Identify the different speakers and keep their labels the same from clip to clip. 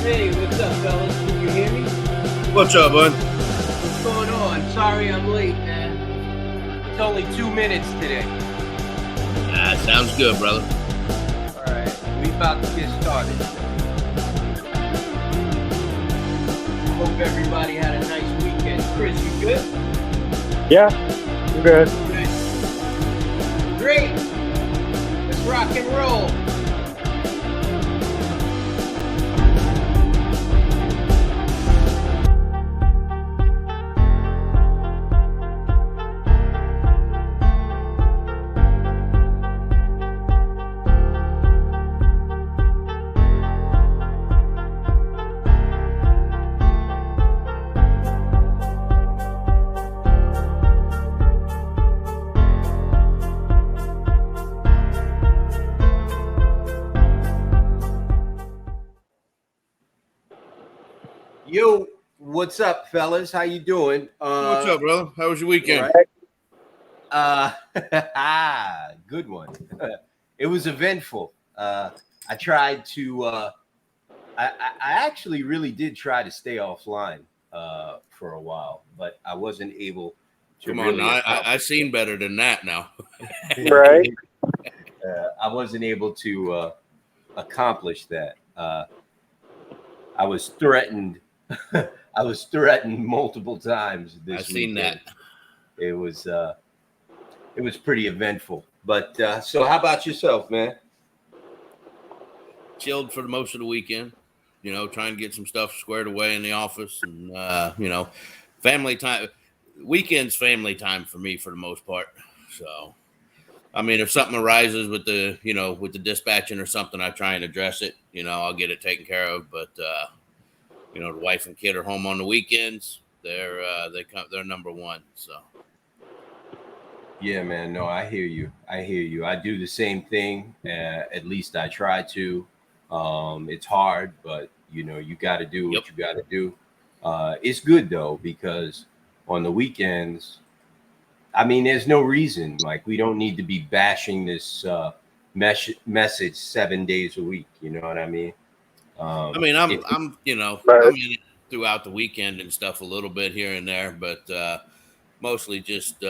Speaker 1: Hey, what's up, fellas? Can you hear me?
Speaker 2: What's up, bud?
Speaker 1: What's going on? Sorry I'm late, man. It's only 2 minutes today.
Speaker 2: Sounds good, brother.
Speaker 1: All right, we about to get started. Hope everybody had a nice weekend. Chris, you good?
Speaker 3: Yeah, I'm good.
Speaker 1: Good. Great. Let's rock and roll. Yo, what's up, fellas? How you doing?
Speaker 2: What's up, brother? How was your weekend?
Speaker 1: Right. Good one. It was eventful. I tried to. I actually really did try to stay offline for a while, but I wasn't able to.
Speaker 2: Come on,
Speaker 1: really
Speaker 2: now. I seen better than that now.
Speaker 3: Right.
Speaker 1: I wasn't able to accomplish that. I was threatened. I was threatened multiple times this
Speaker 2: I seen
Speaker 1: weekend.
Speaker 2: that.
Speaker 1: It was pretty eventful. But so, how about yourself, man?
Speaker 2: Chilled for the most of the weekend. You know, trying to get some stuff squared away in the office, and family time. Weekends, family time for me for the most part. So, I mean, if something arises with the dispatching or something, I try and address it. You know, I'll get it taken care of. But the wife and kid are home on the weekends. They're number one. So.
Speaker 1: Yeah, man. No, I hear you. I do the same thing. At least I try to. It's hard, but you got to do what you got to do. It's good though because on the weekends, I mean, there's no reason. Like we don't need to be bashing this message 7 days a week. You know what I mean?
Speaker 2: I mean, I'm I'm in it throughout the weekend and stuff a little bit here and there, but mostly just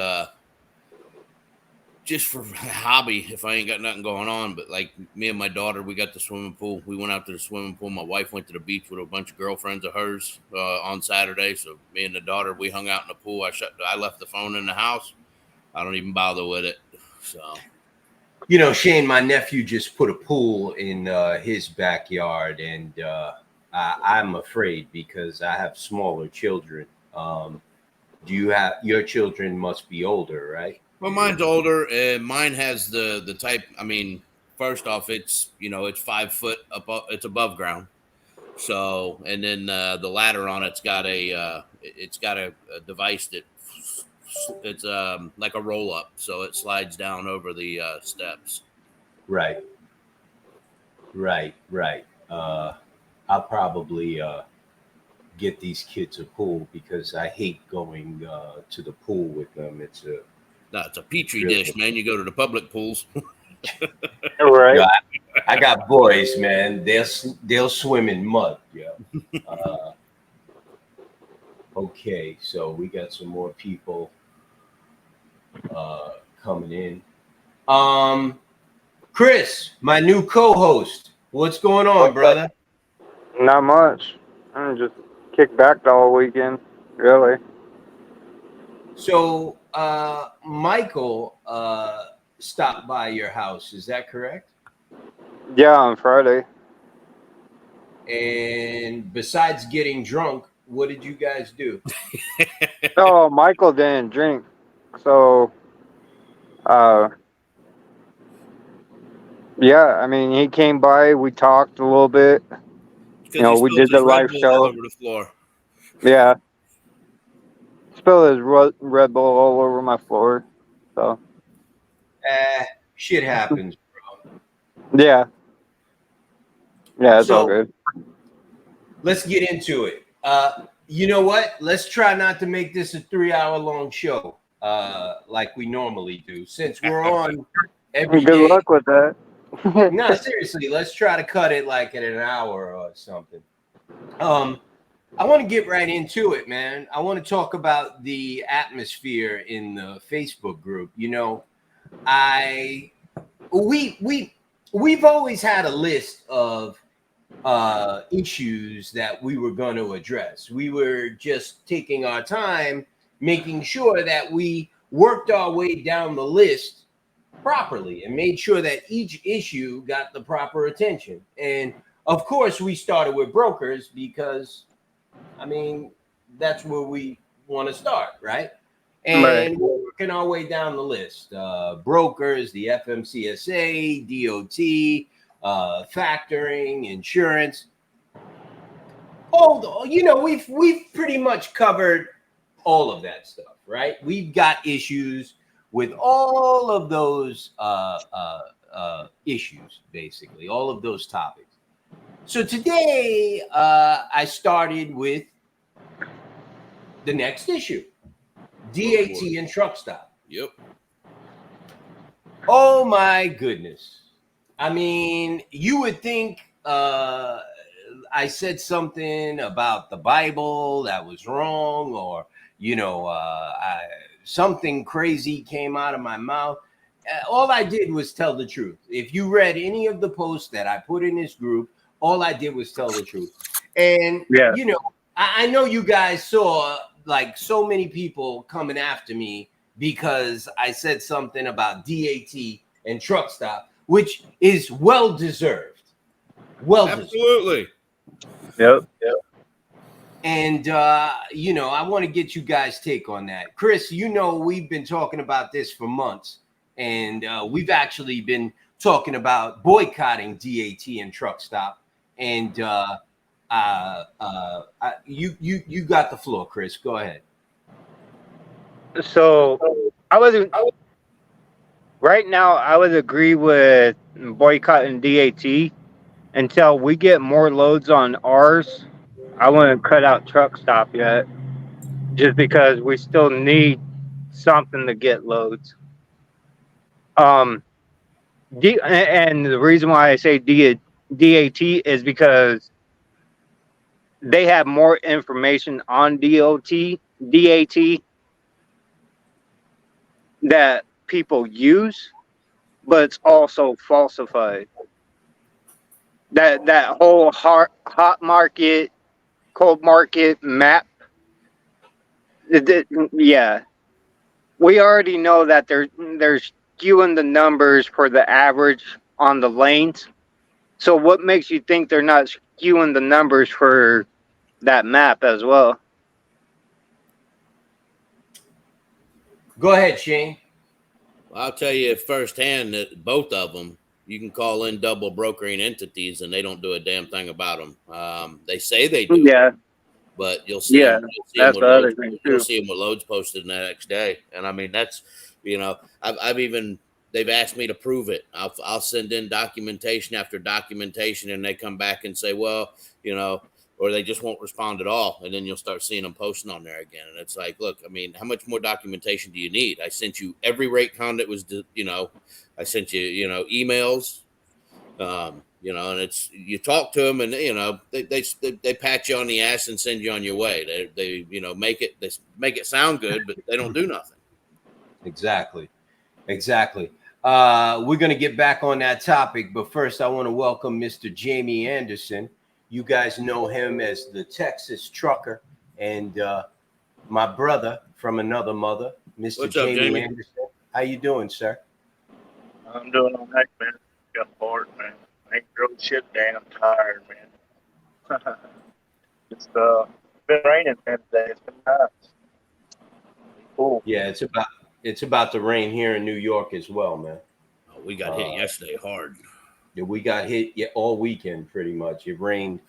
Speaker 2: for hobby if I ain't got nothing going on. But like me and my daughter, we got the swimming pool. We went out to the swimming pool. My wife went to the beach with a bunch of girlfriends of hers on Saturday. So me and the daughter, we hung out in the pool. I left the phone in the house. I don't even bother with it. So.
Speaker 1: Shane, my nephew just put a pool in his backyard, and I'm afraid because I have smaller children. Do you have your children? Must be older, right?
Speaker 2: Well, mine's older, and mine has the type. I mean, first off, it's 5 foot above. It's above ground. So, and then the ladder on it's got a device that it's like a roll up, so it slides down over the steps.
Speaker 1: Right. I'll probably get these kids a pool because I hate going to the pool with them. It's
Speaker 2: a petri dish, man. You go to the public pools.
Speaker 3: Right.
Speaker 1: Yeah, I got boys, man. They'll swim in mud. Yeah. Okay, so we got some more people coming in. Chris, my new co-host. What's going on, brother?
Speaker 3: Not much. I'm just kicked back the whole weekend, really.
Speaker 1: So, Michael stopped by your house. Is that correct?
Speaker 3: Yeah, on Friday.
Speaker 1: And besides getting drunk, what did you guys do?
Speaker 3: Oh, Michael didn't drink, so yeah. I mean, he came by. We talked a little bit.
Speaker 2: Because he
Speaker 3: We
Speaker 2: spilled
Speaker 3: did the
Speaker 2: his Red
Speaker 3: live
Speaker 2: Bull
Speaker 3: show.
Speaker 2: all over the floor.
Speaker 3: Yeah, spilled his Red Bull all over my floor. So
Speaker 1: Shit happens.
Speaker 3: yeah, it's all
Speaker 1: So
Speaker 3: good.
Speaker 1: let's get into it. You know what? Let's try not to make this a 3-hour-long show like we normally do, since we're on every
Speaker 3: Good
Speaker 1: day.
Speaker 3: luck with that.
Speaker 1: No, seriously, let's try to cut it like in an hour or something. I want to get right into it, man. I want to talk about the atmosphere in the Facebook group. You know, we've always had a list of issues that we were going to address. We were just taking our time, making sure that we worked our way down the list properly and made sure that each issue got the proper attention. And of course, we started with brokers because, I mean, that's where we want to start, right? And
Speaker 3: Right.
Speaker 1: we're working our way down the list. Brokers, the FMCSA, DOT, factoring, insurance. We've pretty much covered all of that stuff, right? We've got issues with all of those issues, basically, all of those topics. So today, I started with the next issue, DAT and truck stop.
Speaker 2: Yep.
Speaker 1: Oh my goodness. I mean, you would think I said something about the Bible that was wrong, or, something crazy came out of my mouth. All I did was tell the truth. If you read any of the posts that I put in this group, all I did was tell the truth. And,
Speaker 3: Yeah.
Speaker 1: I know you guys saw like so many people coming after me because I said something about DAT and truck stop, which is well deserved.
Speaker 2: Absolutely.
Speaker 3: Yep.
Speaker 1: And I want to get you guys' take on that. Chris, we've been talking about this for months, and we've actually been talking about boycotting DAT and truck stop. And you got the floor, Chris. Go ahead.
Speaker 3: So I would agree with boycotting DAT until we get more loads on ours. I wouldn't cut out truck stop yet, just because we still need something to get loads. And the reason why I say DAT is because they have more information on DAT that people use, but it's also falsified. That whole hot market, cold market map. Yeah, we already know that they're skewing the numbers for the average on the lanes. So what makes you think they're not skewing the numbers for that map as well?
Speaker 1: Go ahead, Shane.
Speaker 2: I'll tell you firsthand that both of them, you can call in double brokering entities and they don't do a damn thing about them. They say they do,
Speaker 3: Yeah,
Speaker 2: but you'll see.
Speaker 3: Yeah, that's the other thing too.
Speaker 2: You'll see them with loads posted the next day, and I mean that's I've even they've asked me to prove it. I'll send in documentation after documentation, and they come back and say, well, or they just won't respond at all. And then you'll start seeing them posting on there again. And it's like, look, I mean, how much more documentation do you need? I sent you every rate con that was, I sent you, emails, and it's, you talk to them and, they pat you on the ass and send you on your way. They make it sound good, but they don't do nothing.
Speaker 1: Exactly. We're going to get back on that topic, but first I want to welcome Mr. Jamie Anderson. You guys know him as the Texas Trucker, and my brother from another mother, Mr.
Speaker 2: What's up, Jamie?
Speaker 1: Anderson. How you doing, sir?
Speaker 4: I'm doing all right, man. Got bored, man. I ain't drove shit damn tired, man. It's been raining, man, today. It's been nice. Cool.
Speaker 1: Yeah, it's about to rain here in New York as well, man.
Speaker 2: Oh, we got hit yesterday hard.
Speaker 1: Yeah, we got hit all weekend pretty much. It rained.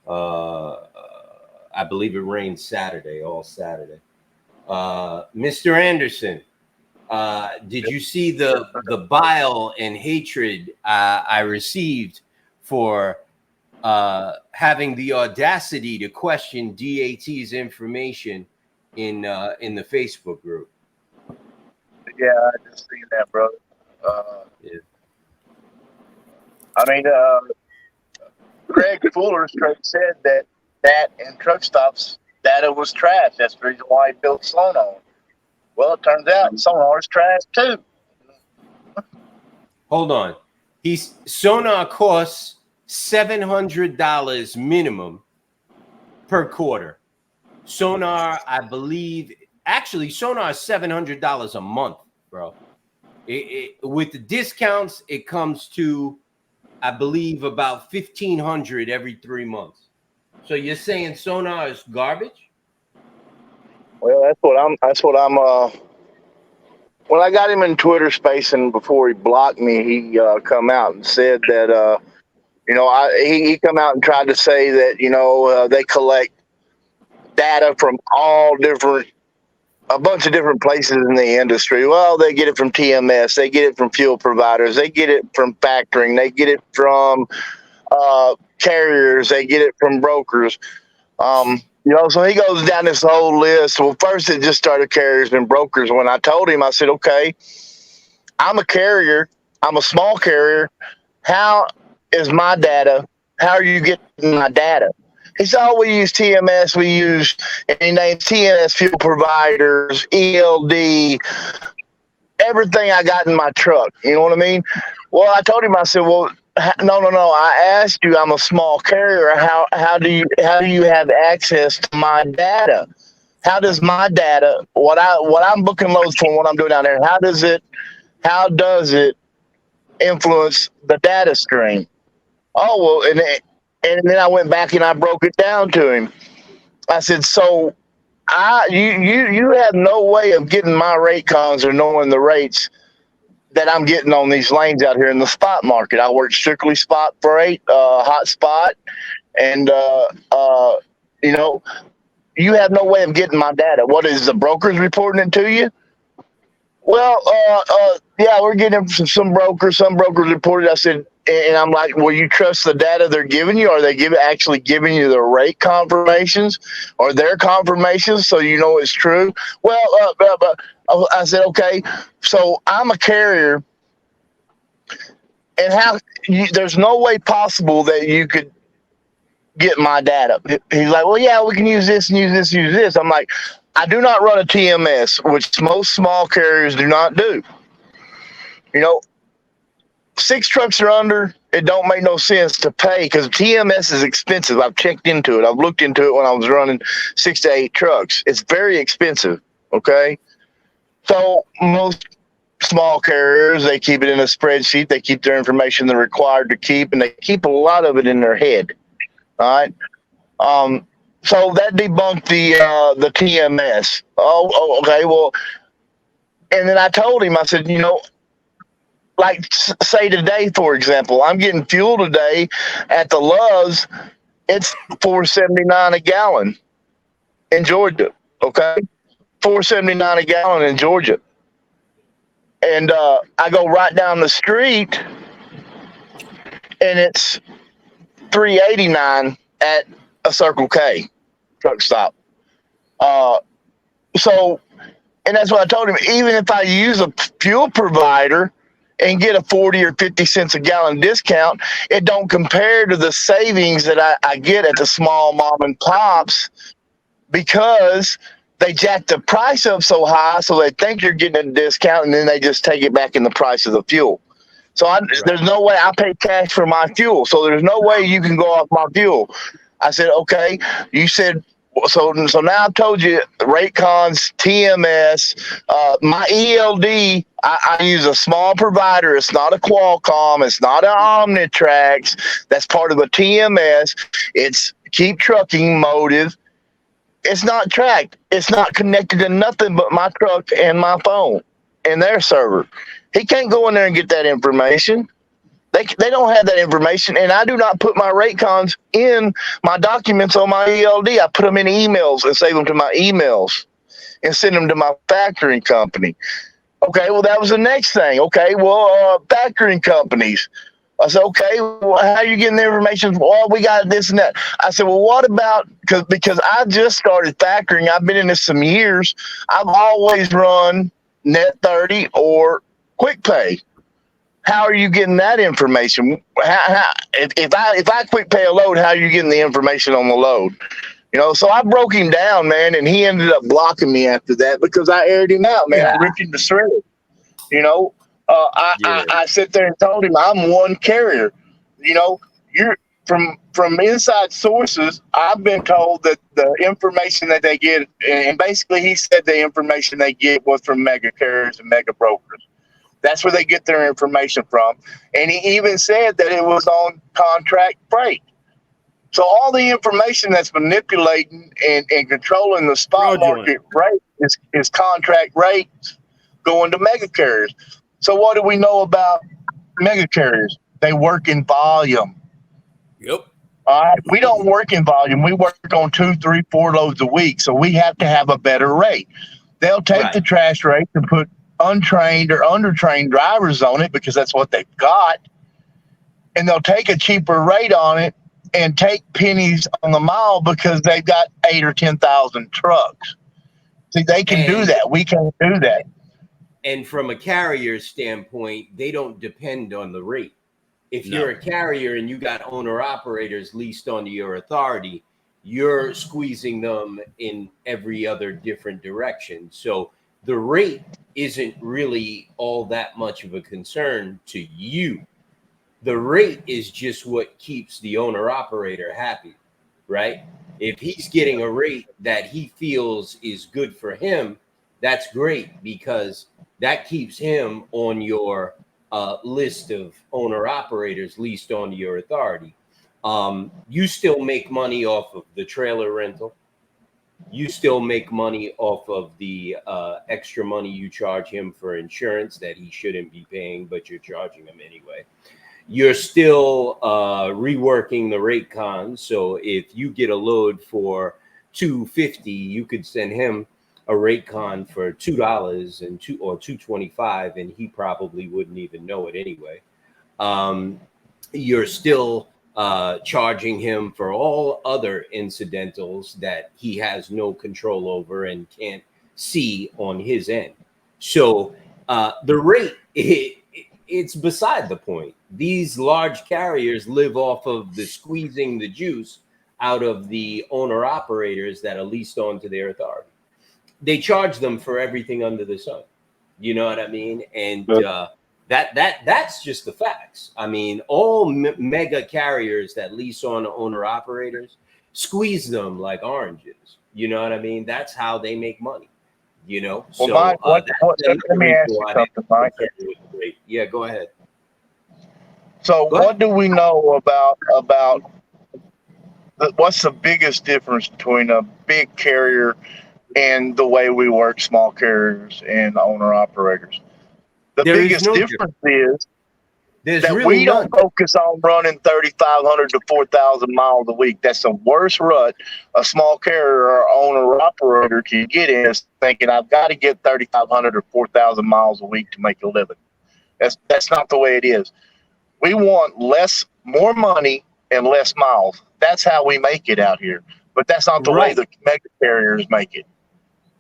Speaker 1: I believe it rained Saturday, all Saturday. Mr. Anderson, did you see the bile and hatred I received for having the audacity to question DAT's information in the Facebook group?
Speaker 4: Yeah, I just seen that, bro.
Speaker 1: Yeah.
Speaker 4: I mean, Greg Fuller straight said that and truck stops data was trash. That's the reason why he built Sonar. Well, it turns out Sonar's trash too.
Speaker 1: Hold on. Sonar costs $700 minimum per quarter. Sonar, I believe, actually, Sonar is $700 a month, bro. With the discounts, it comes to, I believe, about $1,500 every 3 months. So you're saying Sonar is garbage?
Speaker 4: Well, that's what I'm. When I got him in Twitter space and before he blocked me, he come out and said that he come out and tried to say that they collect data from a bunch of different places in the industry. Well, they get it from TMS, they get it from fuel providers, they get it from factoring, they get it from carriers, they get it from brokers. So he goes down this whole list. Well, first it just started carriers and brokers. When I told him, I said, okay, I'm a carrier. I'm a small carrier. How is my data? How are you getting my data? He said, oh, we use TMS. We use, and he named TMS fuel providers, ELD, everything I got in my truck. You know what I mean? Well, I told him, I said, well, no. I asked you, I'm a small carrier. How do you have access to my data? How does my data, what I'm booking loads for, what I'm doing down there, how does it influence the data stream? Oh, well, and then I went back and I broke it down to him. I said, so you have no way of getting my rate cons or knowing the rates that I'm getting on these lanes out here in the spot market. I work strictly spot freight, hot spot, and you have no way of getting my data. What is the brokers reporting it to you? Well, yeah, we're getting from some brokers. Some brokers reported. I said, and I'm like, well, you trust the data they're giving you? Are they actually giving you the rate confirmations or their confirmations so you know it's true? Well, I said, okay, so I'm a carrier, and there's no way possible that you could get my data. He's like, well, yeah, we can use this and use this, use this. I'm like, I do not run a TMS, which most small carriers do not do. 6 trucks or under, it don't make no sense to pay because TMS is expensive. I've checked into it. I've looked into it when I was running 6 to 8 trucks. It's very expensive. Okay. So most small carriers, they keep it in a spreadsheet. They keep their information they're required to keep, and they keep a lot of it in their head. All right. So that debunked the TMS. Oh, okay. Well, and then I told him, I said, like say today, for example, I'm getting fuel today at the Loves. It's $4.79 a gallon in Georgia. Okay. $4.79 a gallon in Georgia. And I go right down the street and it's $3.89 at a Circle K truck stop. So, and that's what I told him. Even if I use a fuel provider and get a 40 or 50 cents a gallon discount, it don't compare to the savings that I get at the small mom and pops because they jack the price up so high so they think you're getting a discount, and then they just take it back in the price of the fuel. So there's no way I pay cash for my fuel. So there's no way you can go off my fuel. I said, okay. You said, so now I've told you Raycons, TMS, my ELD, I use a small provider. It's not a Qualcomm. It's not an Omnitrax. That's part of a TMS. It's Keep Trucking Motive. It's not tracked. It's not connected to nothing but my truck and my phone and their server. He can't go in there and get that information. They don't have that information, and I do not put my Raycons in my documents on my ELD. I put them in emails and save them to my emails and send them to my factoring company. Okay, well, that was the next thing. Okay, well, factoring companies. I said, okay, well, how are you getting the information? Well, we got this and that. I said, well, what about, because I just started factoring. I've been in this some years. I've always run Net30 or QuickPay. How are you getting that information? If I quick pay a load, how are you getting the information on the load? You know, so I broke him down, man, and he ended up blocking me after that because I aired him out, man. I ripped him to shreds. You know, I sit there and told him I'm one carrier. You know, you're from inside sources. I've been told that the information that they get, and basically he said the information they get was from mega carriers and mega brokers. That's where they get their information from. And he even said that it was on contract freight. So all the information that's manipulating and controlling the spot market rate is contract rates going to mega carriers. So what do we know about mega carriers? They work in volume.
Speaker 2: Yep.
Speaker 4: All right. We don't work in volume. We work on 2, 3, 4 loads a week. So we have to have a better rate. They'll take the trash rate and put untrained or undertrained drivers on it because that's what they've got, and they'll take a cheaper rate on it and take pennies on the mile because they've got 8,000 or 10,000 trucks. See, they can do that. We can't do that.
Speaker 1: And from a carrier standpoint, they don't depend on the rate. If you're a carrier and you got owner operators leased onto your authority, you're squeezing them in every other different direction. So the rate isn't really all that much of a concern to you. The rate is just what keeps the owner operator happy, right? If he's getting a rate that he feels is good for him, that's great because that keeps him on your list of owner operators leased onto your authority. You still make money off of the trailer rental. You still make money off of the extra money you charge him for insurance that he shouldn't be paying, but you're charging him anyway. You're still reworking the Raycon. So if you get a load for $250, you could send him a Raycon for $2 and $2.25, and he probably wouldn't even know it anyway. You're still charging him for all other incidentals that he has no control over and can't see on his end. So the rate, it's beside the point. These large carriers live off of the squeezing the juice out of the owner operators that are leased onto their authority. They charge them for everything under the sun. You know what I mean? And that's just the facts. I mean, all mega carriers that lease on owner operators squeeze them like oranges. You know what I mean? That's how they make money. You know.
Speaker 4: Well, so Mike, let me ask you something, Mike.
Speaker 1: Yeah, go ahead.
Speaker 4: So, what do we know about what's the biggest difference between a big carrier and the way we work small carriers and owner operators? The biggest difference is that we don't focus on running 3,500 to 4,000 miles a week. That's the worst rut a small carrier or owner operator can get in, is thinking I've got to get 3,500 or 4,000 miles a week to make a living. That's not the way it is. We want more money and less miles. That's how we make it out here. But that's not the way the mega carriers make it.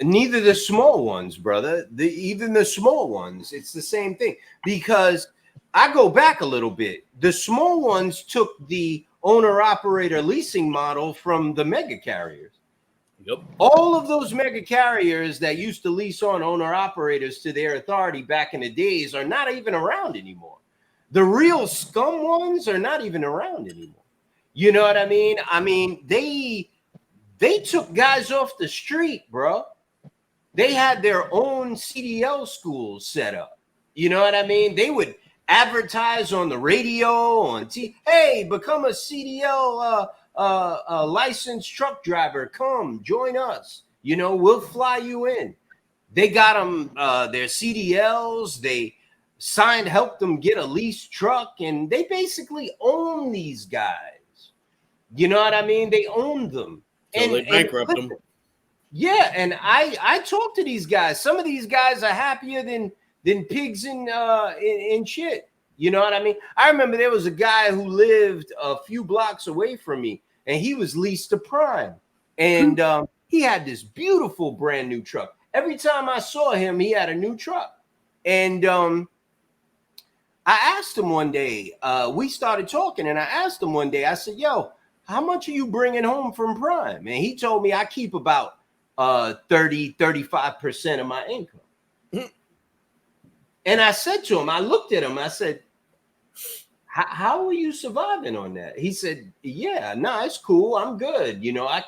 Speaker 1: Neither the small ones, brother. Even the small ones, it's the same thing. Because I go back a little bit. The small ones took the owner-operator leasing model from the mega carriers.
Speaker 2: Yep.
Speaker 1: All of those mega carriers that used to lease on owner operators to their authority back in the days are not even around anymore. The real scum ones are not even around anymore. You know what I mean? I mean, they took guys off the street, bro. They had their own CDL schools set up. You know what I mean? They would advertise on the radio, on TV. Hey, become a CDL licensed truck driver. Come join us. You know, we'll fly you in. They got them their CDLs. They helped them get a leased truck, and they basically own these guys. You know what I mean? They own them.
Speaker 2: So they bankrupt them.
Speaker 1: Yeah, and I talk to these guys. Some of these guys are happier than pigs in shit. You know what I mean? I remember there was a guy who lived a few blocks away from me, and he was leased to Prime, and he had this beautiful brand new truck. Every time I saw him, he had a new truck, and I asked him one day. We started talking, and I asked him one day. I said, "Yo, how much are you bringing home from Prime?" And he told me I keep about 35% of my income. And I said to him, I looked at him, I said, how are you surviving on that? He said, yeah, no, it's cool. I'm good. You know, I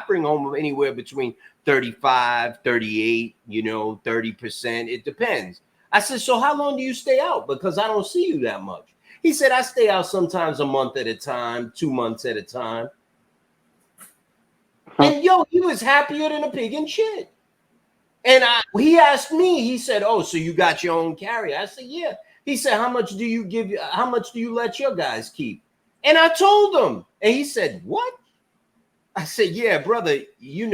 Speaker 1: bring home anywhere between 35, 38, 30%. It depends. I said, so how long do you stay out? Because I don't see you that much. He said, I stay out sometimes a month at a time, 2 months at a time. And he was happier than a pig in shit. And he asked me, he said, oh, so you got your own carrier? I said, yeah. He said, how much do you let your guys keep? And I told him, and he said, what? I said, yeah, brother, you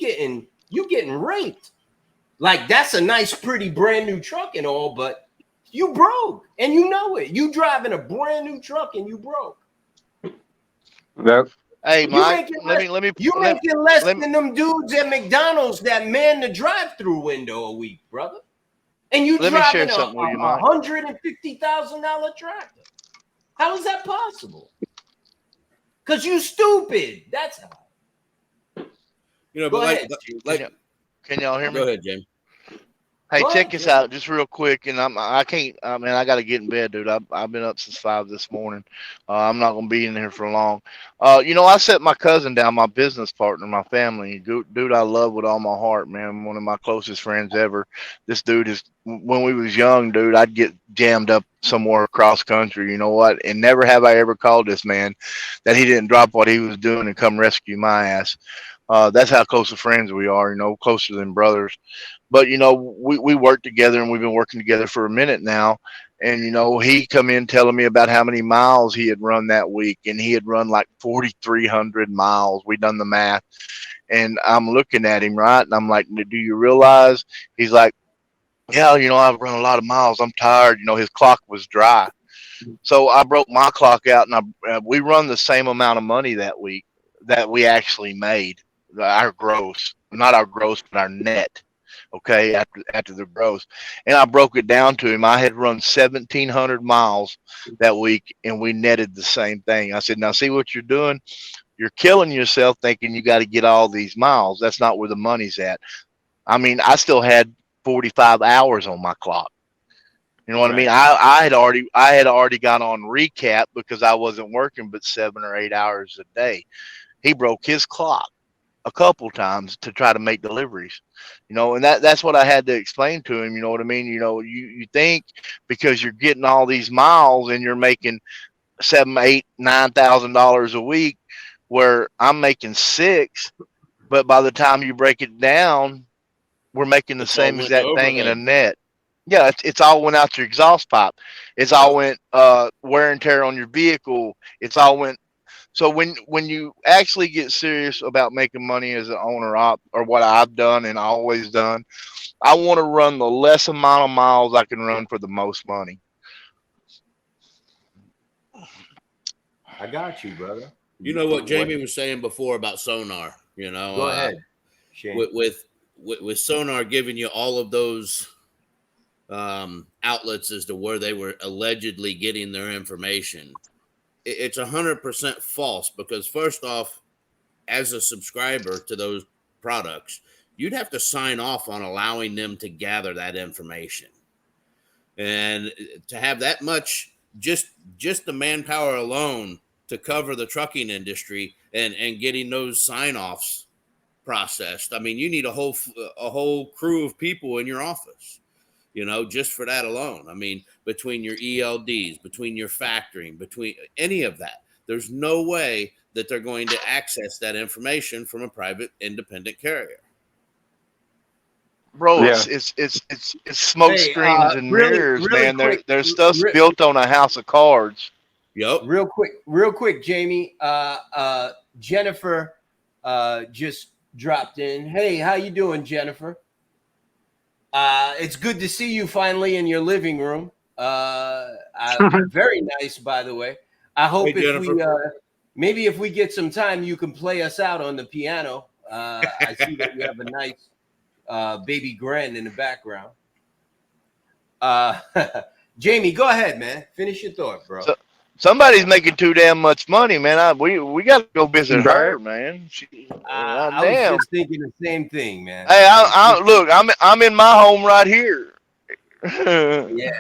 Speaker 1: getting raped. Like, that's a nice, pretty brand new truck and all, but you broke and you know it. You driving a brand new truck and you broke.
Speaker 3: Yep.
Speaker 4: Hey, Mike,
Speaker 1: you making less than them dudes at McDonald's that man the drive-through window a week, brother. And you driving a $150,000 tractor. How is that possible? Because you stupid. That's how.
Speaker 2: But
Speaker 4: can y'all hear me?
Speaker 2: Go ahead, James.
Speaker 4: Hey, check this out just real quick, and I got to get in bed, dude. I've been up since 5 this morning. I'm not gonna be in here for long. I set my cousin down, my business partner, my family, dude. I love with all my heart, man. One of my closest friends ever. This dude is. When we was young, dude, I'd get jammed up somewhere across country. You know what? And never have I ever called this man that he didn't drop what he was doing and come rescue my ass. That's how close of friends we are. Closer than brothers. But we work together, and we've been working together for a minute now. And he come in telling me about how many miles he had run that week, and he had run like 4,300 miles. We done the math, and I'm looking at him, right, and I'm like, "Do you realize?" He's like, "Yeah, I've run a lot of miles. I'm tired." His clock was dry, so I broke my clock out, and we run the same amount of money that week that we actually made. Our gross, not our gross, but our net. Okay, after the gross, and I broke it down to him. I had run 1,700 miles that week, and we netted the same thing. I said, "Now see what you're doing? You're killing yourself thinking you got to get all these miles. That's not where the money's at." I mean, I still had 45 hours on my clock. You know what I mean? I had already got on recap because I wasn't working but 7 or 8 hours a day. He broke his clock a couple times to try to make deliveries, and that's what I had to explain to him. You know what I mean? You think because you're getting all these miles and you're making $7,000, $8,000, $9,000 a week, where I'm making $6,000, but by the time you break it down, we're making the same exact thing in a net. Yeah, it's all went out your exhaust pipe. It's all went wear and tear on your vehicle. It's all went. So when you actually get serious about making money as an owner op, or what I've done and always done, I want to run the less amount of miles I can run for the most money.
Speaker 1: I got you, brother.
Speaker 2: You know what Jamie was saying before about sonar.
Speaker 1: Go ahead. Shane.
Speaker 2: With sonar giving you all of those outlets as to where they were allegedly getting their information. It's 100% false, because first off, as a subscriber to those products, you'd have to sign off on allowing them to gather that information. And to have that much, just the manpower alone to cover the trucking industry and getting those sign-offs processed. I mean, you need a whole crew of people in your office, just for that alone. I mean, between your ELDs, between your factoring, between any of that, there's no way that they're going to access that information from a private independent carrier.
Speaker 4: Bro,
Speaker 3: Yeah.
Speaker 4: it's smoke screens and mirrors, man.
Speaker 1: Quick,
Speaker 4: their stuff's built on a house of cards.
Speaker 2: Yep.
Speaker 1: Real quick, Jamie. Jennifer just dropped in. Hey, how you doing, Jennifer? It's good to see you finally in your living room. Very nice, by the way. I hope maybe if we get some time, you can play us out on the piano. I see that you have a nice baby Gren in the background. Jamie, go ahead, man. Finish your thought, bro.
Speaker 4: Somebody's making too damn much money, man. We got to go visit her, man.
Speaker 1: I was just thinking the same thing, man.
Speaker 4: Hey, look, I'm in my home right here.
Speaker 1: Yeah.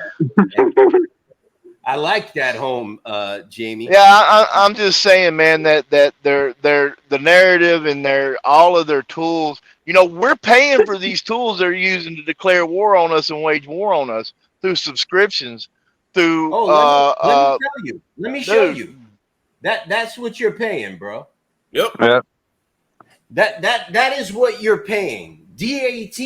Speaker 1: I like that home, Jamie.
Speaker 4: Yeah, I'm just saying, man, that they're the narrative and all of their tools. We're paying for these tools they're using to declare war on us and wage war on us through subscriptions. Through let me show you. That's what you're paying, bro.
Speaker 2: Yep.
Speaker 1: That is what you're paying. DAT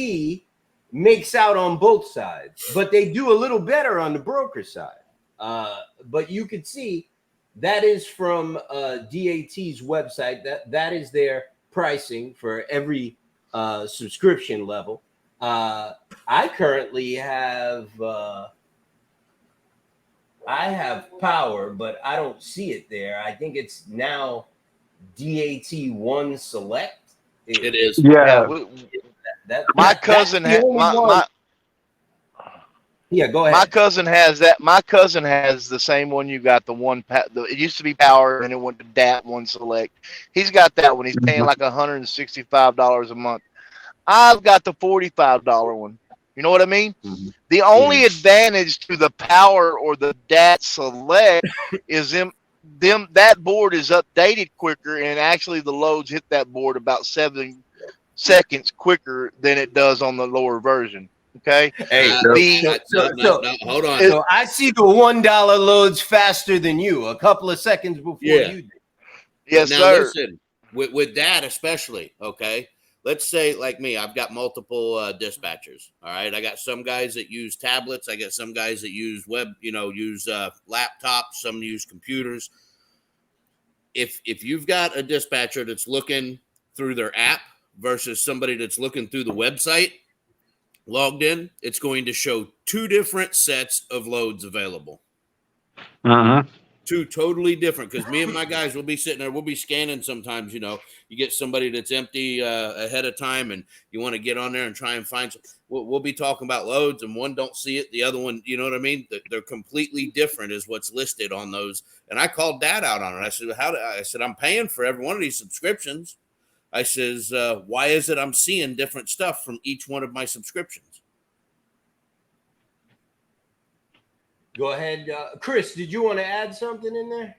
Speaker 1: makes out on both sides, but they do a little better on the broker side. But you could see that is from DAT's website. That is their pricing for every subscription level. I currently have power, but I don't see it there. I think it's now DAT1 Select.
Speaker 2: It is.
Speaker 3: Yeah.
Speaker 4: My cousin had
Speaker 1: Yeah, go ahead.
Speaker 4: My cousin has that. My cousin has the same one you got. It used to be Power, and it went to DAT1 Select. He's got that one. He's paying like $165 a month. I've got the $45 one. You know what I mean?
Speaker 1: Mm-hmm.
Speaker 4: The only advantage to the Power or the DAT Select is that board is updated quicker, and actually the loads hit that board about 7 seconds quicker than it does on the lower version. Okay.
Speaker 1: Hey,
Speaker 2: hold on.
Speaker 1: So I see the $1 loads faster than you, a couple of seconds before you did.
Speaker 4: Yes,
Speaker 2: now,
Speaker 4: sir.
Speaker 2: Listen, with that especially, okay. Let's say, like me, I've got multiple dispatchers. All right, I got some guys that use tablets. I got some guys that use use laptops. Some use computers. If you've got a dispatcher that's looking through their app versus somebody that's looking through the website, logged in, it's going to show 2 different sets of loads available.
Speaker 3: Uh-huh.
Speaker 2: 2 totally different, because me and my guys will be sitting there, we'll be scanning sometimes. You get somebody that's empty ahead of time, and you want to get on there and try and find some. We'll be talking about loads, and one don't see it, the other one, you know what I mean? They're completely different is what's listed on those. And I called Dad out on it. I said, I'm paying for every one of these subscriptions. I says, why is it I'm seeing different stuff from each one of my subscriptions?
Speaker 1: Go ahead, Chris. Did you want to add something in there?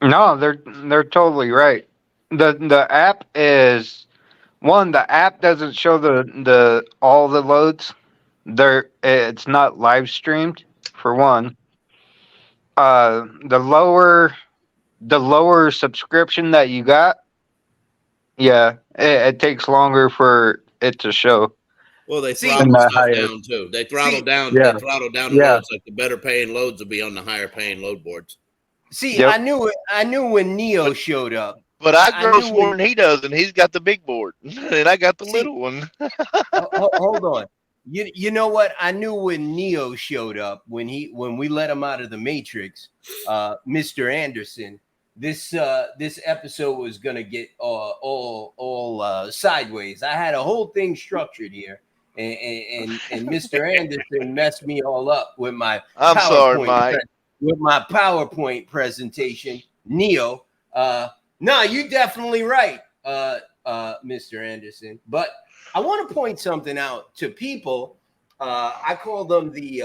Speaker 3: No, they're totally right. The app is the app doesn't show the all the loads. It's not live streamed for one. The lower subscription that you got, it takes longer for it to show.
Speaker 2: Well, they throttle stuff down too. They throttle down.
Speaker 3: Yeah.
Speaker 2: They throttle down the loads. Like the better paying loads will be on the higher paying load boards.
Speaker 1: See, yep. I knew when Neo showed up.
Speaker 4: But I gross more than he does, and he's got the big board, and I got the little one.
Speaker 1: Hold on. You know what? I knew when Neo showed up, when we let him out of the Matrix, Mr. Anderson. This episode was gonna get all sideways. I had a whole thing structured here. And Mr. Anderson messed me all up with my PowerPoint presentation. Neo, no, you definitely right. Mr. Anderson, but I want to point something out to people. I call them the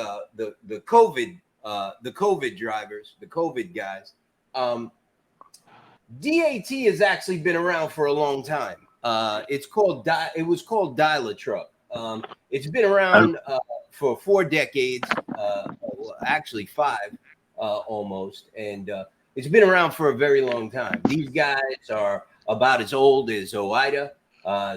Speaker 1: COVID drivers, the COVID guys. DAT has actually been around for a long time. It was called Dial-A-Truck. It's been around for 4 decades, actually 5 almost, and it's been around for a very long time. These guys are about as old as OIDA.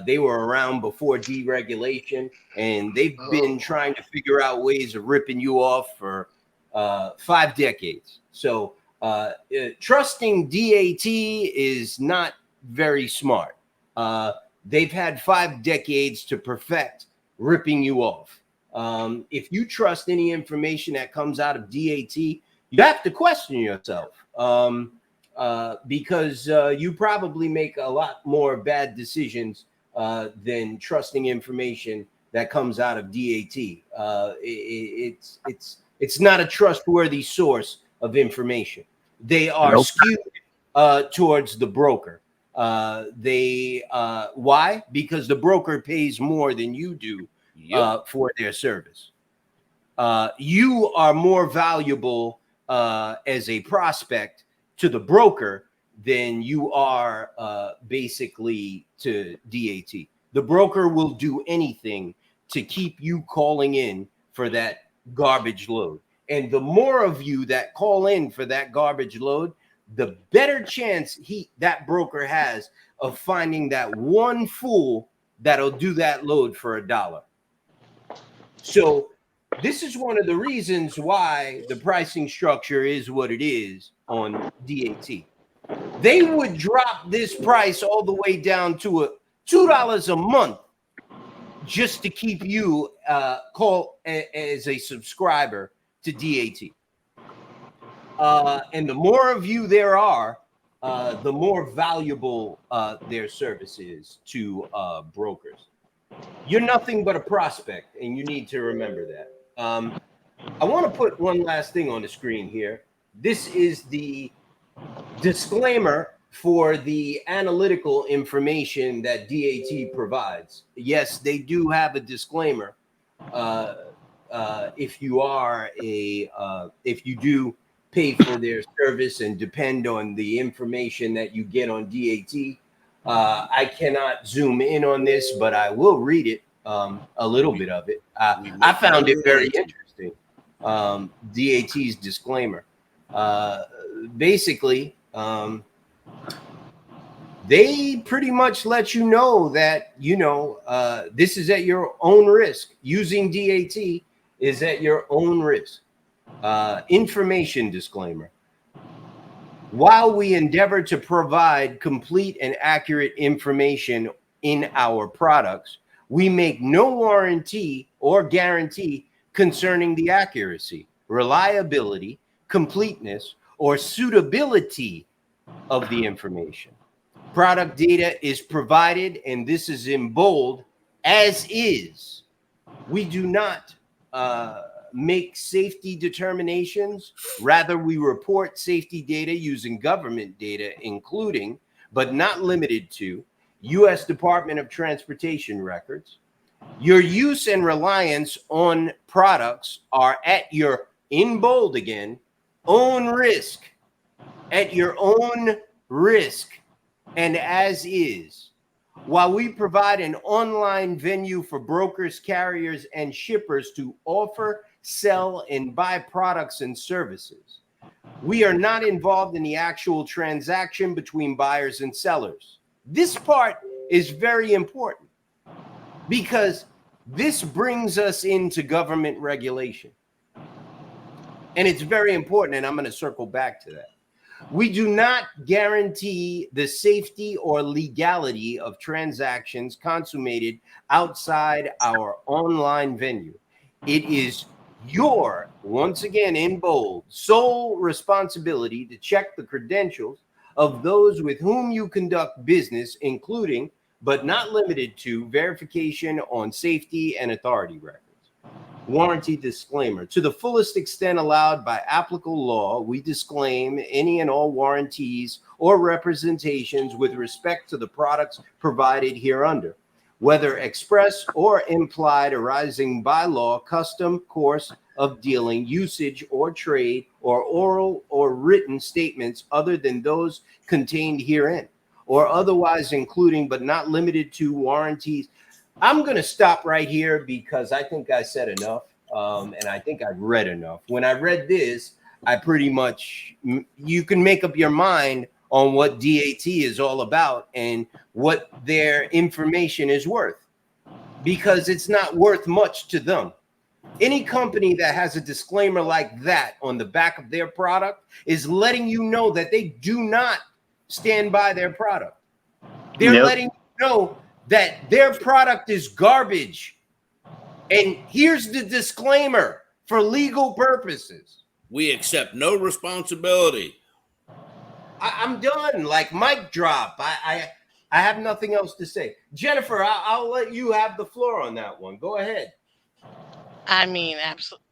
Speaker 1: They were around before deregulation, and they've been trying to figure out ways of ripping you off for 5 decades. So trusting DAT is not very smart. They've had 5 decades to perfect ripping you off. If you trust any information that comes out of DAT, you have to question yourself, because you probably make a lot more bad decisions than trusting information that comes out of DAT. It's not a trustworthy source of information. They are skewed towards the broker. Why? Because the broker pays more than you do for their service. You are more valuable as a prospect to the broker than you are basically to DAT. The broker will do anything to keep you calling in for that garbage load. And the more of you that call in for that garbage load, the better chance that broker has of finding that one fool that'll do that load for $1. So this is one of the reasons why the pricing structure is what it is on DAT. They would drop this price all the way down to $2 a month just to keep you call as a subscriber to DAT. And the more of you there are, the more valuable their service is to brokers. You're nothing but a prospect, and you need to remember that. I want to put one last thing on the screen here. This is the disclaimer for the analytical information that DAT provides. Yes, they do have a disclaimer. If you do pay for their service and depend on the information that you get on DAT. I cannot zoom in on this, but I will read it, a little bit of it. I found it very interesting. DAT's disclaimer. Basically, they pretty much let you know that, this is at your own risk. Using DAT is at your own risk. Information disclaimer. While we endeavor to provide complete and accurate information in our products, we make no warranty or guarantee concerning the accuracy, reliability, completeness, or suitability of the information. Product data is provided, and this is in bold, as is. We do not make safety determinations. Rather, we report safety data using government data, including, but not limited to, U.S. Department of Transportation records. Your use and reliance on products are at your, in bold again, own risk, at your own risk, and as is. While we provide an online venue for brokers, carriers, and shippers to offer, sell, and buy products and services, we are not involved in the actual transaction between buyers and sellers. This part is very important because this brings us into government regulation. And it's very important, and I'm going to circle back to that. We do not guarantee the safety or legality of transactions consummated outside our online venue. It is your, once again in bold, sole responsibility to check the credentials of those with whom you conduct business, including, but not limited to, verification on safety and authority records. Warranty disclaimer. To the fullest extent allowed by applicable law, we disclaim any and all warranties or representations with respect to the products provided hereunder, whether express or implied, arising by law, custom, course of dealing, usage, or trade, or oral or written statements other than those contained herein, or otherwise including but not limited to warranties. I'm going to stop right here because I think I said enough, and I think I've read enough. When I read this, I pretty much, you can make up your mind on what DAT is all about and what their information is worth, because it's not worth much to them. Any company that has a disclaimer like that on the back of their product is letting you know that they do not stand by their product. They're letting you know that their product is garbage. And here's the disclaimer for legal purposes.
Speaker 2: We accept no responsibility.
Speaker 1: I'm done. Like mic drop. I have nothing else to say. Jennifer, I'll let you have the floor on that one. Go ahead.
Speaker 5: I mean, absolutely.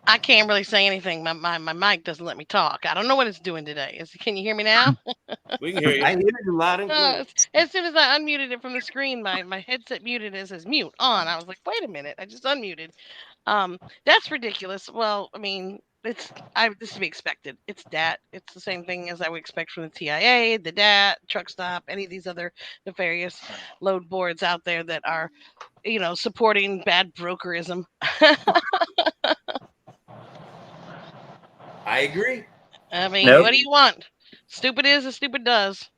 Speaker 5: I can't really say anything. My mic doesn't let me talk. I don't know what it's doing today. Can you hear me now?
Speaker 2: We can hear you.
Speaker 1: I hear it loud and clear.
Speaker 5: As soon as I unmuted it from the screen, my headset muted. It says mute on. I was like, wait a minute, I just unmuted. That's ridiculous. Well, I mean, this is to be expected. It's DAT. It's the same thing as I would expect from the TIA, the DAT, Truck Stop, any of these other nefarious load boards out there that are, supporting bad brokerism.
Speaker 1: I agree.
Speaker 5: I mean, What do you want? Stupid is as stupid does.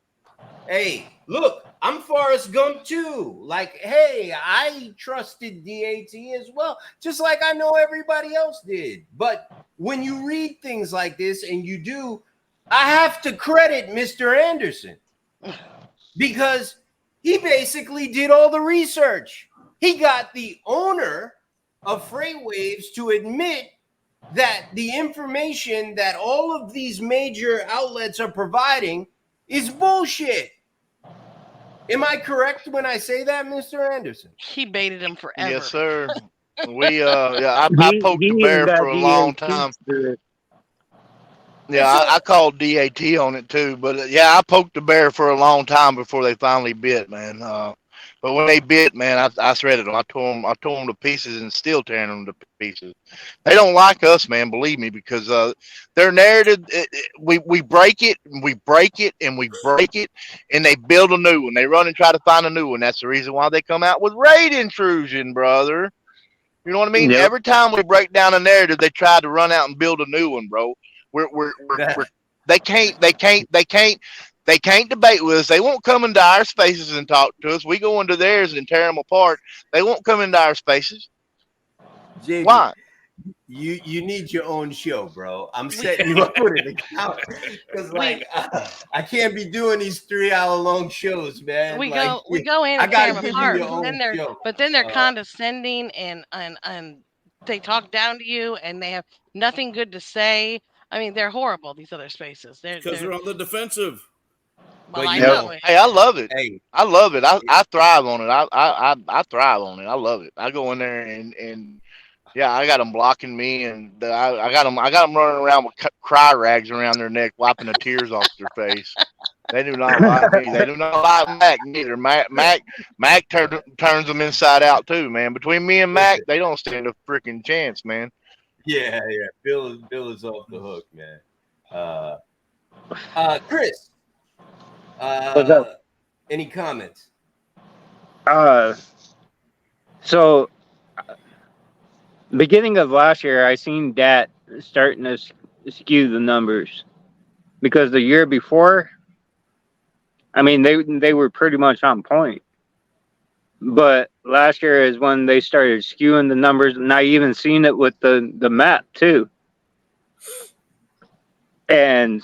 Speaker 1: Hey, look, I'm Forrest Gump too. Like, hey, I trusted DAT as well, just like I know everybody else did. But when you read things like this, and you do, I have to credit Mr. Anderson because he basically did all the research. He got the owner of FreightWaves to admit that the information that all of these major outlets are providing is bullshit. Am I correct when I say that, Mr. Anderson?
Speaker 5: He baited him forever.
Speaker 6: Yes, sir. I poked the bear for a long time. Yeah, I called DAT on it too, but I poked the bear for a long time before they finally bit, man. But when they bit, man, I shredded them. I tore them to pieces and still tearing them to pieces. They don't like us, man. Believe me, because their narrative, we break it, and we break it, and we break it, and they build a new one. They run and try to find a new one. That's the reason why they come out with raid intrusion, brother. You know what I mean? Yep. Every time we break down a narrative, they try to run out and build a new one, bro. They can't debate with us. They won't come into our spaces and talk to us. We go into theirs and tear them apart. They won't come into our spaces.
Speaker 1: JB,
Speaker 6: why?
Speaker 1: You need your own show, bro. I'm setting you up with an account because, I can't be doing these 3-hour long shows, man.
Speaker 5: We go in and tear them apart, but then they're condescending and they talk down to you, and they have nothing good to say. I mean, they're horrible. These other spaces,
Speaker 2: because they're on the defensive.
Speaker 5: Well, I know.
Speaker 6: Hey, I love it.
Speaker 1: Hey,
Speaker 6: I love it. I thrive on it. I thrive on it. I love it. I go in there and I got them blocking me, and I got them running around with cry rags around their neck, wiping the tears off their face. They do not like me. They do not like Mac neither. Mac turns them inside out too, man. Between me and Mac, they don't stand a freaking chance, man.
Speaker 1: Yeah. Bill is off the hook, man. Chris,
Speaker 3: what's up?
Speaker 1: Any comments?
Speaker 3: So beginning of last year, I seen DAT starting to skew the numbers because the year before, I mean, they were pretty much on point. But last year is when they started skewing the numbers, and I even seen it with the map too. And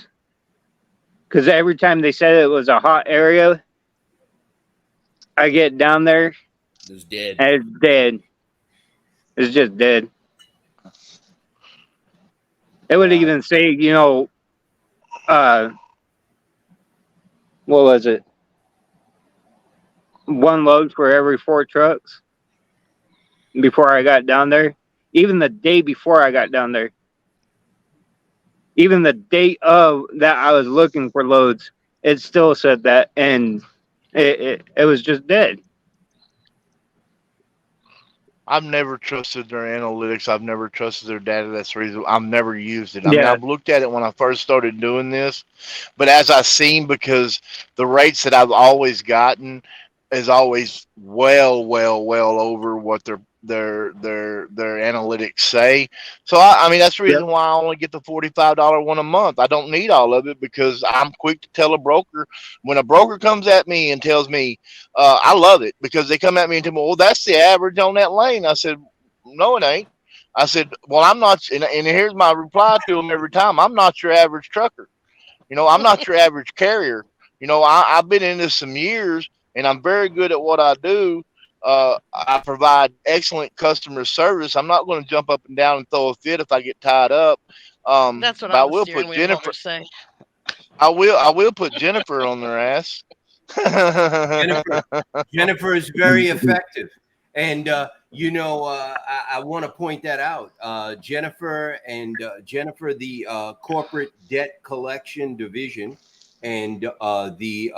Speaker 3: because every time they said it was a hot area, I get down there,
Speaker 2: it's dead.
Speaker 3: and it's dead. It's just dead. It would even say, what was it? 1 load for every 4 trucks. before I got down there. Even the day before I got down there. Even the day of that I was looking for loads, it still said that, and it was just dead.
Speaker 6: I've never trusted their analytics. I've never trusted their data. That's the reason I've never used it. I mean,
Speaker 3: Yeah.
Speaker 6: I've looked at it when I first started doing this, but as I've seen, because the rates that I've always gotten is always well over what their analytics say. So I mean that's the reason why I only get the $45 one a month. I don't need all of it because I'm quick to tell a broker when a broker comes at me and tells me, I love it because they come at me and tell me, well, that's the average on that lane. I said, no, it ain't. I said, well, I'm not, and here's my reply to them every time. I'm not your average trucker. You know, I'm not your average carrier. You know, I've been in this some years and I'm very good at what I do. I provide excellent customer service. I'm not going to jump up and down and throw a fit if I get tied up.
Speaker 5: That's what
Speaker 6: But I
Speaker 5: all the
Speaker 6: will
Speaker 5: steering
Speaker 6: put
Speaker 5: wheel
Speaker 6: Jennifer.
Speaker 5: holders say.
Speaker 6: I will put Jennifer on their ass.
Speaker 1: Jennifer is very effective. And, I want to point that out. Jennifer, the corporate debt collection division and the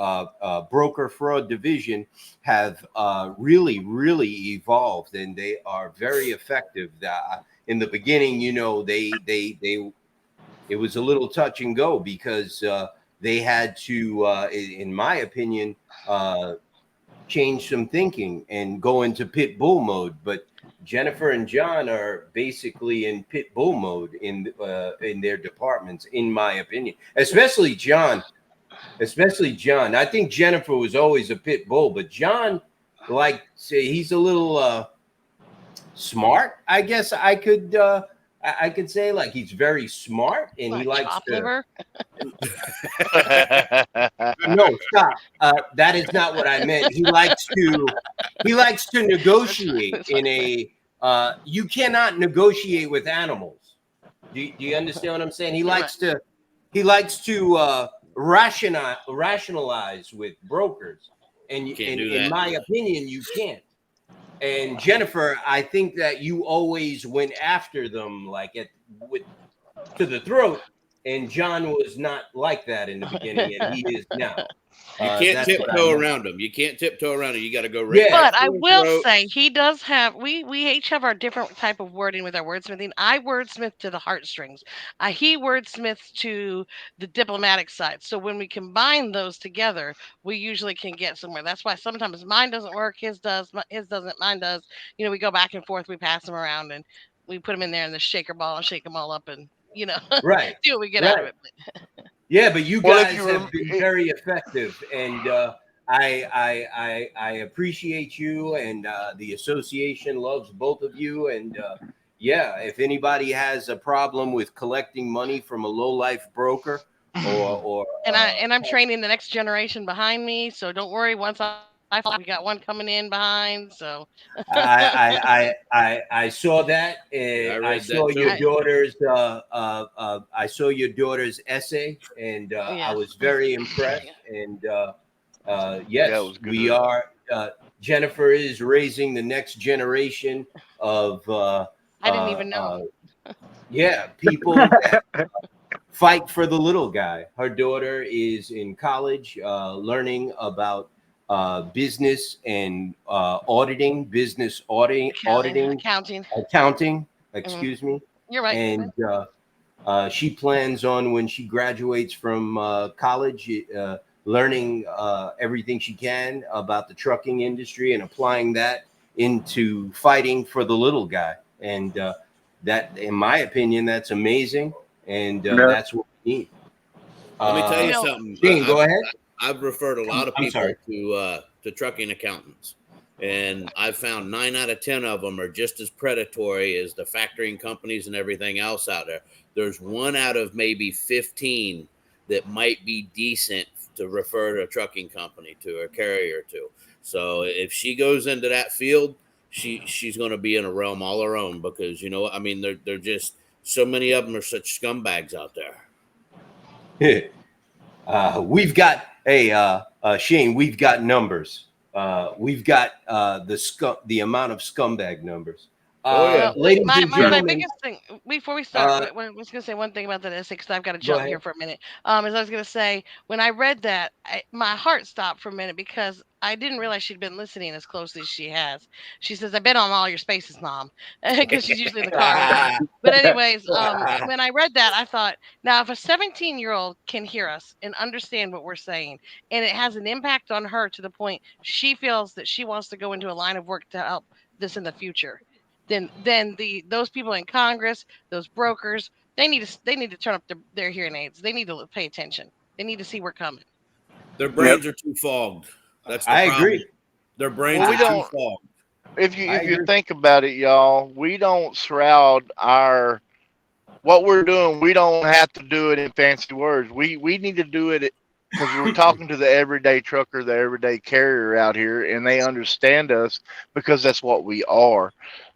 Speaker 1: broker fraud division have really, really evolved, and they are very effective. In the beginning, it was a little touch and go because they had to, in my opinion, change some thinking and go into pit bull mode. But Jennifer and John are basically in pit bull mode in their departments, in my opinion. Especially John. I think Jennifer was always a pit bull, but John, he's a little smart. I guess I could say like he's very smart and
Speaker 5: Like
Speaker 1: he likes
Speaker 5: chop
Speaker 1: to.
Speaker 5: liver?
Speaker 1: No, stop. That is not what I meant. He likes to negotiate in a. You cannot negotiate with animals. Do you understand what I'm saying? He likes to rationalize with brokers, and in my opinion, you can't. And Jennifer, I think that you always went after them to the throat. And John was not like that in the beginning, and he is now.
Speaker 2: You can't tiptoe around him. You can't tiptoe around him. You got to go right.
Speaker 1: Yeah.
Speaker 5: But I will say he does have. We each have our different type of wording with our wordsmithing. I wordsmith to the heartstrings. He wordsmiths to the diplomatic side. So when we combine those together, we usually can get somewhere. That's why sometimes mine doesn't work. His does. His doesn't. Mine does. We go back and forth. We pass them around and we put them in there in the shaker ball and shake them all up and
Speaker 1: right.
Speaker 5: see what we get out of it.
Speaker 1: Yeah, but you guys have been very effective, and I appreciate you, and the association loves both of you. And if anybody has a problem with collecting money from a low-life broker,
Speaker 5: I'm training the next generation behind me, so don't worry. Once we got one coming in behind, so
Speaker 1: I saw that. I saw your daughter's. I saw your daughter's essay, and I was very impressed. And yes, we are. Jennifer is raising the next generation of.
Speaker 5: I didn't even know.
Speaker 1: People that fight for the little guy. Her daughter is in college, learning about business and auditing, accounting. Excuse me.
Speaker 5: You're right.
Speaker 1: And she plans on, when she graduates from college, learning everything she can about the trucking industry and applying that into fighting for the little guy. And that, in my opinion, that's amazing. And that's what we need.
Speaker 2: Let me tell you something.
Speaker 1: Shane, go ahead.
Speaker 2: I've referred a lot of people to trucking accountants, and I've found 9 out of 10 of them are just as predatory as the factoring companies and everything else out there. There's 1 out of maybe 15 that might be decent to refer to a trucking company, to a carrier to. So if she goes into that field, she's going to be in a realm all her own, because they're just, so many of them are such scumbags out there.
Speaker 1: We've got Shane, we've got numbers. we've got the amount of scumbag numbers.
Speaker 6: Oh, yeah.
Speaker 5: Well,
Speaker 1: Ladies
Speaker 5: my,
Speaker 1: and
Speaker 5: my, my
Speaker 1: gentlemen,
Speaker 5: biggest thing before we start,
Speaker 1: uh,
Speaker 5: I was going to say one thing about that essay because I've got to
Speaker 1: go
Speaker 5: jump here
Speaker 1: ahead.
Speaker 5: for a minute. As I was going to say, when I read that, my heart stopped for a minute because I didn't realize she'd been listening as closely as she has. She says, "I've been on all your spaces, Mom," because she's usually in the car with me. But anyways, when I read that, I thought, now if a 17-year-old can hear us and understand what we're saying, and it has an impact on her to the point she feels that she wants to go into a line of work to help this in the future, then those people in Congress, those brokers, they need to turn up their hearing aids. They need to pay attention. They need to see we're coming.
Speaker 2: Their
Speaker 3: Yep.
Speaker 2: brains are too fogged. That's the
Speaker 1: I
Speaker 2: problem.
Speaker 1: agree.
Speaker 2: Their brains
Speaker 6: Well, we
Speaker 2: are too
Speaker 6: don't.
Speaker 2: fogged.
Speaker 6: If
Speaker 1: I
Speaker 6: you
Speaker 1: agree.
Speaker 6: think about it, y'all, we don't shroud what we're doing. We don't have to do it in fancy words. We need to do it because we're talking to the everyday trucker, the everyday carrier out here, and they understand us because that's what we are.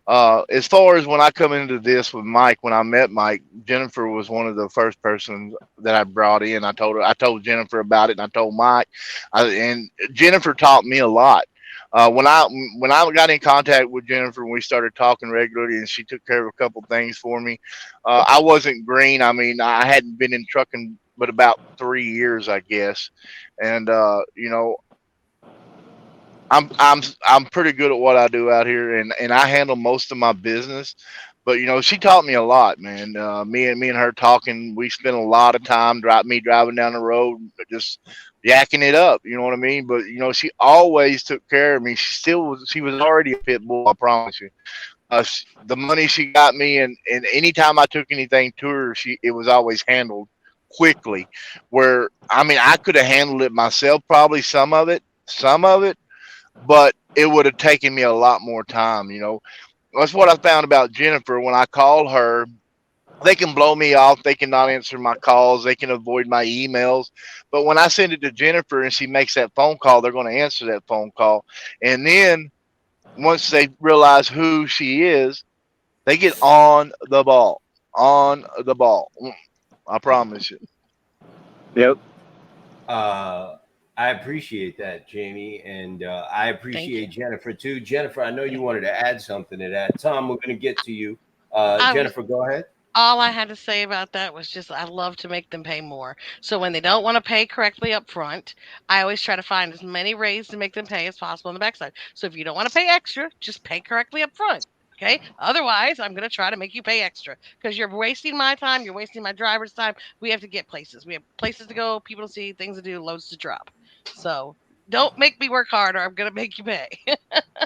Speaker 6: As far as when I come into this with Mike, when I met Mike, Jennifer was one of the first persons that I brought in. I told Jennifer about it, and I told Mike, and Jennifer taught me a lot. When I got in contact with Jennifer and we started talking regularly, and she took care of a couple things for me, I wasn't green. I mean, I hadn't been in trucking but about 3 years, I guess, and I'm pretty good at what I do out here, and I handle most of my business. But she taught me a lot, man. Me and her talking, we spent a lot of time driving down the road, just yakking it up. You know what I mean? But she always took care of me. She was already a pit bull. I promise you. The money she got me, and anytime I took anything to her, it was always handled quickly. Where I mean, I could have handled it myself, probably some of it, but it would have taken me a lot more time. That's what I found about Jennifer. When I call her, they can blow me off. They cannot answer my calls. They can avoid my emails. But when I send it to Jennifer and she makes that phone call, they're going to answer that phone call. And then once they realize who she is, they get on the ball. On the ball. I promise you.
Speaker 3: Yep.
Speaker 1: I appreciate that, Jamie, and I
Speaker 5: Thank you.
Speaker 1: appreciate Jennifer too. Jennifer, I know you wanted to add something to that. Tom, we're going to get to you.
Speaker 5: I was
Speaker 1: Jennifer, go ahead.
Speaker 5: All I had to say about that was just I love to make them pay more. So when they don't want to pay correctly up front, I always try to find as many ways to make them pay as possible on the backside. So if you don't want to pay extra, just pay correctly up front. Okay. Otherwise, I'm going to try to make you pay extra because you're wasting my time. You're wasting my driver's time. We have to get places. We have places to go, people to see, things to do, loads to drop. So don't make me work harder. I'm going to make you pay.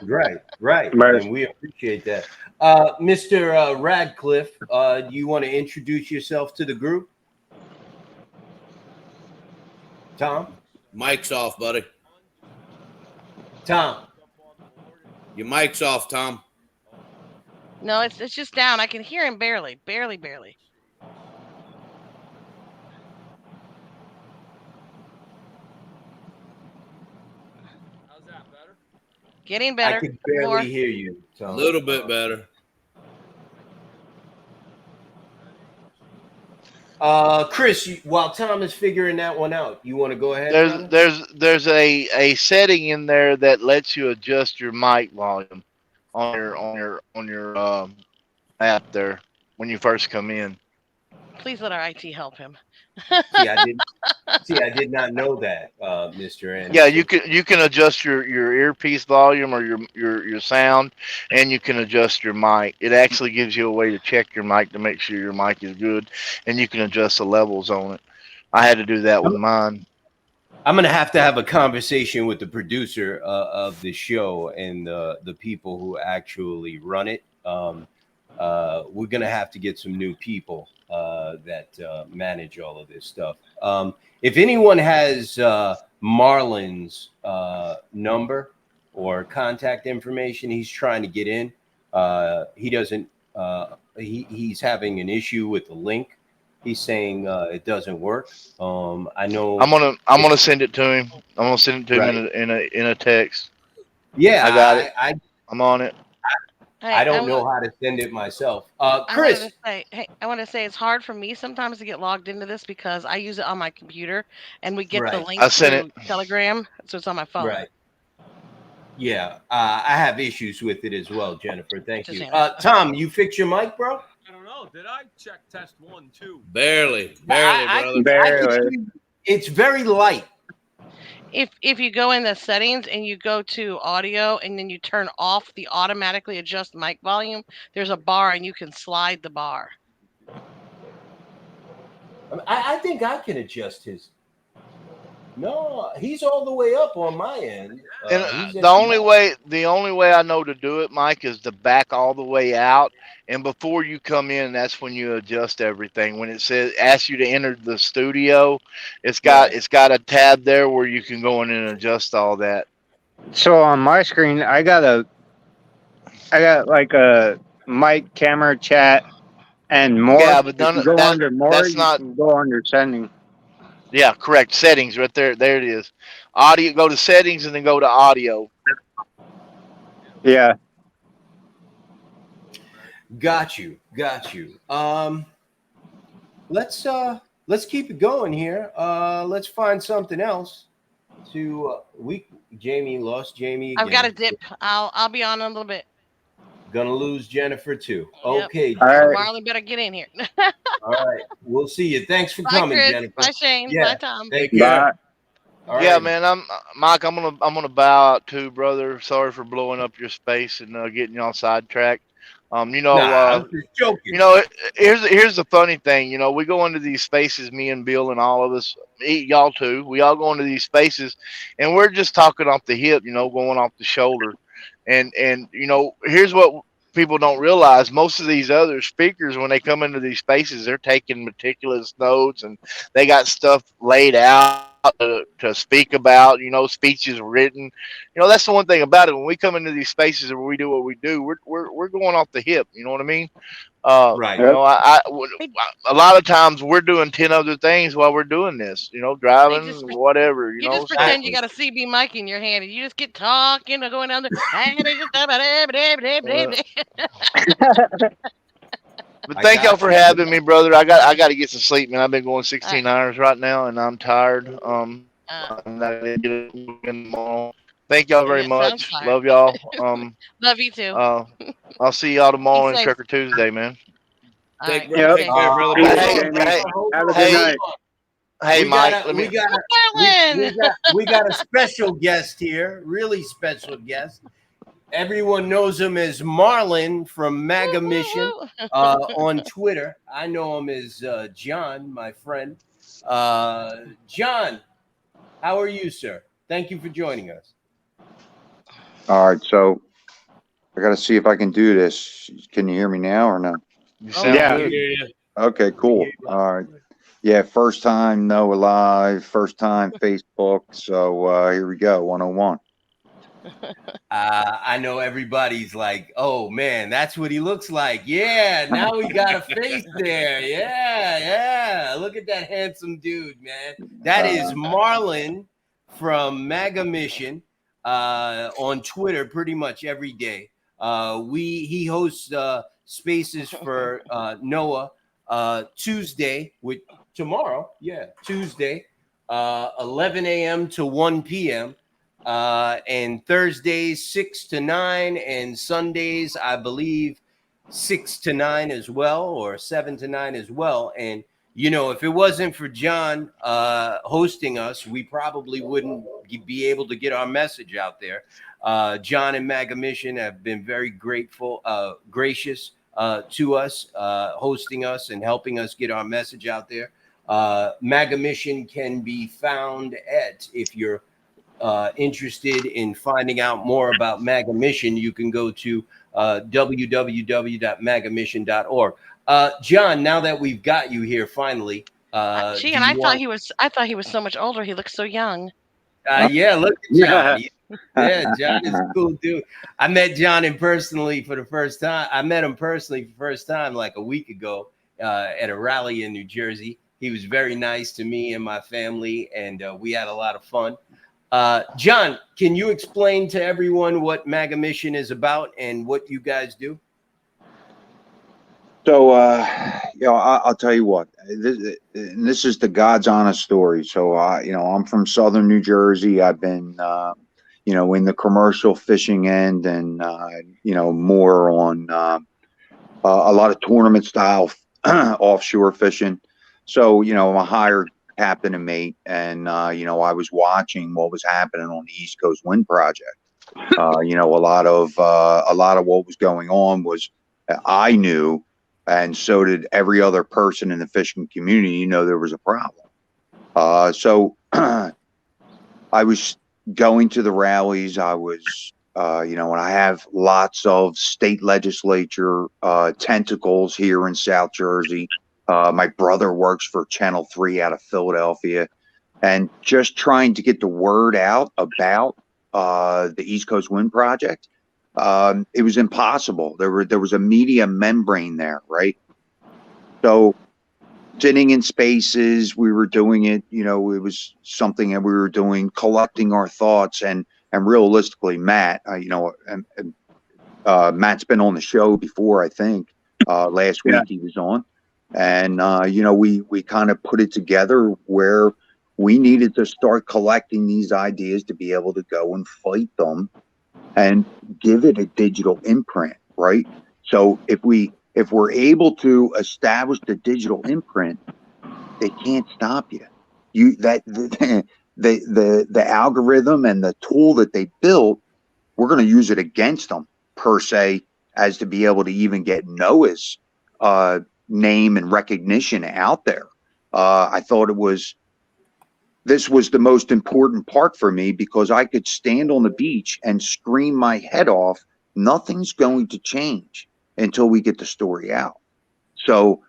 Speaker 1: Right,
Speaker 3: Right.
Speaker 1: and we appreciate that. Mr. Radcliffe, do you want to introduce yourself to the group? Tom?
Speaker 2: Mic's off, buddy.
Speaker 1: Tom?
Speaker 2: Your mic's off, Tom.
Speaker 5: No, it's just down. I can hear him barely, barely, barely.
Speaker 7: How's that better?
Speaker 5: Getting
Speaker 1: I
Speaker 5: better.
Speaker 1: can barely
Speaker 5: More.
Speaker 1: hear you,
Speaker 2: A
Speaker 1: Tom.
Speaker 2: little bit better.
Speaker 1: Chris, while Tom is figuring that one out, you want to go ahead?
Speaker 6: There's
Speaker 1: brother?
Speaker 6: there's a setting in there that lets you adjust your mic volume on your app there when you first come in.
Speaker 5: Please let our IT help him.
Speaker 1: See, I did not know that, Mr. Anderson.
Speaker 6: Yeah, you can adjust your earpiece volume or your sound, and you can adjust your mic. It actually gives you a way to check your mic to make sure your mic is good, and you can adjust the levels on it. I had to do that with mine.
Speaker 1: I'm gonna have to have a conversation with the producer of the show and the people who actually run it. We're gonna have to get some new people that manage all of this stuff. If anyone has Marlon's number or contact information, he's trying to get in. He doesn't. He's having an issue with the link. He's saying it doesn't work. I know.
Speaker 6: I'm gonna send it to him. I'm gonna send it to him in a text.
Speaker 1: Yeah,
Speaker 6: I got it. I'm on it.
Speaker 5: Hey,
Speaker 1: I don't know how to send it myself.
Speaker 5: I
Speaker 1: Chris,
Speaker 5: wanted to say, hey, I want to say it's hard for me sometimes to get logged into this because I use it on my computer, and we get the
Speaker 1: Right.
Speaker 5: link
Speaker 6: I sent
Speaker 5: through Telegram, so it's on my phone.
Speaker 1: right. Yeah, I have issues with it as well, Jennifer. Thank
Speaker 5: Just
Speaker 1: you.
Speaker 5: saying.
Speaker 1: Tom, you fix your mic, bro?
Speaker 7: I don't know. Did I check test 1, 2?
Speaker 2: Barely,
Speaker 1: I
Speaker 2: brother.
Speaker 1: can
Speaker 3: Barely.
Speaker 1: hear you. It's very light.
Speaker 5: If you go in the settings and you go to audio and then you turn off the automatically adjust mic volume, there's a bar and you can slide the bar.
Speaker 1: I think I can adjust his. No, he's all the way up on my end.
Speaker 6: And
Speaker 1: He's at
Speaker 6: the only way I know to do it, Mike, is to back all the way out. And before you come in, that's when you adjust everything. When it says asks you to enter the studio, it's got a tab there where you can go in and adjust all that.
Speaker 3: So on my screen, I got like a mic, camera, chat, and more.
Speaker 6: Yeah, but
Speaker 3: If
Speaker 6: none
Speaker 3: you
Speaker 6: of
Speaker 3: go
Speaker 6: that
Speaker 3: under more,
Speaker 6: that's
Speaker 3: you
Speaker 6: not.
Speaker 3: can go under setting.
Speaker 6: Yeah, correct. Settings right there. There it is. Audio. Go to settings and then go to audio.
Speaker 3: Yeah.
Speaker 1: Got you. Let's keep it going here. Let's find something else to Jamie lost Jamie again.
Speaker 5: I've got a dip. I'll be on in a little bit.
Speaker 1: Gonna lose Jennifer too.
Speaker 5: Yep.
Speaker 1: Okay.
Speaker 3: All right.
Speaker 5: Marlon better get in here.
Speaker 1: All right. We'll see you. Thanks for
Speaker 5: Bye,
Speaker 1: coming,
Speaker 5: Chris.
Speaker 1: Jennifer.
Speaker 5: Bye, Shane.
Speaker 1: Yeah.
Speaker 5: Bye, Tom.
Speaker 1: Take care.
Speaker 3: Bye.
Speaker 1: All
Speaker 6: Yeah,
Speaker 1: right.
Speaker 6: man. I'm Mike. I'm gonna bow out too, brother. Sorry for blowing up your space and getting y'all sidetracked.
Speaker 1: Nah, I was just joking.
Speaker 6: Here's the funny thing. We go into these spaces, me and Bill and all of us, y'all too. We all go into these spaces, and we're just talking off the hip, going off the shoulder. And here's what people don't realize: most of these other speakers, when they come into these spaces, they're taking meticulous notes and they got stuff laid out to speak about. Speeches written. That's the one thing about it. When we come into these spaces and we do what we do, we're going off the hip. You know what I mean?
Speaker 1: Right.
Speaker 6: A lot of times we're doing 10 other things while we're doing this. Driving, whatever.
Speaker 5: You just pretend you got a CB mic in your hand and you just get talking, going down there.
Speaker 6: But thank y'all for having me, brother. I got to get some sleep, man. I've been going 16 hours right now, and I'm tired. I'm not gonna get it tomorrow. Thank y'all very much. Love y'all.
Speaker 5: Love you too.
Speaker 6: I'll see y'all tomorrow on Trucker Tuesday, man.
Speaker 2: Take
Speaker 5: right,
Speaker 2: care, brother.
Speaker 3: Have a good night.
Speaker 6: Hey, Mike.
Speaker 1: We got a special guest here, really special guest. Everyone knows him as Marlon from MAGA Mission on Twitter. I know him as John, my friend. John, how are you, sir? Thank you for joining us.
Speaker 8: All right, so I got to see if I can do this. Can you hear me now or no?
Speaker 6: You sound good.
Speaker 8: Okay, cool. All right. Yeah, first time Noah Live, first time Facebook. So here we go, 101.
Speaker 1: I know everybody's like, oh man, that's what he looks like. Yeah, now we got a face there. Yeah. Look at that handsome dude, man. That is Marlon from MAGA Mission on Twitter pretty much every day. He hosts spaces for Noah Tuesday with tomorrow. Yeah, Tuesday, 11 a.m. to 1 p.m. And Thursdays 6 to 9, and Sundays I believe 6 to 9 as well, or 7 to 9 as well. And if it wasn't for John hosting us, we probably wouldn't be able to get our message out there. John and MAGA Mission have been very gracious to us, hosting us and helping us get our message out there. MAGA Mission can be found if you're interested in finding out more about MAGA Mission, you can go to www.magamission.org. John, now that we've got you here finally,
Speaker 5: I thought he was so much older. He looks so young.
Speaker 1: Yeah, look at John. Yeah, John is a cool dude. I met John personally for the first time. I met him personally for the first time like a week ago at a rally in New Jersey. He was very nice to me and my family, and we had a lot of fun. John, can you explain to everyone what MAGA Mission is about and what you guys do?
Speaker 8: So, I'll tell you what, this is the God's honest story. So, I'm from Southern New Jersey. I've been, in the commercial fishing end, and more on a lot of tournament style offshore fishing. So I'm a hired captain and mate, and I was watching what was happening on the East Coast Wind Project. A lot of what was going on was I knew, and so did every other person in the fishing community. There was a problem. So I was going to the rallies. I was, and I have lots of state legislature tentacles here in South Jersey. My brother works for Channel 3 out of Philadelphia, and just trying to get the word out about the East Coast Wind Project. It was impossible. There was a media membrane there, right? So sitting in spaces, we were doing it, it was something that we were doing, collecting our thoughts, and realistically, Matt, Matt's been on the show before, I think, last week he was on, and, we kind of put it together where we needed to start collecting these ideas to be able to go and fight them and give it a digital imprint, right? So if we're able to establish the digital imprint, they can't stop you. The algorithm and the tool that they built, we're going to use it against them per se, as to be able to even get Noah's name and recognition out there. I thought this was the most important part for me, because I could stand on the beach and scream my head off. Nothing's going to change until we get the story out. So,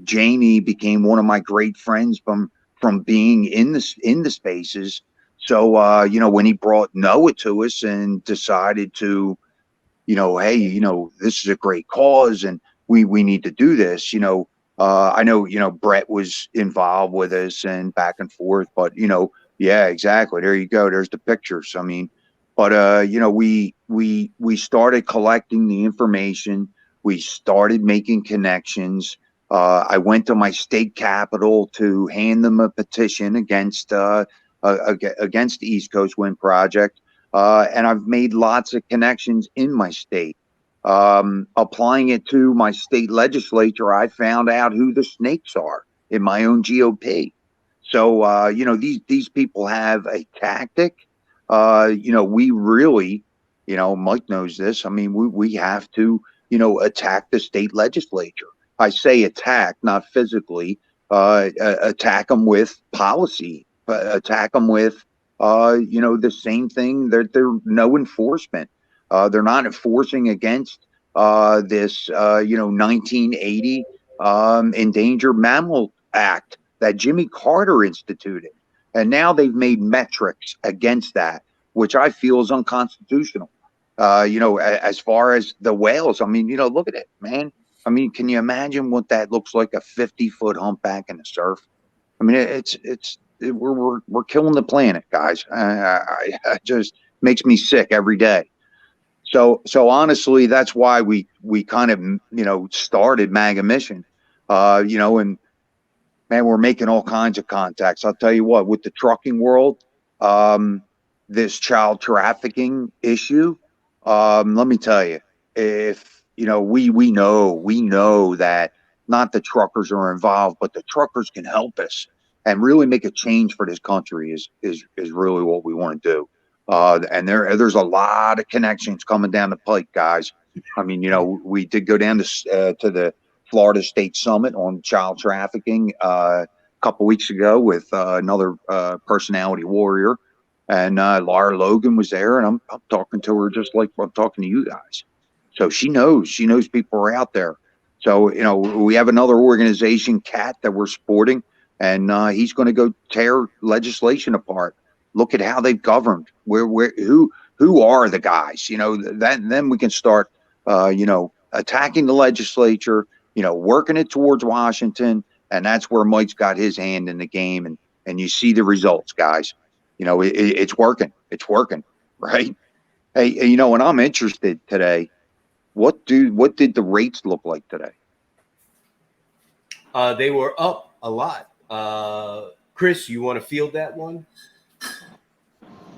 Speaker 8: Jamie became one of my great friends from being in the spaces. So, when he brought Noah to us and decided to, hey, this is a great cause and we need to do this, I know, Brett was involved with us and back and forth, but, yeah, exactly. There you go. There's the pictures. I mean, but, we started collecting the information. We started making connections. I went to my state capital to hand them a petition against the East Coast Wind Project. And I've made lots of connections in my state. Applying it to my state legislature, I found out who the snakes are in my own GOP. So, these people have a tactic. We really, Mike knows this. I mean, we have to, attack the state legislature. I say attack, not physically, attack them with policy, attack them with, the same thing. There's no enforcement. They're not enforcing against this, 1980 Endangered Mammal Act that Jimmy Carter instituted. And now they've made metrics against that, which I feel is unconstitutional. As far as the whales, I mean, look at it, man. I mean, can you imagine what that looks like, a 50-foot humpback in the surf? I mean, we're killing the planet, guys. It just makes me sick every day. So honestly, that's why we kind of, started MAGA Mission, and man, we're making all kinds of contacts. I'll tell you what, with the trucking world, this child trafficking issue, let me tell you, if, we know that not the truckers are involved, but the truckers can help us and really make a change for this country is really what we want to do. And there's a lot of connections coming down the pike, guys. I mean, we did go down to the Florida State Summit on child trafficking a couple weeks ago with another personality warrior, and Laura Logan was there, and I'm talking to her just like I'm talking to you guys. So she knows people are out there. So we have another organization, CAT, that we're supporting, and he's going to go tear legislation apart. Look at how they've governed. Who are the guys? Then we can start, attacking the legislature. Working it towards Washington, and that's where Mike's got his hand in the game. And you see the results, guys. It's working. It's working, right? Hey, and I'm interested today. What did the rates look like today?
Speaker 1: They were up a lot. Chris, you want to field that one?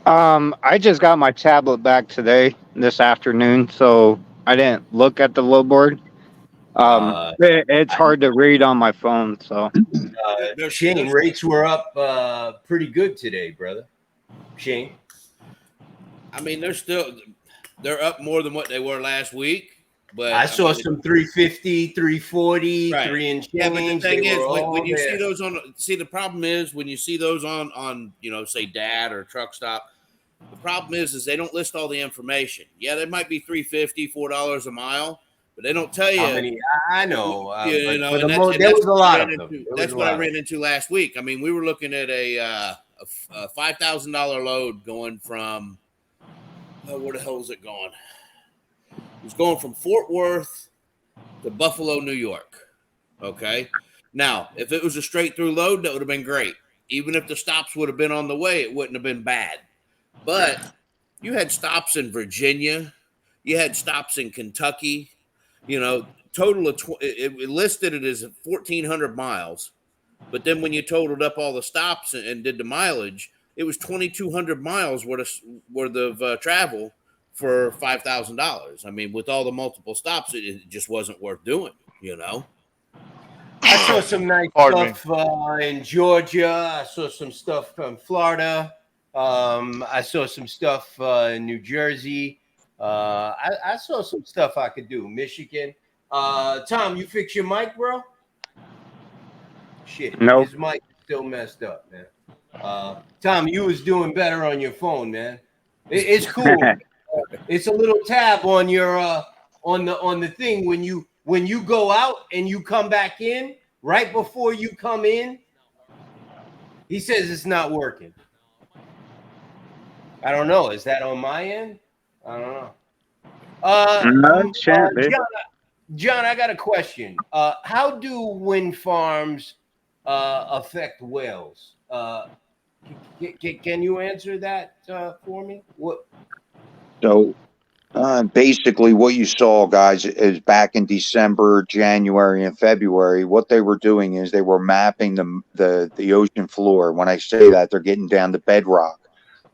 Speaker 3: I just got my tablet back today, this afternoon, so I didn't look at the load board.
Speaker 1: Uh,
Speaker 3: It's hard to read on my phone, so.
Speaker 1: Shane, rates were up pretty good today, brother. Shane.
Speaker 2: I mean, they're up more than what they were last week. But
Speaker 1: I saw
Speaker 2: mean,
Speaker 1: some 350, 340,
Speaker 2: right.
Speaker 1: 3 and change.
Speaker 2: Yeah, but the thing is, when you
Speaker 1: there.
Speaker 2: see those the problem is when you see those on say DAT or Truck Stop, the problem is they don't list all the information. Yeah, they might be $3.50, $4 a mile, but they don't tell you
Speaker 1: How many? I know.
Speaker 2: you know,
Speaker 1: there
Speaker 2: and
Speaker 1: was a lot of them.
Speaker 2: That's what I ran into last week. I mean, we were looking at a $5,000 load going from where the hell is it going? It was going from Fort Worth to Buffalo, New York. Okay. Now, if it was a straight through load, that would have been great. Even if the stops would have been on the way, it wouldn't have been bad. But you had stops in Virginia, you had stops in Kentucky. Total of it listed it as 1,400 miles, but then when you totaled up all the stops and did the mileage, it was 2,200 miles worth of travel for $5,000. I mean, with all the multiple stops, it just wasn't worth doing.
Speaker 1: I saw some nice stuff in Georgia. I saw some stuff from Florida. I saw some stuff in New Jersey. I saw some stuff I could do. Michigan. Tom, you fix your mic, bro? Shit.
Speaker 3: Nope.
Speaker 1: His mic is still messed up, man. Tom, you was doing better on your phone, man. It's cool. It's a little tab on your on the thing when you go out and you come back in. Right before you come in, he says it's not working. I don't know. Is that on my end? I don't know. John, I got a question. How do wind farms affect whales? Can you answer that for me? What?
Speaker 8: So basically what you saw, guys, is back in December, January, and February, what they were doing is they were mapping the ocean floor. When I say that, they're getting down to bedrock.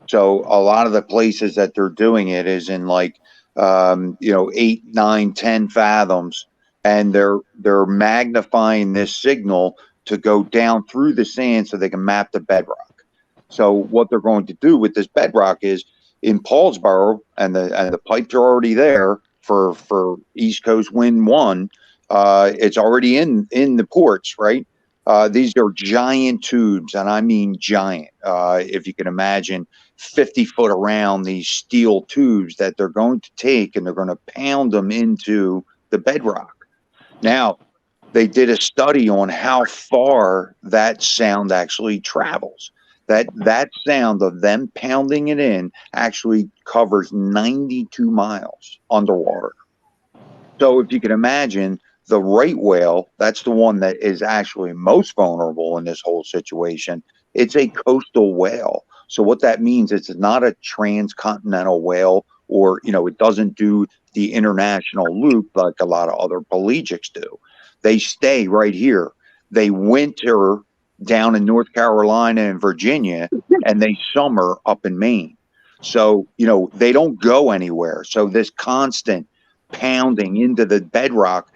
Speaker 8: So a lot of the places that they're doing it is in 8, 9, 10 fathoms, and they're magnifying this signal to go down through the sand so they can map the bedrock. So what they're going to do with this bedrock is in Paulsboro, and the pipes are already there for East Coast Wind 1. It's already in the ports, right? These are giant tubes, and I mean giant. If you can imagine, 50 foot around these steel tubes that they're going to take and they're going to pound them into the bedrock. Now, they did a study on how far that sound actually travels. That sound of them pounding it in actually covers 92 miles underwater. So if you can imagine, the right whale, that's the one that is actually most vulnerable in this whole situation. It's a coastal whale. So what that means, it's not a transcontinental whale, or, it doesn't do the international loop like a lot of other pelagics do. They stay right here. They winter down in North Carolina and Virginia, and they summer up in Maine. So, they don't go anywhere. So this constant pounding into the bedrock,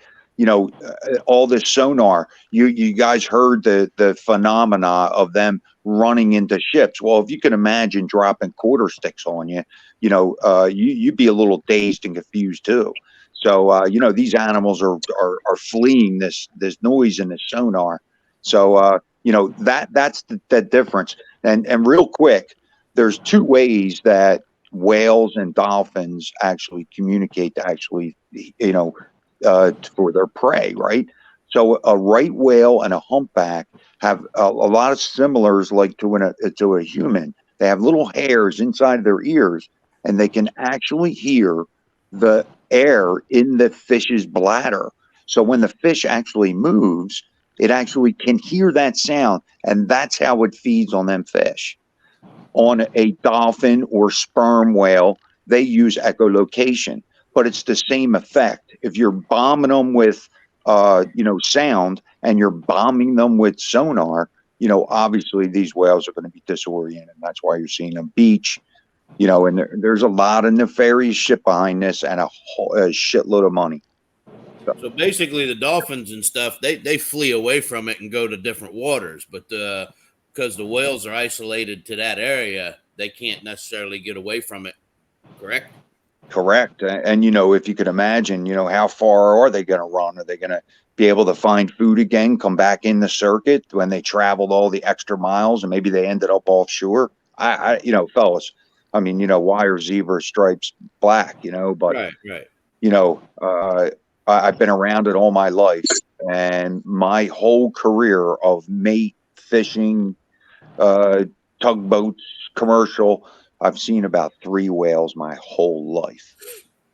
Speaker 8: all this sonar, you guys heard the phenomena of them running into ships. Well, if you can imagine dropping quarter sticks on you, you'd be a little dazed and confused too. So, these animals are fleeing this noise in the sonar. So, that's the difference. And real quick, there's two ways that whales and dolphins actually communicate to actually, for their prey, right? So a right whale and a humpback have a lot of similars, like to a human. They have little hairs inside of their ears, and they can actually hear the air in the fish's bladder. So when the fish actually moves, it actually can hear that sound, and that's how it feeds on them fish. On a dolphin or sperm whale, they use echolocation, but it's the same effect. If you're bombing them with, sound, and you're bombing them with sonar, obviously these whales are going to be disoriented. That's why you're seeing them beach. You know, and there's a lot of nefarious shit behind this and a shitload of money.
Speaker 2: So basically, the dolphins and stuff they flee away from it and go to different waters, but because the whales are isolated to that area, they can't necessarily get away from it. Correct.
Speaker 8: Correct. And, you know, if you could imagine, you know, how far are they going to run? Are they going to be able to find food again, come back in the circuit when they traveled all the extra miles and maybe they ended up offshore? You know, fellas, I mean, you know, why are zebra stripes black, you know, but,
Speaker 2: Right.
Speaker 8: you know, I've been around it all my life, and my whole career of mate fishing, tugboats, commercial, I've seen about 3 whales my whole life.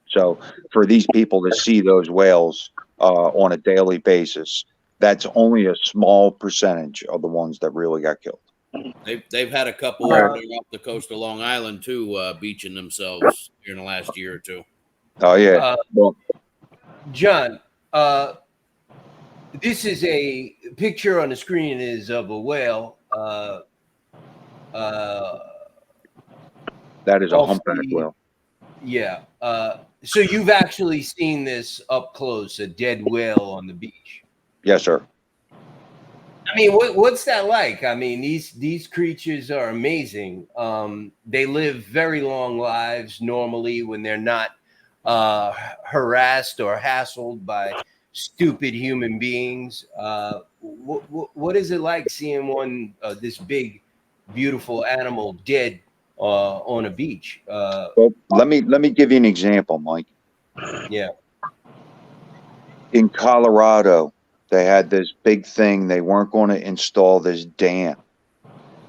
Speaker 8: So for these people to see those whales on a daily basis, that's only a small percentage of the ones that really got killed.
Speaker 2: They've had a couple over there off the coast of Long Island too, beaching themselves here in the last year or two.
Speaker 8: Oh yeah. Well,
Speaker 1: John, this is a picture on the screen is of a whale.
Speaker 8: that is a humpback whale.
Speaker 1: Yeah. So you've actually seen this up close, a dead whale on the beach.
Speaker 8: Yes, sir.
Speaker 1: I mean, what's that like? I mean, these creatures are amazing. They live very long lives normally when they're not harassed or hassled by stupid human beings. What is it like seeing one this big, beautiful animal dead on a beach?
Speaker 8: Well, let me give you an example, Mike.
Speaker 1: Yeah.
Speaker 8: In Colorado, they had this big thing. They weren't going to install this dam,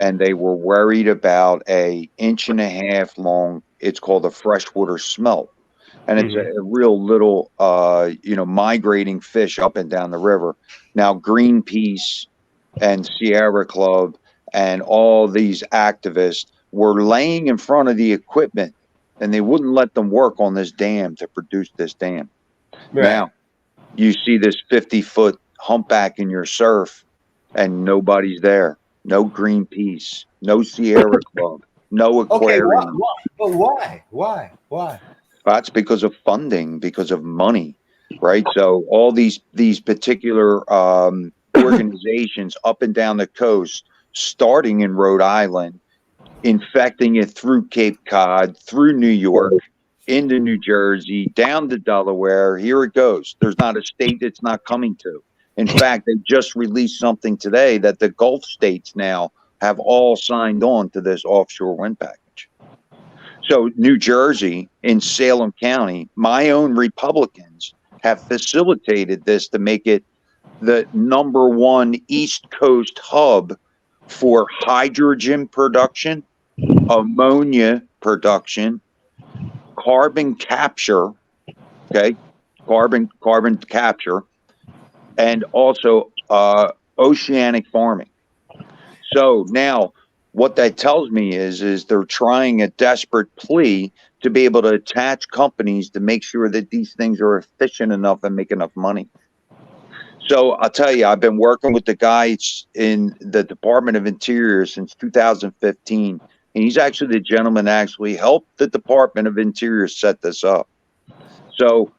Speaker 8: and they were worried about a 1.5-inch long. It's called a freshwater smelt, and it's a real little, you know, migrating fish up and down the river. Now, Greenpeace and Sierra Club and all these activists were laying in front of the equipment, and they wouldn't let them work on this dam to produce this dam.
Speaker 1: Right.
Speaker 8: Now, you see this 50-foot humpback in your surf, and nobody's there. No Greenpeace, no Sierra Club, no aquarium.
Speaker 1: Okay, why?
Speaker 8: That's because of funding, because of money, right? So all these particular organizations up and down the coast, starting in Rhode Island, infecting it through Cape Cod, through New York, into New Jersey, down to Delaware. Here it goes. There's not a state it's not coming to. In fact, they just released something today that the Gulf states now have all signed on to this offshore wind package. So New Jersey, in Salem County, my own Republicans have facilitated this to make it the #1 East Coast hub for hydrogen production, ammonia production, carbon capture, okay, carbon capture, and also oceanic farming. So now what that tells me is they're trying a desperate plea to be able to attach companies to make sure that these things are efficient enough and make enough money. So I'll tell you, I've been working with the guys in the Department of Interior since 2015. And he's actually the gentleman that actually helped the Department of Interior set this up. So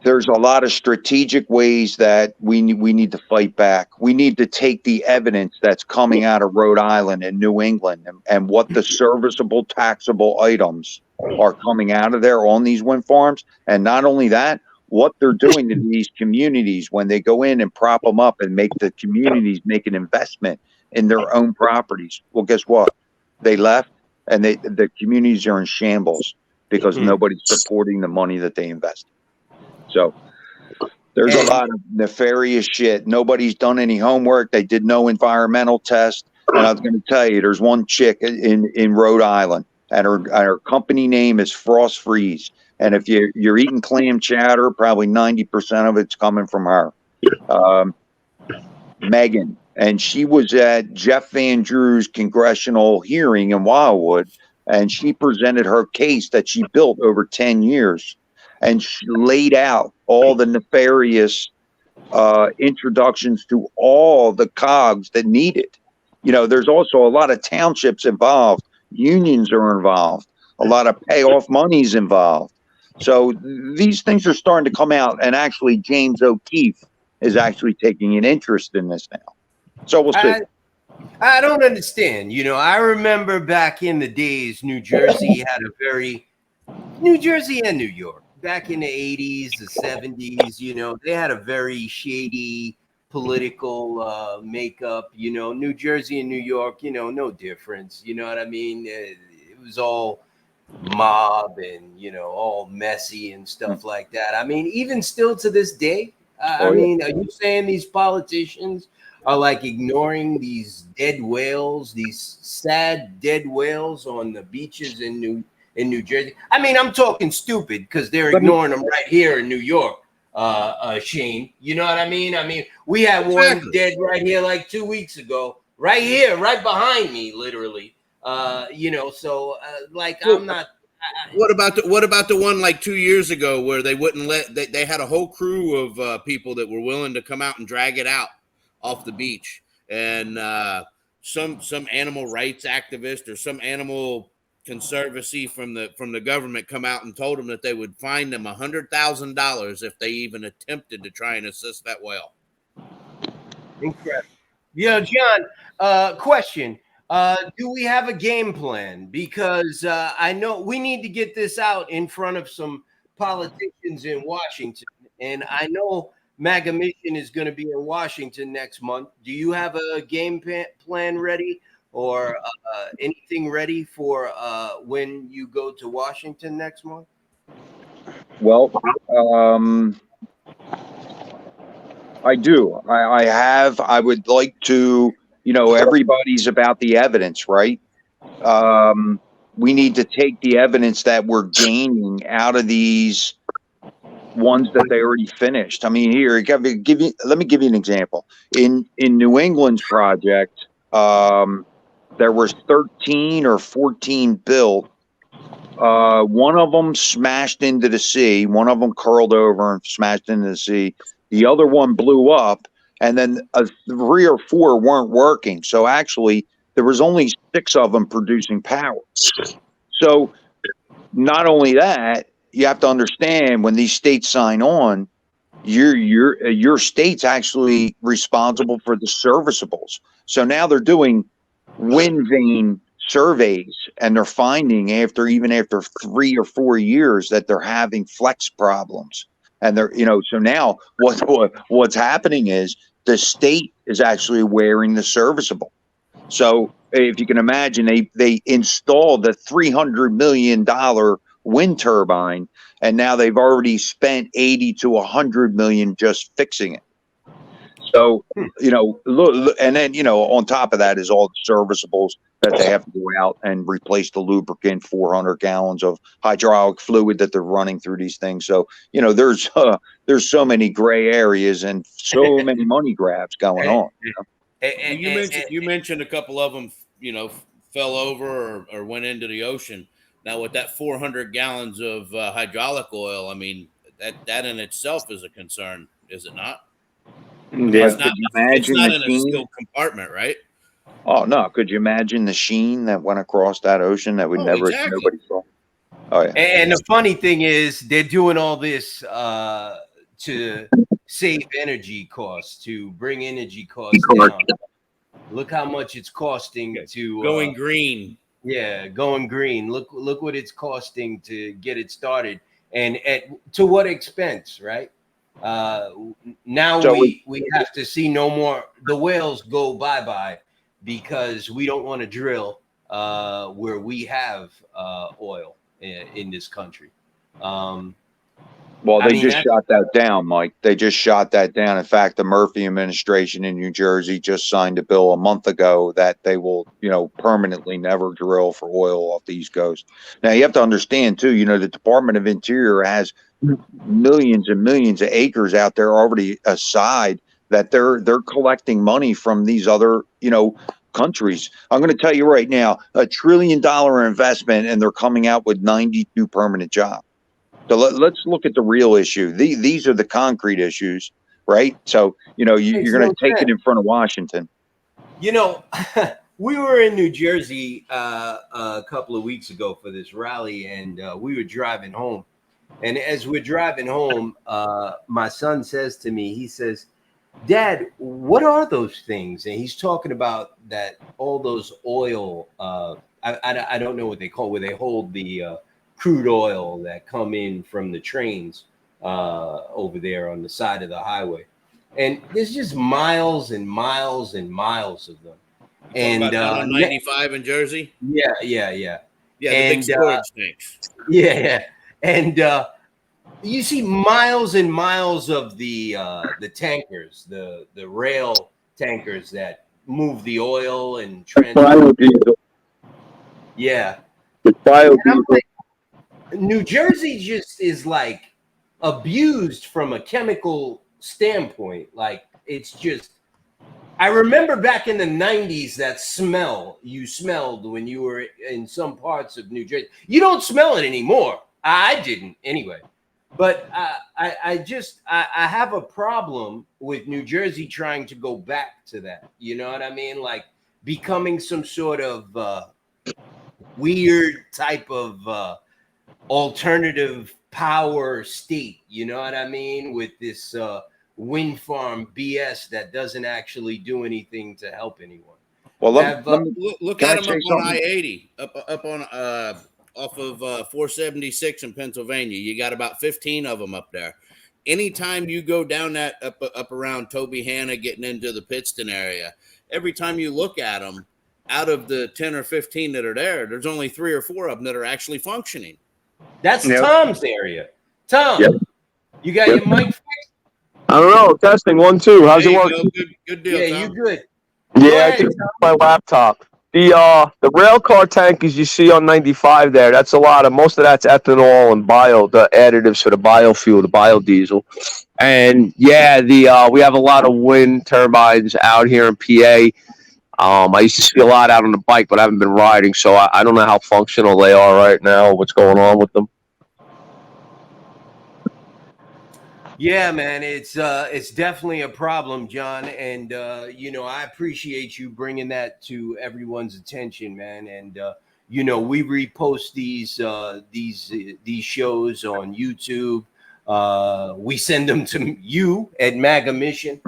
Speaker 8: there's a lot of strategic ways that we need to fight back. We need to take the evidence that's coming out of Rhode Island and New England and what the serviceable taxable items are coming out of there on these wind farms. And not only that, what they're doing to these communities when they go in and prop them up and make the communities make an investment in their own properties. Well, guess what? They left, and the communities are in shambles because nobody's supporting the money that they invest. So there's a lot of nefarious shit. Nobody's done any homework. They did no environmental test. And I was going to tell you, there's one chick in Rhode Island, and her company name is Frost Freeze. And if you're eating clam chowder, probably 90% of it's coming from her. Megan. And she was at Jeff Van Drew's congressional hearing in Wildwood, and she presented her case that she built over 10 years. And she laid out all the nefarious introductions to all the cogs that need it. You know, there's also a lot of townships involved. Unions are involved. A lot of payoff money's involved. So these things are starting to come out, and actually James O'Keefe is actually taking an interest in this now. So we'll see.
Speaker 1: I don't understand. You know, I remember back in the days, New Jersey and New York, back in the 80s, the 70s, you know, they had a very shady political makeup. You know, New Jersey and New York, you know, no difference. You know what I mean? It was all mob and, you know, all messy and stuff like that. I mean, even still to this day, I mean, are you saying these politicians are like ignoring these dead whales, these sad dead whales on the beaches in New Jersey? I mean, I'm talking stupid because they're ignoring them right here in New York, Shane. You know what I mean? I mean, we had one dead right here like 2 weeks ago, right here, right behind me, literally. You know, so like I'm not.
Speaker 2: What about the one like 2 years ago where they wouldn't they had a whole crew of people that were willing to come out and drag it out off the beach, and some animal rights activist or some animal conservancy from the government come out and told them that they would fine them $100,000 if they even attempted to try and assist that whale.
Speaker 1: Incredible. Yeah, John, question. Do we have a game plan? Because I know we need to get this out in front of some politicians in Washington. And I know MAGA Mission is going to be in Washington next month. Do you have a game plan ready or anything ready for when you go to Washington next month?
Speaker 8: Well, I do. I have. I would like to, you know, everybody's about the evidence, right? We need to take the evidence that we're gaining out of these ones that they already finished. I mean, here, let me give you an example. In New England's project, there was 13 or 14 built. One of them smashed into the sea. One of them curled over and smashed into the sea. The other one blew up, and then 3 or 4 weren't working. So actually, there was only 6 of them producing power. So not only that, you have to understand when these states sign on, your state's actually responsible for the serviceables. So now they're doing wind vane surveys, and they're finding after 3 or 4 years that they're having flex problems. And they're, you know, so now what's happening is the state is actually wearing the serviceable. So if you can imagine, they installed a $300 million wind turbine, and now they've already spent 80 to 100 million just fixing it. So, you know, look, and then, you know, on top of that is all the serviceables that they have to go out and replace the lubricant, 400 gallons of hydraulic fluid that they're running through these things. So, you know, there's so many gray areas and so many money grabs going on. You know?
Speaker 2: You mentioned a couple of them, you know, fell over or went into the ocean. Now with that 400 gallons of hydraulic oil, I mean, that in itself is a concern, is it not?
Speaker 8: Yeah,
Speaker 2: it's not in a sealed compartment, right?
Speaker 8: Oh no! Could you imagine the sheen that went across that ocean that nobody saw? Oh yeah.
Speaker 1: And the funny thing is, they're doing all this to save energy costs, to bring energy costs down. Look how much it's costing to
Speaker 2: going green.
Speaker 1: Yeah, going green. Look what it's costing to get it started, and to what expense, right? Now so we have to see no more. The whales go bye because we don't want to drill where we have oil in this country.
Speaker 8: Well, they just shot that down, Mike. They just shot that down. In fact, the Murphy administration in New Jersey just signed a bill a month ago that they will, you know, permanently never drill for oil off the East Coast. Now, you have to understand, too, you know, the Department of Interior has millions and millions of acres out there already aside that they're collecting money from these other, you know, countries. I'm going to tell you right now, $1 trillion investment, and they're coming out with 92 permanent jobs. So let's look at the real issue. These are the concrete issues, right? So, you know, you're going to take it in front of Washington.
Speaker 1: You know, we were in New Jersey a couple of weeks ago for this rally, and we were driving home. And as we're driving home, my son says to me, he says, "Dad, what are those things?" And he's talking about that all those oil. I don't know what they call, where they hold the crude oil that come in from the trains over there on the side of the highway. And there's just miles and miles and miles of them.
Speaker 2: And down on 95 in Jersey.
Speaker 1: Yeah.
Speaker 2: Yeah, the big storage tanks.
Speaker 1: Yeah, and you see miles and miles of the tankers, the rail tankers that move the oil and
Speaker 9: biodiesel.
Speaker 1: Yeah,
Speaker 9: It's biodiesel.
Speaker 1: like, New Jersey just is like abused from a chemical standpoint. Like, it's just, I remember back in the 90s that smell you smelled when you were in some parts of New Jersey. You don't smell it anymore. I didn't anyway. But I have a problem with New Jersey trying to go back to that. You know what I mean? Like becoming some sort of weird type of alternative power state. You know what I mean? With this wind farm BS that doesn't actually do anything to help anyone.
Speaker 8: Well,
Speaker 2: look at them up on I-80, up on off of 476 in Pennsylvania. You got about 15 of them up there. Anytime you go down that up around Toby Hanna, getting into the Pittston area, every time you look at them, out of the 10 or 15 that are there, there's only 3 or 4 of them that are actually functioning.
Speaker 1: That's Tom's area. Tom, you got your mic fixed?
Speaker 9: I don't know. Testing 1, 2. How's it working?
Speaker 2: Good deal.
Speaker 1: Yeah,
Speaker 2: Tom.
Speaker 1: you good?
Speaker 9: Yeah, I just my laptop. The rail car tankers you see on 95 there, that's a lot of, most of that's ethanol and the additives for the biofuel, the biodiesel. And yeah, we have a lot of wind turbines out here in PA. I used to see a lot out on the bike, but I haven't been riding, so I don't know how functional they are right now, what's going on with them.
Speaker 1: Yeah, man, it's definitely a problem, John, and I appreciate you bringing that to everyone's attention, man. And we repost these shows on YouTube. We send them to you at MAGA Mission.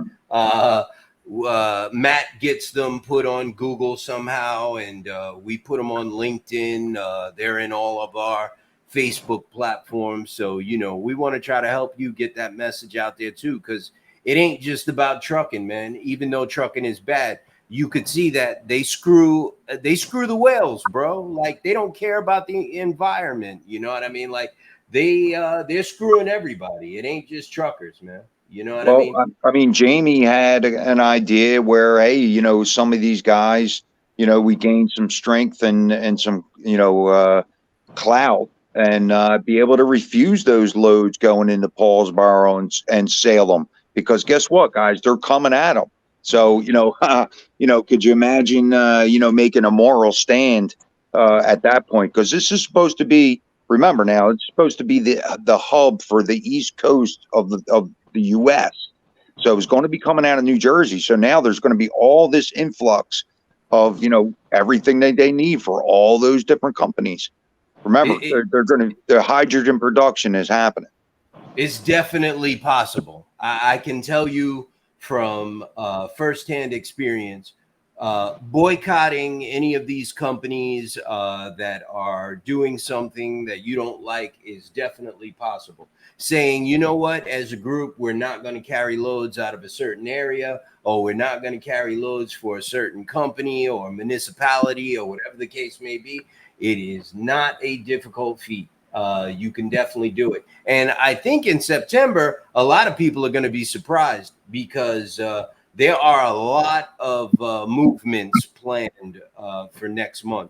Speaker 1: Matt gets them put on Google somehow, and we put them on LinkedIn. They're in all of our Facebook platforms. So, we want to try to help you get that message out there too, because it ain't just about trucking, man. Even though trucking is bad, you could see that they screw the whales, bro. Like, they don't care about the environment. You know what I mean? Like, they're screwing everybody. It ain't just truckers, man. You know what I mean?
Speaker 8: I mean, Jamie had an idea where, hey, some of these guys, we gained some strength and some, clout, and be able to refuse those loads going into Paulsboro and Salem, because guess what, guys, they're coming at them. So, could you imagine, making a moral stand at that point? Because this is supposed to be, remember now, it's supposed to be the hub for the East Coast of the U.S. So it's going to be coming out of New Jersey. So now there's going to be all this influx of, everything they need for all those different companies. Remember, the hydrogen production is happening.
Speaker 1: It's definitely possible. I can tell you from firsthand experience, boycotting any of these companies that are doing something that you don't like is definitely possible. Saying, you know what, as a group, we're not going to carry loads out of a certain area, or we're not going to carry loads for a certain company or municipality or whatever the case may be. It is not a difficult feat. You can definitely do it. And I think in September, a lot of people are going to be surprised, because there are a lot of movements planned for next month.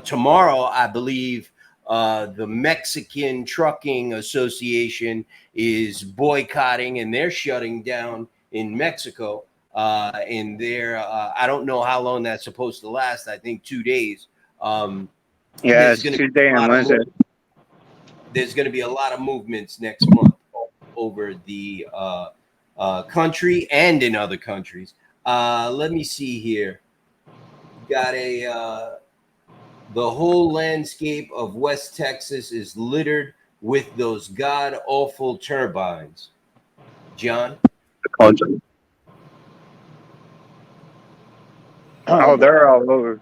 Speaker 1: Tomorrow, I believe the Mexican Trucking Association is boycotting, and they're shutting down in Mexico. And I don't know how long that's supposed to last. I think 2 days.
Speaker 3: Yeah, it's Tuesday and Wednesday.
Speaker 1: There's going to be a lot of movements next month over the country and in other countries. Let me see here. got the whole landscape of West Texas is littered with those god awful turbines. John?
Speaker 9: The country.
Speaker 3: Oh, they're all over.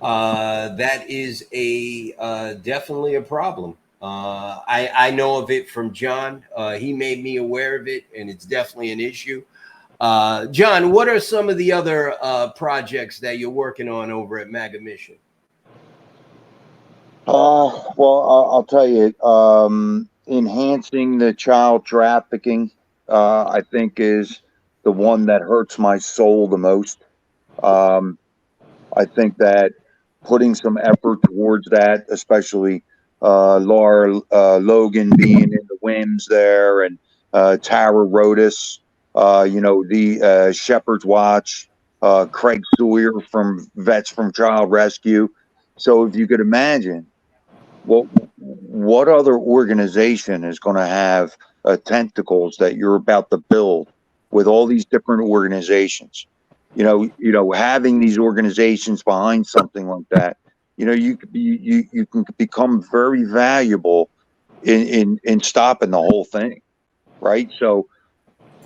Speaker 1: That is definitely a problem. I know of it from John. He made me aware of it, and it's definitely an issue. John, what are some of the other projects that you're working on over at MAGA Mission?
Speaker 8: Well, I'll tell you, enhancing the child trafficking, I think is the one that hurts my soul the most. I think that putting some effort towards that, especially Laura Logan being in the WIMS there, and Tara Rodas, the Shepherd's Watch, Craig Sawyer from Vets from Child Rescue. So if you could imagine, what other organization is going to have tentacles that you're about to build with all these different organizations? Having these organizations behind something like that, you can become very valuable in stopping the whole thing, right? So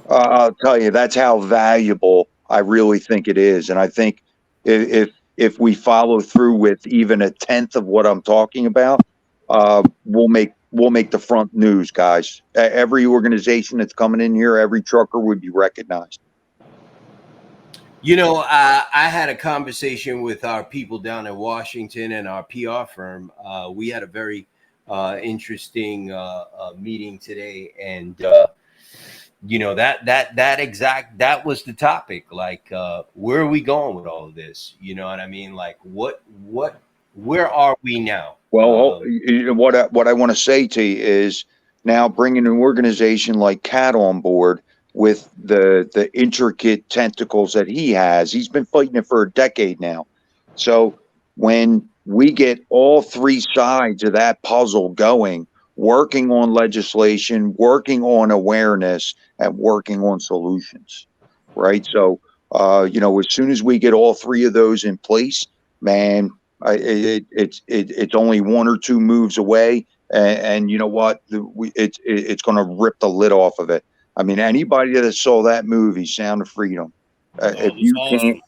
Speaker 8: I'll tell you, that's how valuable I really think it is, and I think if we follow through with even a tenth of what I'm talking about, we'll make the front news, guys. Every organization that's coming in here, every trucker would be recognized.
Speaker 1: I had a conversation with our people down in Washington and our PR firm. We had a very interesting meeting today, and that was the topic. Like, where are we going with all of this? You know what I mean? Like, where are we now?
Speaker 8: Well, what I want to say to you is, now bringing an organization like CAT on board with the intricate tentacles that he has. He's been fighting it for a decade now. So when we get all three sides of that puzzle going, working on legislation, working on awareness, and working on solutions, right? So, as soon as we get all three of those in place, man, it's only one or two moves away, and you know what? It's going to rip the lid off of it. I mean, anybody that saw that movie, Sound of Freedom, if you can't,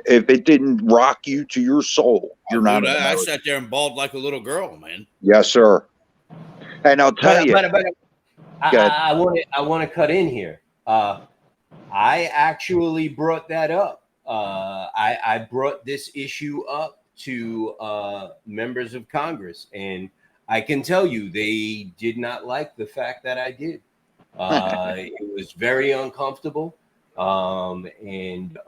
Speaker 8: if it didn't rock you to your soul, you're not.
Speaker 2: I sat there and bawled like a little girl, man.
Speaker 8: Yes, sir. And I'll tell you,
Speaker 1: I want to cut in here. I actually brought that up. I brought this issue up to members of Congress, and I can tell you they did not like the fact that I did. It was very uncomfortable, and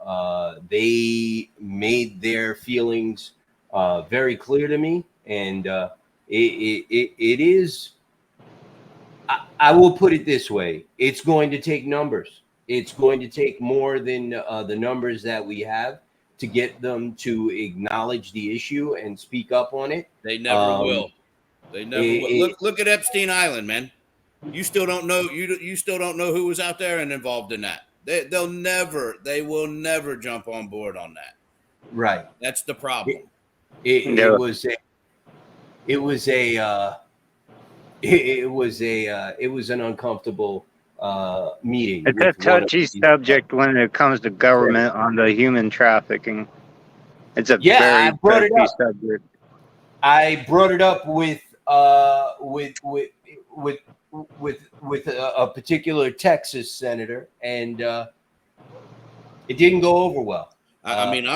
Speaker 1: they made their feelings very clear to me, and it is. I will put it this way: it's going to take numbers. It's going to take more than the numbers that we have to get them to acknowledge the issue and speak up on it.
Speaker 2: They never will. They never will. Look at Epstein Island, man. You still don't know. You still don't know who was out there and involved in that. They will never jump on board on that.
Speaker 1: Right.
Speaker 2: That's the problem.
Speaker 1: It was an uncomfortable meeting.
Speaker 3: It's a touchy subject when it comes to government on the human trafficking. It's a very touchy subject.
Speaker 1: I brought it up with a particular Texas senator, and it didn't go over well.
Speaker 2: I mean,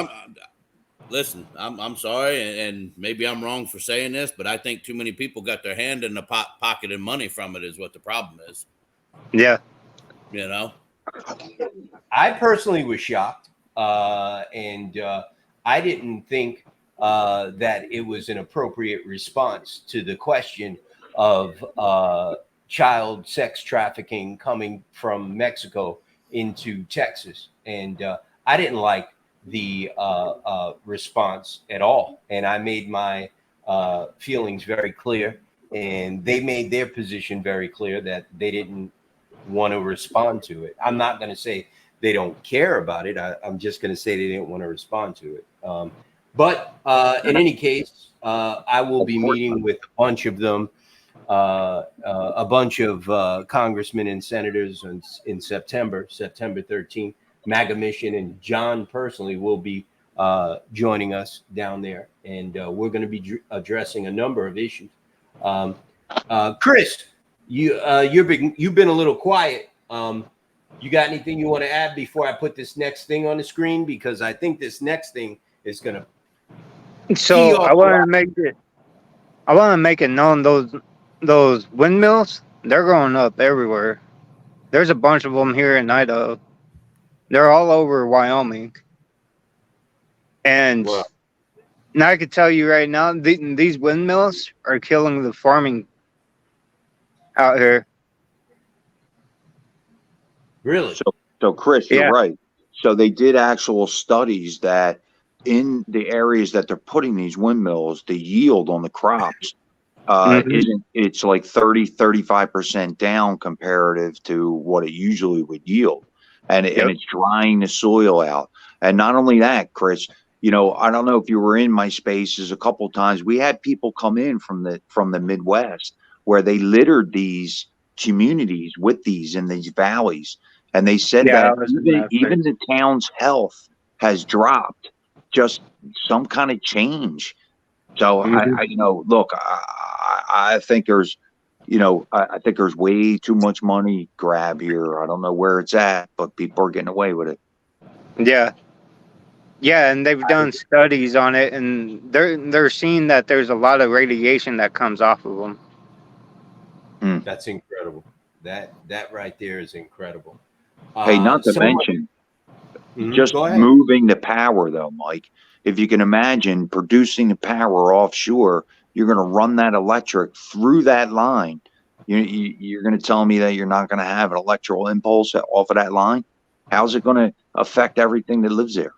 Speaker 2: I'm sorry, and maybe I'm wrong for saying this, but I think too many people got their hand in the pocket and money from it is what the problem is.
Speaker 3: Yeah.
Speaker 1: I personally was shocked, and I didn't think that it was an appropriate response to the question of child sex trafficking coming from Mexico into Texas. And I didn't like the response at all. And I made my feelings very clear, and they made their position very clear that they didn't want to respond to it. I'm not going to say they don't care about it. I'm just going to say they didn't want to respond to it. But in any case, I will be meeting with a bunch of them, a bunch of congressmen and senators in September 13th. MAGA Mission and John personally will be joining us down there, and we're going to be addressing a number of issues. Chris, you've been a little quiet. You got anything you want to add before I put this next thing on the screen? Because I think this next thing is going to.
Speaker 3: So I want to make it known those windmills, they're growing up everywhere. There's a bunch of them here in Idaho. They're all over Wyoming. And
Speaker 1: Wow.
Speaker 3: now I can tell you right now, these windmills are killing the farming out here.
Speaker 1: Really?
Speaker 8: So Chris, you're
Speaker 3: Yeah.
Speaker 8: right. So they did actual studies that in the areas that they're putting these windmills, the yield on the crops it's like 35% down comparative to what it usually would yield. And it's drying the soil out. And not only that, Chris, you know, I don't know if you were in my spaces a couple of times. We had people come in from the Midwest where they littered these communities with these in these valleys. And they said that even the town's health has dropped, just some kind of change. So I you know, look, I think there's, you know, I think there's way too much money grab here. I don't know where it's at, but people are getting away with it.
Speaker 3: Yeah. Yeah, and they've done studies on it, and they're seeing that there's a lot of radiation that comes off of them.
Speaker 1: That's incredible. That right there is incredible.
Speaker 8: Hey, not to mention, just moving the power, though, Mike. If you can imagine producing the power offshore, you're going to run that electric through that line. You're going to tell me that you're not going to have an electrical impulse off of that line? How's it going to affect everything that lives there?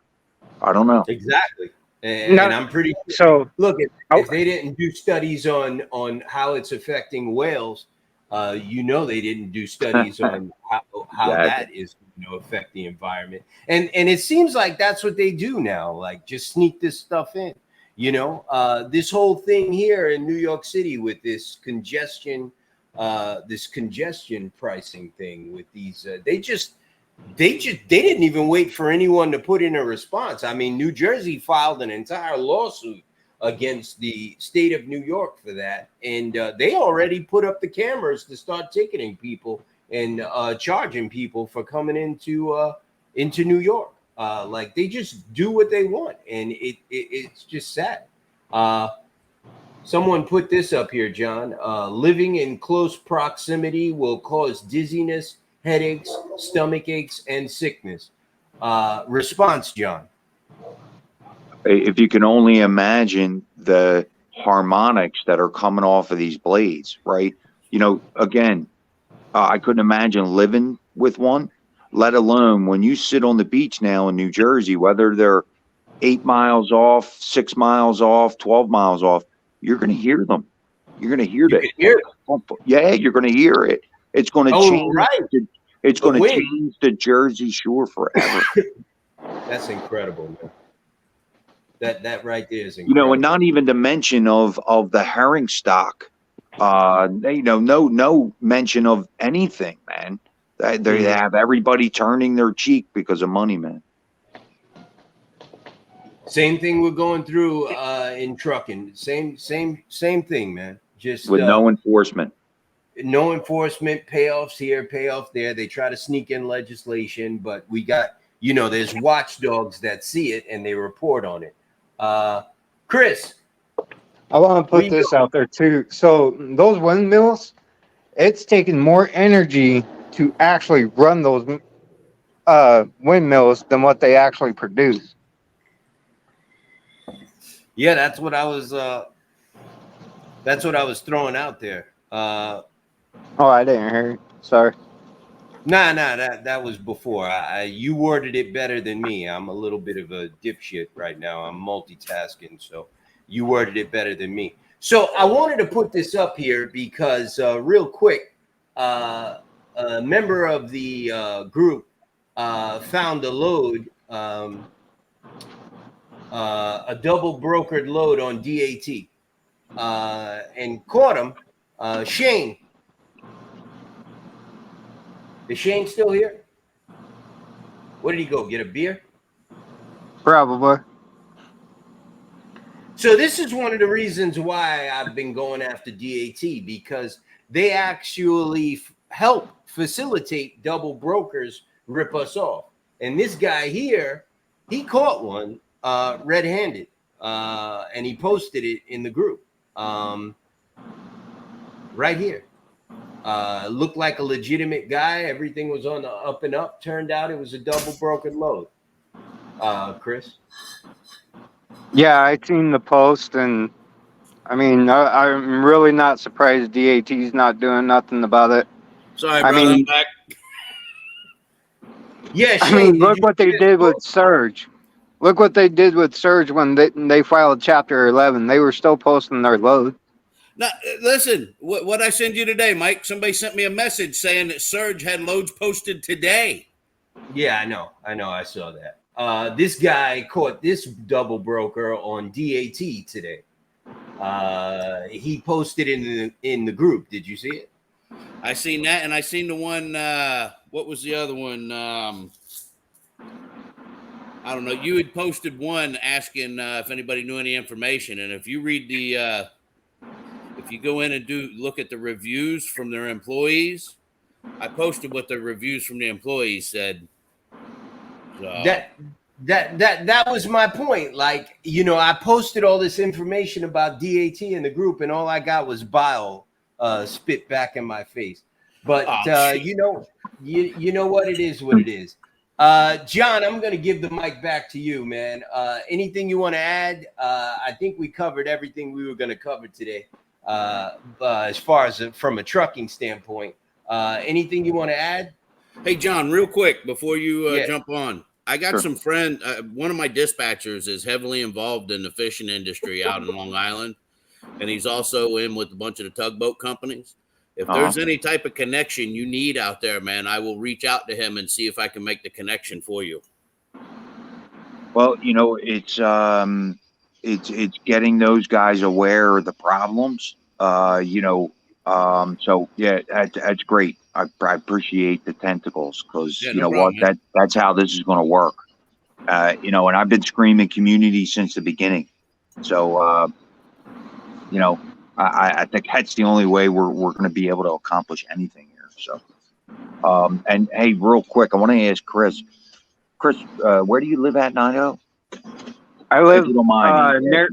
Speaker 8: I don't know.
Speaker 1: Exactly. And I'm pretty
Speaker 3: so.
Speaker 1: Look, if they didn't do studies on how it's affecting whales, you know, they didn't do studies on how that is going to affect the environment. And it seems like that's what they do now, like just sneak this stuff in. You know, this whole thing here in New York City with this congestion pricing thing with these, they didn't even wait for anyone to put in a response. I mean, New Jersey filed an entire lawsuit against the state of New York for that, and they already put up the cameras to start ticketing people and charging people for coming into New York. Like they just do what they want, and it's just sad. Someone put this up here, John. Living in close proximity will cause dizziness, headaches, stomach aches, and sickness. Response, John.
Speaker 8: If you can only imagine the harmonics that are coming off of these blades, right? You know, again, I couldn't imagine living with one, let alone when you sit on the beach now in New Jersey, whether they're 8 miles off, 6 miles off, 12 miles off, you're going to hear them. You're going to hear that. Yeah, you're going to hear it. It's going to change. Right. It's going to change the Jersey Shore forever.
Speaker 1: That's incredible, man. That right there is incredible.
Speaker 8: You know, and not even to mention of the herring stock. You know, no mention of anything, man. They have everybody turning their cheek because of money, man.
Speaker 1: Same thing we're going through in trucking. Same thing, man. Just
Speaker 8: with no enforcement.
Speaker 1: No enforcement, payoffs here, payoff there. They try to sneak in legislation, but we got, you know, there's watchdogs that see it and they report on it. Chris,
Speaker 3: I want to put this out there too. So those windmills, it's taking more energy to actually run those windmills than what they actually produce.
Speaker 1: Yeah, that's what I was throwing out there.
Speaker 3: Oh, I didn't hear. Sorry.
Speaker 1: Nah, that was before. You worded it better than me. I'm a little bit of a dipshit right now. I'm multitasking, so you worded it better than me. So I wanted to put this up here because real quick, a member of the group found a load, a double brokered load on DAT, and caught him. Shane. Is Shane still here? Where did he go? Get a beer?
Speaker 3: Probably.
Speaker 1: So this is one of the reasons why I've been going after DAT, because they actually help facilitate double brokers rip us off. And this guy here, he caught one red-handed, and he posted it in the group right here. Looked like a legitimate guy. Everything was on the up and up. Turned out it was a double broken load. Chris?
Speaker 3: Yeah, I seen the post, and I mean, I'm really not surprised DAT's not doing nothing about it.
Speaker 2: Sorry,
Speaker 3: I
Speaker 2: brother,
Speaker 3: mean-
Speaker 2: I'm back.
Speaker 1: Yeah,
Speaker 3: I
Speaker 1: Shane,
Speaker 3: mean,
Speaker 1: did
Speaker 3: look
Speaker 1: you
Speaker 3: what they
Speaker 1: see
Speaker 3: did
Speaker 1: that
Speaker 3: with Surge. Look what they did with Surge when they filed Chapter 11. They were still posting their load.
Speaker 2: Now, listen, what I send you today, Mike? Somebody sent me a message saying that Surge had loads posted today.
Speaker 1: Yeah, I know. I saw that. This guy caught this double broker on DAT today. He posted in the group. Did you see it?
Speaker 2: I seen that, and I seen the one. What was the other one? I don't know. You had posted one asking if anybody knew any information, and if you read the, if you go in and look at the reviews from their employees, I posted what the reviews from the employees said. So.
Speaker 1: That was my point. Like, you know, I posted all this information about DAT in the group, and all I got was bile spit back in my face. But you know what it is, what it is. John, I'm going to give the mic back to you, man. Anything you want to add? I think we covered everything we were going to cover today, as far as from a trucking standpoint. Anything you want to add?
Speaker 2: Hey, John, real quick before you
Speaker 1: Yeah.
Speaker 2: jump on. I got some friend. One of my dispatchers is heavily involved in the fishing industry out in Long Island, and he's also in with a bunch of the tugboat companies. If there's any type of connection you need out there, man, I will reach out to him and see if I can make the connection for you.
Speaker 8: Well, you know, it's getting those guys aware of the problems. You know, so yeah, that's great. I appreciate the tentacles, because
Speaker 2: Yeah,
Speaker 8: you
Speaker 2: no
Speaker 8: know
Speaker 2: problem,
Speaker 8: what, that's how this is going to work. You know, and I've been screaming community since the beginning. So you know, I think that's the only way we're going to be able to accomplish anything here. So, and hey, real quick, I want to ask Chris. Chris, where do you live at in Idaho?
Speaker 3: I live
Speaker 8: If you don't mind,
Speaker 3: near.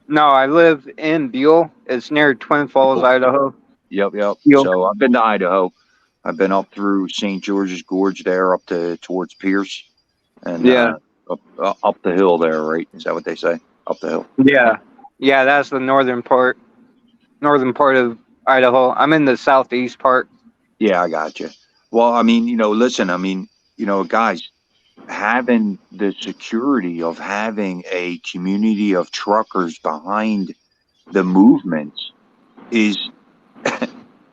Speaker 3: No, I live in Buell. It's near Twin Falls, Idaho.
Speaker 8: Yep.
Speaker 3: Buell.
Speaker 8: So I've been to Idaho. I've been up through St. George's Gorge there, up towards Pierce, and up the hill there. Right? Is that what they say? Up the hill.
Speaker 3: Yeah, that's the northern part of Idaho. I'm in the southeast part.
Speaker 8: Yeah, I got you. Well, I mean, you know, listen, I mean, you know, guys, having the security of having a community of truckers behind the movement is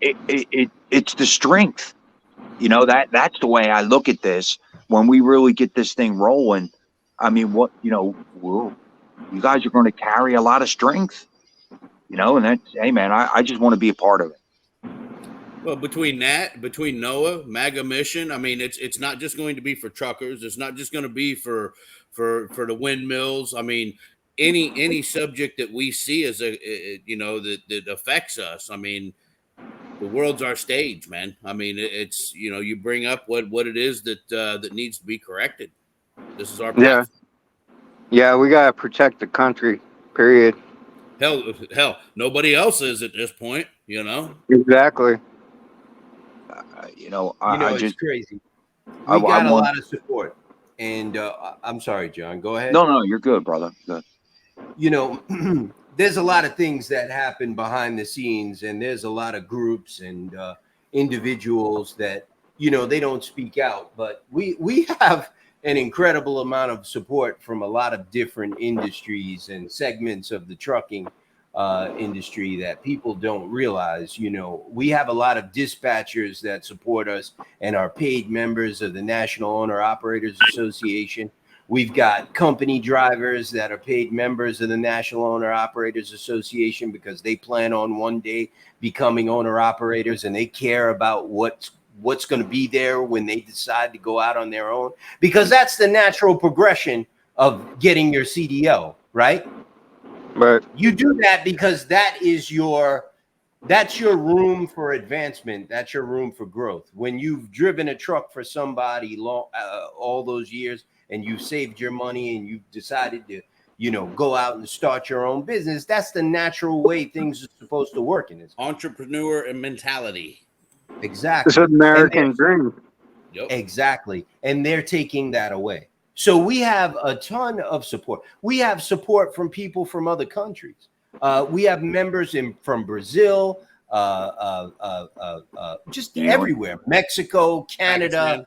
Speaker 8: it's the strength. You know, that's the way I look at this. When we really get this thing rolling, I mean, what, you know, you guys are going to carry a lot of strength, you know, and that's, hey man, I just want to be a part of it.
Speaker 2: Well, between NOAA, MAGA Mission, I mean, it's not just going to be for truckers. It's not just going to be for the windmills. I mean, any subject that we see as you know, that affects us. I mean, the world's our stage, man. I mean, it's, you know, you bring up what it is that needs to be corrected. This is our path.
Speaker 3: Yeah, we gotta protect the country. Period.
Speaker 2: Hell, nobody else is at this point. You know.
Speaker 3: Exactly.
Speaker 8: You know,
Speaker 1: It's crazy. We got a lot of support, and I'm sorry, John. Go ahead.
Speaker 8: No, you're good, brother. Good.
Speaker 1: You know, there's a lot of things that happen behind the scenes, and there's a lot of groups and individuals that, you know, they don't speak out, but we have an incredible amount of support from a lot of different industries and segments of the trucking industry that people don't realize. You know, we have a lot of dispatchers that support us and are paid members of the National Owner Operators Association. We've got company drivers that are paid members of the National Owner Operators Association because they plan on one day becoming owner operators, and they care about what's going to be there when they decide to go out on their own, because that's the natural progression of getting your CDL, right?
Speaker 3: But
Speaker 1: You do that because that's your room for advancement. That's your room for growth. When you've driven a truck for somebody long, all those years, and you've saved your money and you've decided to, you know, go out and start your own business, that's the natural way things are supposed to work in this.
Speaker 2: Entrepreneur and mentality.
Speaker 1: Exactly.
Speaker 3: it's an American dream.
Speaker 2: Yep.
Speaker 1: Exactly. And they're taking that away. So we have a ton of support. We have support from people from other countries. We have members from Brazil, just everywhere. Mexico, Canada,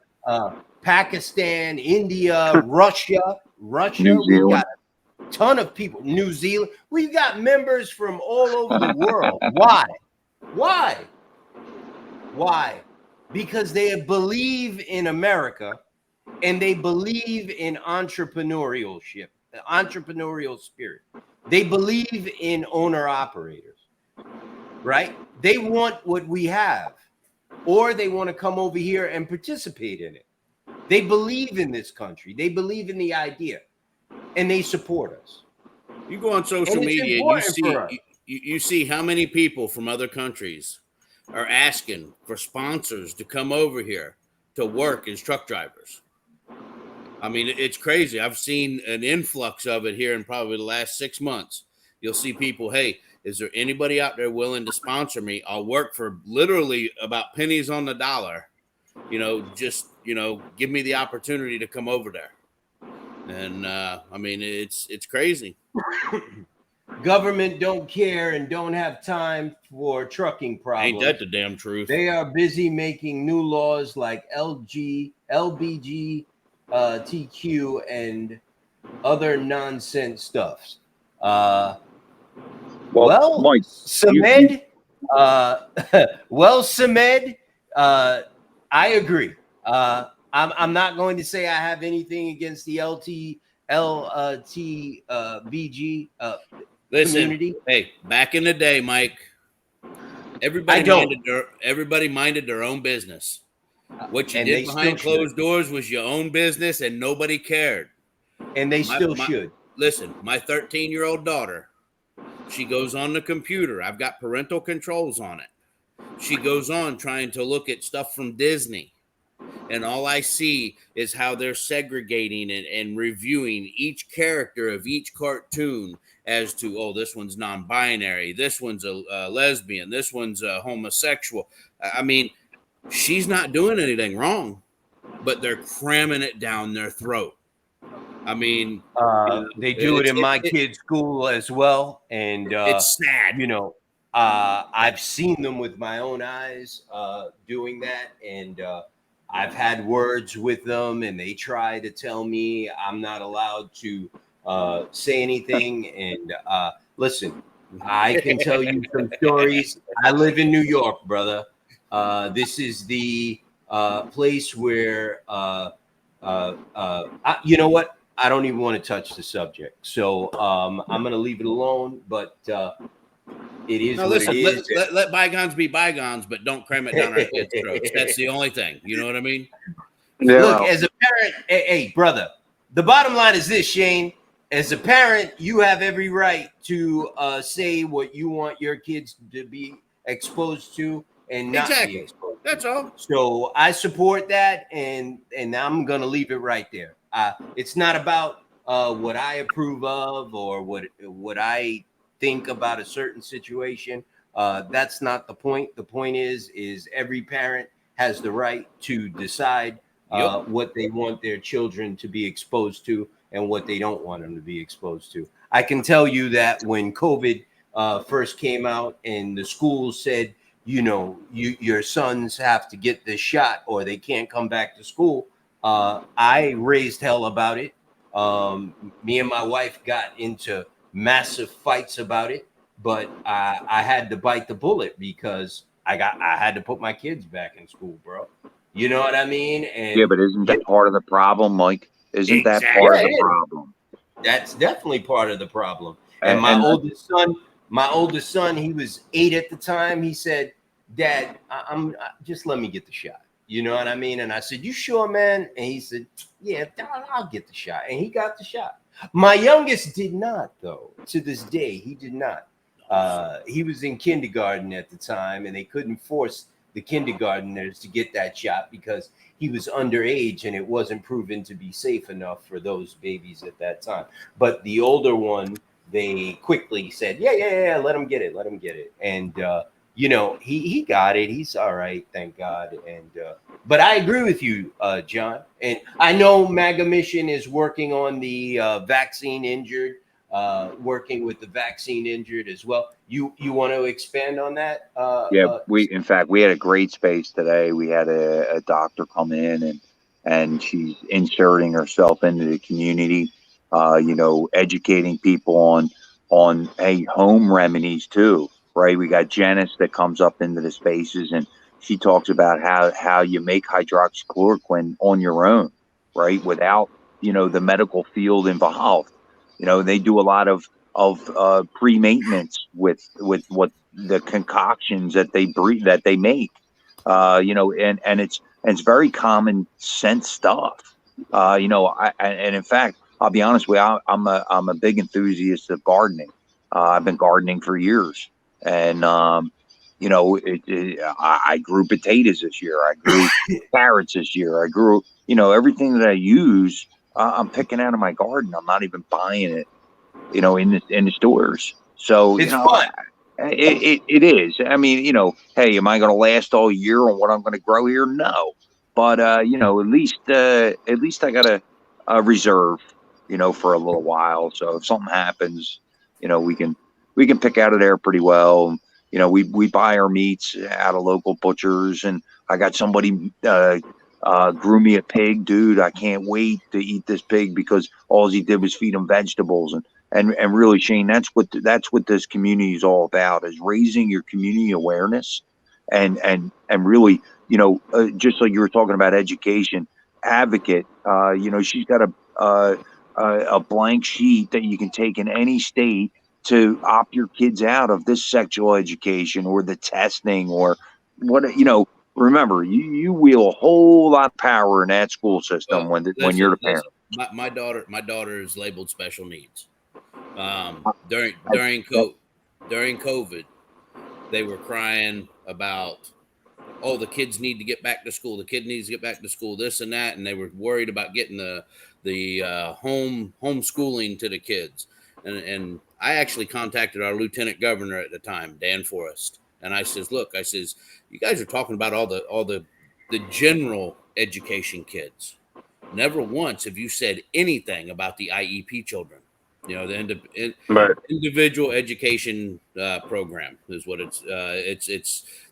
Speaker 1: Pakistan, India, Russia.
Speaker 8: New
Speaker 1: We
Speaker 8: Zealand.
Speaker 1: got a ton of people. New Zealand. We've got members from all over the world. Why? Why? Because they believe in America and they believe in entrepreneurial spirit. They believe in owner operators, right? They want what we have, or they want to come over here and participate in it. They believe in this country. They believe in the idea, and they support us.
Speaker 2: You go on social
Speaker 1: And it's
Speaker 2: media and
Speaker 1: important for us.
Speaker 2: you see how many people from other countries are asking for sponsors to come over here to work as truck drivers. I mean, it's crazy. I've seen an influx of it here in probably the last 6 months. You'll see people, hey, is there anybody out there willing to sponsor me? I'll work for literally about pennies on the dollar. You know, just, you know, give me the opportunity to come over there. And I mean, it's crazy.
Speaker 1: Government don't care and don't have time for trucking problems.
Speaker 2: Ain't that the damn truth?
Speaker 1: They are busy making new laws like LBG, TQ, and other nonsense stuffs. Well,
Speaker 8: Mike,
Speaker 1: Samed, Samed, I agree. I'm not going to say I have anything against the LTBG
Speaker 2: Listen,
Speaker 1: community.
Speaker 2: hey, back in the day, Mike, everybody minded their own business. What you
Speaker 1: And
Speaker 2: did
Speaker 1: they
Speaker 2: behind
Speaker 1: still
Speaker 2: closed doors was your own business, and nobody cared.
Speaker 1: And they still should.
Speaker 2: Listen, my 13-year-old daughter, she goes on the computer. I've got parental controls on it. She goes on trying to look at stuff from Disney. And all I see is how they're segregating and reviewing each character of each cartoon as to, oh, this one's non-binary, this one's a lesbian, this one's a homosexual. I mean, she's not doing anything wrong, but they're cramming it down their throat. I mean,
Speaker 1: they do it in my kids' school as well, and
Speaker 2: it's sad.
Speaker 1: You know, I've seen them with my own eyes doing that, and I've had words with them, and they try to tell me I'm not allowed to say anything. And listen, I can tell you some stories. I live in New York, brother. This is the place where, you know what? I don't even want to touch the subject. So I'm going to leave it alone, but it is what
Speaker 2: listen,
Speaker 1: it is.
Speaker 2: Let bygones be bygones, but don't cram it down our kids' throats. That's the only thing. You know what I mean?
Speaker 3: Yeah.
Speaker 1: Look, as a parent, hey, brother, the bottom line is this, Shane. As a parent, you have every right to say what you want your kids to be exposed to and not be exposed.
Speaker 2: That's all.
Speaker 1: So I support that, and I'm gonna leave it right there. It's not about what I approve of or what I think about a certain situation. That's not the point. The point is every parent has the right to decide what they want their children to be exposed to and what they don't want them to be exposed to. I can tell you that when COVID first came out and the schools said, you know, your sons have to get this shot or they can't come back to school, I raised hell about it. Me and my wife got into massive fights about it. but I had to bite the bullet because I had to put my kids back in school, bro. You know what I mean? And
Speaker 8: Yeah, but isn't that part of the problem, Mike? Isn't that part of the problem?
Speaker 1: That's definitely part of the problem. And
Speaker 8: And-
Speaker 1: my
Speaker 8: and-
Speaker 1: oldest son, he was 8 at the time. He said, "Dad, I'm just let me get the shot." You know what I mean? And I said, "You sure, man?" And he said, "Yeah, I'll get the shot." And he got the shot. My youngest did not, though. To this day, he did not. He was in kindergarten at the time, and they couldn't force the kindergartners to get that shot because he was underage and it wasn't proven to be safe enough for those babies at that time. But the older one, they quickly said, yeah, let him get it. And you know, he got it. He's all right, thank God. And but I agree with you, John. And I know MAGA Mission is working on the vaccine injured, working with the vaccine injured as well. You want to expand on that?
Speaker 8: Yeah, in fact we had a great space today. We had a doctor come in and she's inserting herself into the community, you know, educating people on home remedies too, right? We got Janice that comes up into the spaces and she talks about how you make hydroxychloroquine on your own, right? Without, you know, the medical field involved. You know, they do a lot of pre-maintenance with what the concoctions that they make, you know, and it's very common sense stuff. You know, and in fact, I'll be honest with you, I'm a big enthusiast of gardening. I've been gardening for years, and you know, I grew potatoes this year. I grew carrots this year. I grew, you know, everything that I use. I'm picking out of my garden. I'm not even buying it, you know, in the stores. So
Speaker 1: it's
Speaker 8: you know,
Speaker 1: fun.
Speaker 8: It is. I mean, you know, hey, am I going to last all year on what I'm going to grow here? No, but you know, at least I got a reserve, you know, for a little while. So if something happens, you know, we can pick out of there pretty well. You know, we buy our meats out of local butchers, and I got somebody grew me a pig, dude. I can't wait to eat this pig because all he did was feed him vegetables and really, Shane, that's what this community is all about, is raising your community awareness and really, you know, just like you were talking about education, advocate. You know, she's got a blank sheet that you can take in any state to opt your kids out of this sexual education or the testing or what, you know. Remember, you wield a whole lot of power in that school system when you're the parent.
Speaker 2: My daughter is labeled special needs. During COVID, they were crying about, oh, the kids need to get back to school. The kid needs to get back to school, this and that, and they were worried about getting the homeschooling to the kids. And I actually contacted our lieutenant governor at the time, Dan Forrest, and I says, look, I says, you guys are talking about all the general education kids. Never once have you said anything about the IEP children. You know, the individual education program is what it's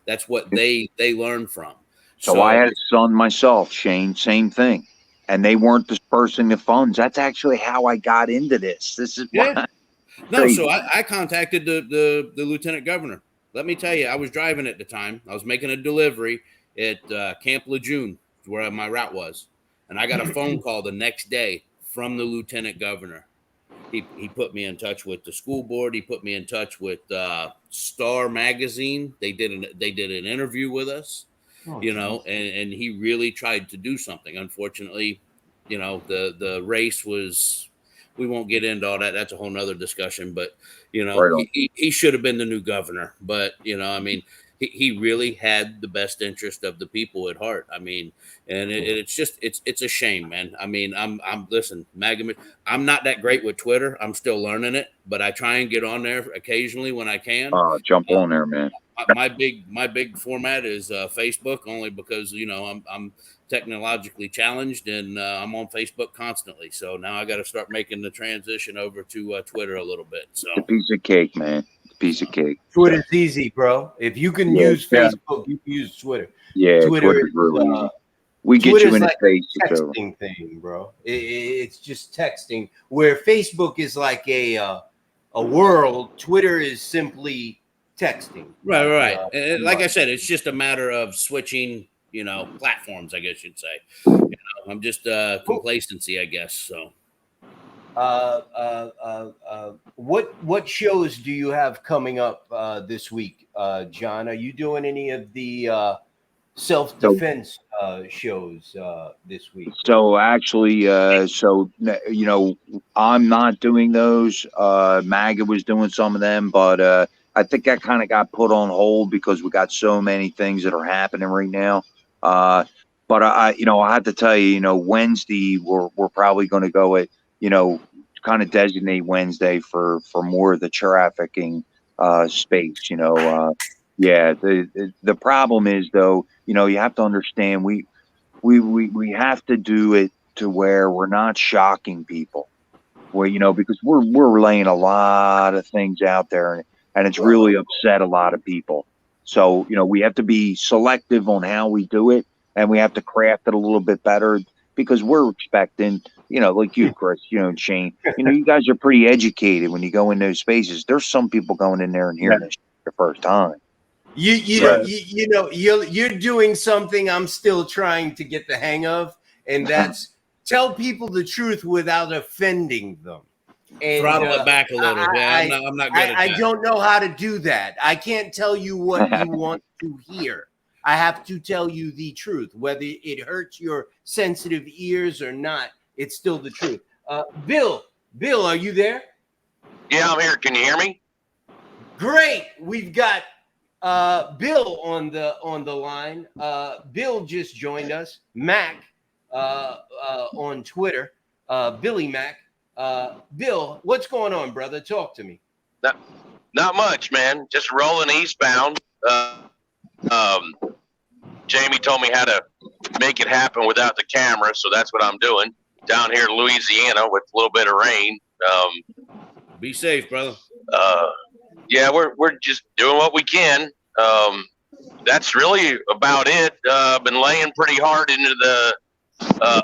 Speaker 2: that's what they learn from.
Speaker 8: So I had a son myself, Shane, same thing. And they weren't dispersing the funds. That's actually how I got into this. This is
Speaker 2: So I contacted the lieutenant governor. Let me tell you, I was driving at the time. I was making a delivery at Camp Lejeune, where my route was. And I got a phone call the next day from the lieutenant governor. He put me in touch with the school board. He put me in touch with Star Magazine. They did an interview with us, you know, and he really tried to do something. Unfortunately, you know, the race was, we won't get into all that. That's a whole nother discussion, but you know, he should have been the new governor, but you know, I mean, he really had the best interest of the people at heart. I mean, and it's just, it's a shame, man. I mean, listen, MAGA, I'm not that great with Twitter. I'm still learning it, but I try and get on there occasionally when I can.
Speaker 8: Jump on there, man.
Speaker 2: My big format is Facebook, only because, you know, I'm technologically challenged and I'm on Facebook constantly. So now I got to start making the transition over to Twitter a little bit. So
Speaker 8: it's a piece of cake, man. Piece of cake.
Speaker 1: Twitter's easy, bro. If you can use Facebook, you can use Twitter.
Speaker 8: Yeah, Twitter's really easy. We get you in
Speaker 1: like
Speaker 8: a space,
Speaker 1: a texting thing, bro. It's just texting. Where Facebook is like a a world, Twitter is simply texting.
Speaker 2: Right.
Speaker 1: Like,
Speaker 2: And like I said, it's just a matter of switching, platforms, I guess you'd say. I'm just complacency, I guess. So.
Speaker 1: What shows do you have coming up this week, John? Are you doing any of the self-defense shows this week?
Speaker 8: So actually, I'm not doing those. MAGA was doing some of them, but I think that kind of got put on hold because we got so many things that are happening right now. But I have to tell you, Wednesday we're probably going to go at, kind of designate Wednesday for more of the trafficking space. Yeah. The problem is though, you have to understand we have to do it to where we're not shocking people, where because we're laying a lot of things out there and it's really upset a lot of people. So we have to be selective on how we do it, and we have to craft it a little bit better because we're expecting, like you, Chris, and Shane, you guys are pretty educated when you go in those spaces. There's some people going in there and hearing this the first time.
Speaker 1: You're doing something I'm still trying to get the hang of, and that's tell people the truth without offending them. And,
Speaker 2: throttle it back a little. I'm not good at that.
Speaker 1: I don't know how to do that. I can't tell you what you want to hear. I have to tell you the truth, whether it hurts your sensitive ears or not. It's still the truth. Bill, are you there?
Speaker 10: Yeah, I'm here. Can you hear me?
Speaker 1: Great. We've got Bill on the line. Bill just joined us. Mac on Twitter. Billy Mac. Bill, what's going on, brother? Talk to me.
Speaker 10: Not much, man. Just rolling eastbound. Jamie told me how to make it happen without the camera, so that's what I'm doing down here in Louisiana with a little bit of rain.
Speaker 2: Be safe, brother.
Speaker 10: Yeah, we're just doing what we can. That's really about it. Been laying pretty hard into the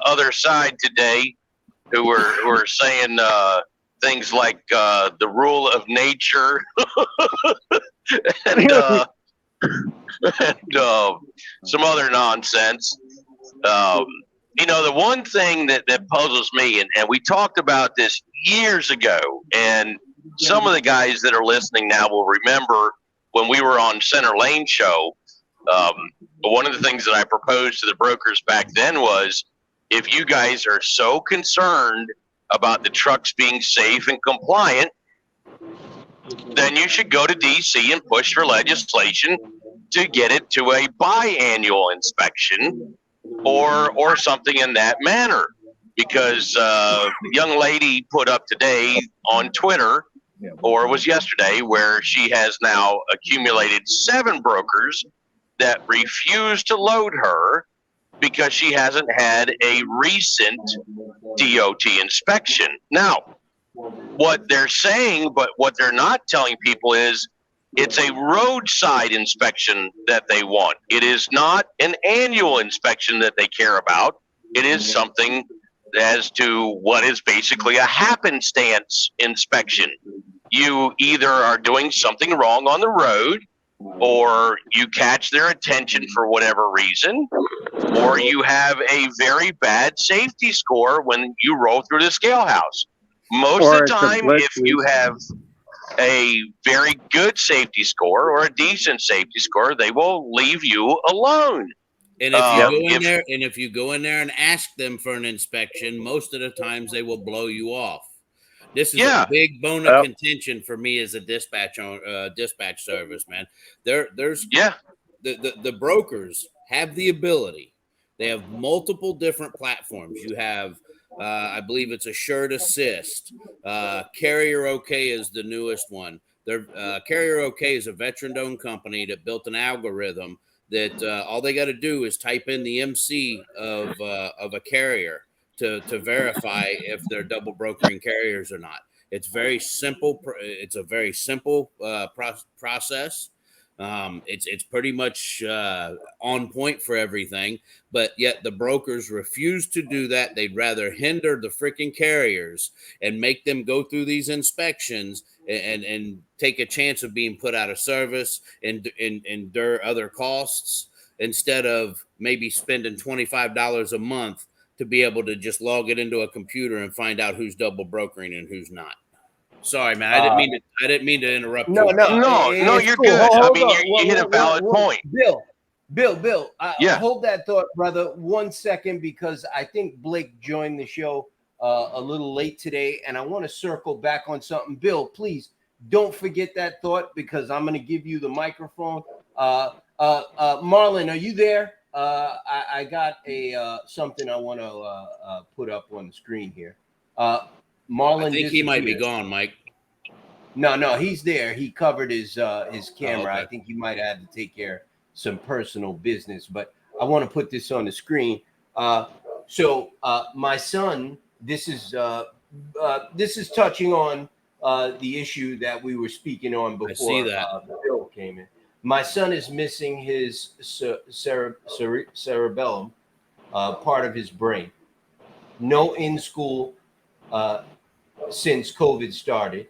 Speaker 10: other side today, who were saying things like the rule of nature and some other nonsense. The one thing that puzzles me, and we talked about this years ago, and some of the guys that are listening now will remember when we were on Center Lane Show, one of the things that I proposed to the brokers back then was, if you guys are so concerned about the trucks being safe and compliant, then you should go to DC and push for legislation to get it to a biannual inspection or something in that manner. Because the young lady put up today on Twitter, or it was yesterday, where she has now accumulated 7 brokers that refuse to load her because she hasn't had a recent DOT inspection. Now, what they're saying, but what they're not telling people is it's a roadside inspection that they want. It is not an annual inspection that they care about. It is something as to what is basically a happenstance inspection. You either are doing something wrong on the road, or you catch their attention for whatever reason, or you have a very bad safety score when you roll through the scale house. Most of the time, if you have a very good safety score or a decent safety score, they will leave you alone.
Speaker 2: And if you go in there and ask them for an inspection, most of the times they will blow you off. This is a big bone of contention for me as a dispatch service, man. The brokers have the ability. They have multiple different platforms. You have, I believe it's Assured Assist. Carrier OK is the newest one. Carrier OK is a veteran-owned company that built an algorithm that all they got to do is type in the MC of a carrier to verify if they're double brokering carriers or not. It's very simple. It's a very simple process. It's pretty much on point for everything, but yet the brokers refuse to do that. They'd rather hinder the freaking carriers and make them go through these inspections and take a chance of being put out of service and endure other costs instead of maybe spending $25 a month to be able to just log it into a computer and find out who's double brokering and who's not. Sorry, man. I didn't mean to interrupt
Speaker 1: No,
Speaker 2: you.
Speaker 10: No, you're good. I mean, you hit a valid point.
Speaker 1: Bill,
Speaker 10: Yeah.
Speaker 1: hold that thought, brother, 1 second, because I think Blake joined the show a little late today, and I want to circle back on something. Bill, please don't forget that thought, because I'm going to give you the microphone. Marlon, are you there? I got a something I want to put up on the screen here. Marlon,
Speaker 2: I think he might be
Speaker 1: disappeared.
Speaker 2: gone, Mike.
Speaker 1: No, he's there. He covered his camera.
Speaker 2: okay.
Speaker 1: I think he might have had to take care of some personal business, but I want to put this on the screen. So my son, this is touching on the issue that we were speaking on before.
Speaker 2: I see that.
Speaker 1: Bill came in. My son is missing his cerebellum, part of his brain. No in-school since COVID started.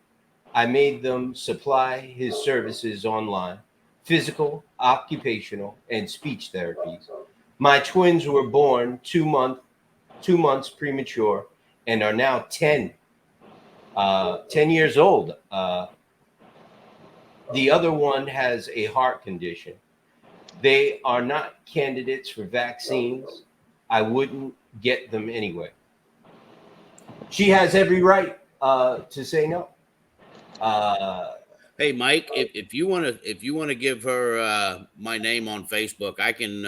Speaker 1: I made them supply his services online, physical, occupational, and speech therapies. My twins were born 2 months premature and are now 10 years old. The other one has a heart condition. They are not candidates for vaccines. I wouldn't get them anyway. She has every right to say no.
Speaker 2: Hey, Mike, if you want to give her my name on Facebook, I can.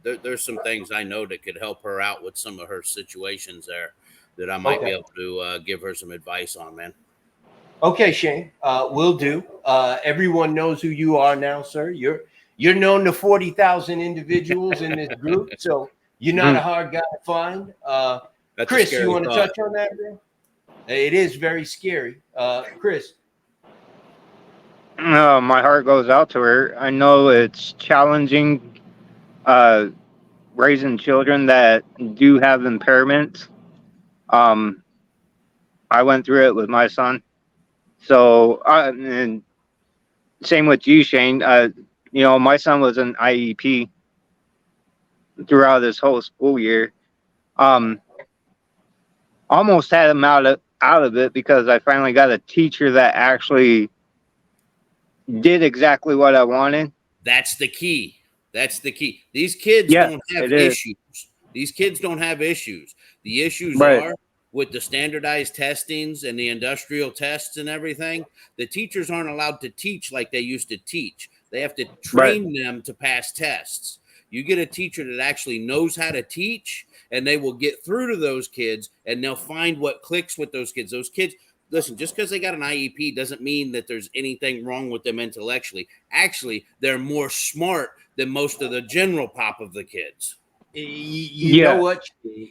Speaker 2: There's some things I know that could help her out with some of her situations there that I might be able to give her some advice on, man.
Speaker 1: Okay, Shane, will do. Everyone knows who you are now, sir. You're known to 40,000 individuals in this group, so you're not a hard guy to find. Chris, you want to touch on that, bro? It is very scary. Chris.
Speaker 3: My heart goes out to her. I know it's challenging raising children that do have impairments. I went through it with my son. So, and same with you, Shane. My son was an IEP throughout this whole school year. Almost had him out of it because I finally got a teacher that actually did exactly what I wanted.
Speaker 2: That's the key. These kids don't have issues. These kids don't have issues. The issues are with the standardized testings and the industrial tests and everything. The teachers aren't allowed to teach like they used to teach. They have to train them to pass tests. You get a teacher that actually knows how to teach, and they will get through to those kids, and they'll find what clicks with those kids. Those kids, listen, just because they got an IEP doesn't mean that there's anything wrong with them intellectually. Actually, they're more smart than most of the general pop of the kids.
Speaker 1: You know what,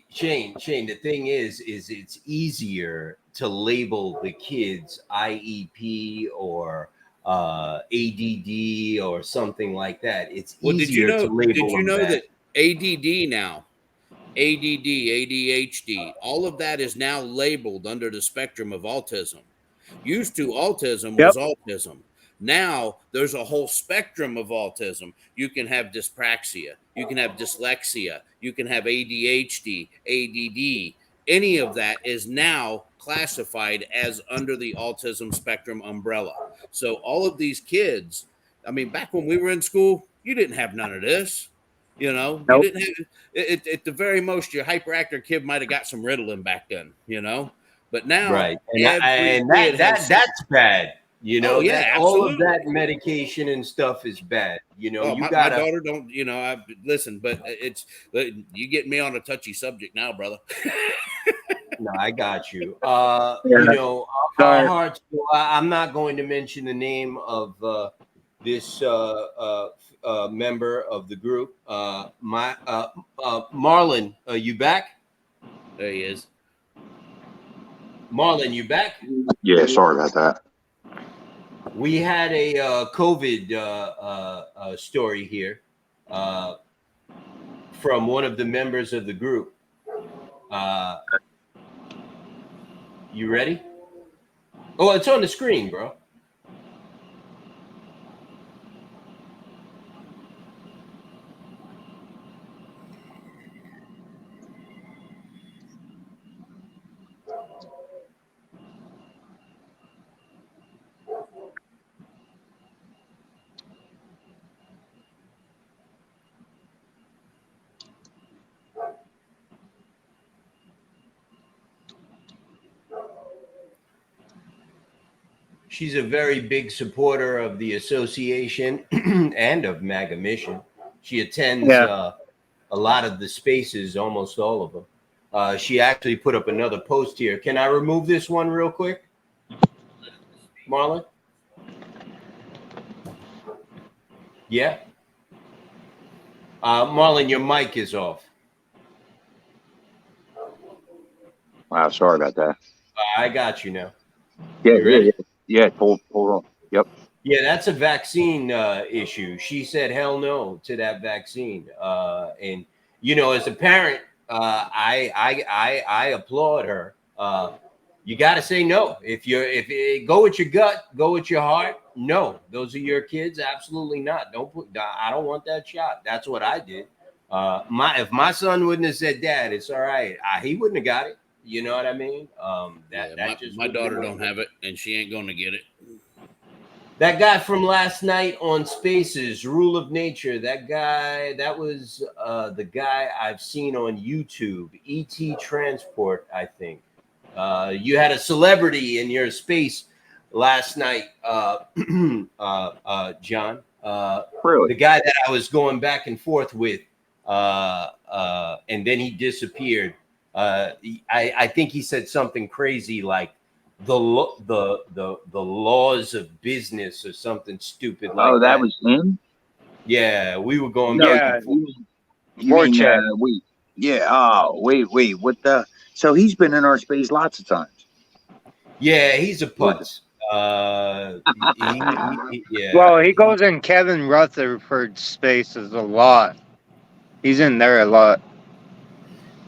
Speaker 1: Shane? The thing is it's easier to label the kids IEP or ADD or something like that. It's easier to label.
Speaker 2: Did you know that ADD now, ADD, ADHD, all of that is now labeled under the spectrum of autism? Used to, autism was autism. Now there's a whole spectrum of autism. You can have dyspraxia, you can have dyslexia, you can have ADHD, ADD. Any of that is now classified as under the autism spectrum umbrella. So all of these kids, I mean, back when we were in school, you didn't have none of this. You know, you didn't have it. At the very most, your hyperactive kid might have got some Ritalin back then. You know, but now,
Speaker 1: and that's bad. You know, all of that medication and stuff is bad. You know,
Speaker 2: my daughter don't. You know, listen, but you get me on a touchy subject now, brother.
Speaker 1: No, I got you. You know, our hearts. I'm not going to mention the name of this member of the group. Marlon, are you back?
Speaker 2: There he is.
Speaker 1: Marlon, you back?
Speaker 8: Yeah, sorry about that.
Speaker 1: We had a COVID story here from one of the members of the group. You ready? Oh, it's on the screen, bro. She's a very big supporter of the association and of MAGA Mission. She attends a lot of the spaces, almost all of them. She actually put up another post here. Can I remove this one real quick, Marlon? Yeah. Marlon, your mic is off.
Speaker 8: Wow, sorry about that.
Speaker 1: I got you now.
Speaker 8: Yeah. Hold on. Yep.
Speaker 1: Yeah, that's a vaccine issue. She said hell no to that vaccine. And you know, as a parent, I applaud her. You got to say no. If go with your gut, go with your heart. No, those are your kids. Absolutely not. I don't want that shot. That's what I did. If my son wouldn't have said, "Dad, it's all right," he wouldn't have got it. You know what I mean?
Speaker 2: My daughter don't have it, and she ain't going to get it.
Speaker 1: That guy from last night on Spaces, Rule of Nature, that guy, that was the guy I've seen on YouTube, ET Transport, I think. You had a celebrity in your space last night, John.
Speaker 8: Really?
Speaker 1: The guy that I was going back and forth with, and then he disappeared. I think he said something crazy like the laws of business or something stupid like that.
Speaker 8: Oh, that was him?
Speaker 1: Yeah, we were going
Speaker 3: Yeah.
Speaker 1: back and forth.
Speaker 8: Wait, what the? So he's been in our space lots of times.
Speaker 1: Yeah, he's a putz. Yeah.
Speaker 3: Well, he goes in Kevin Rutherford's spaces a lot. He's in there a lot.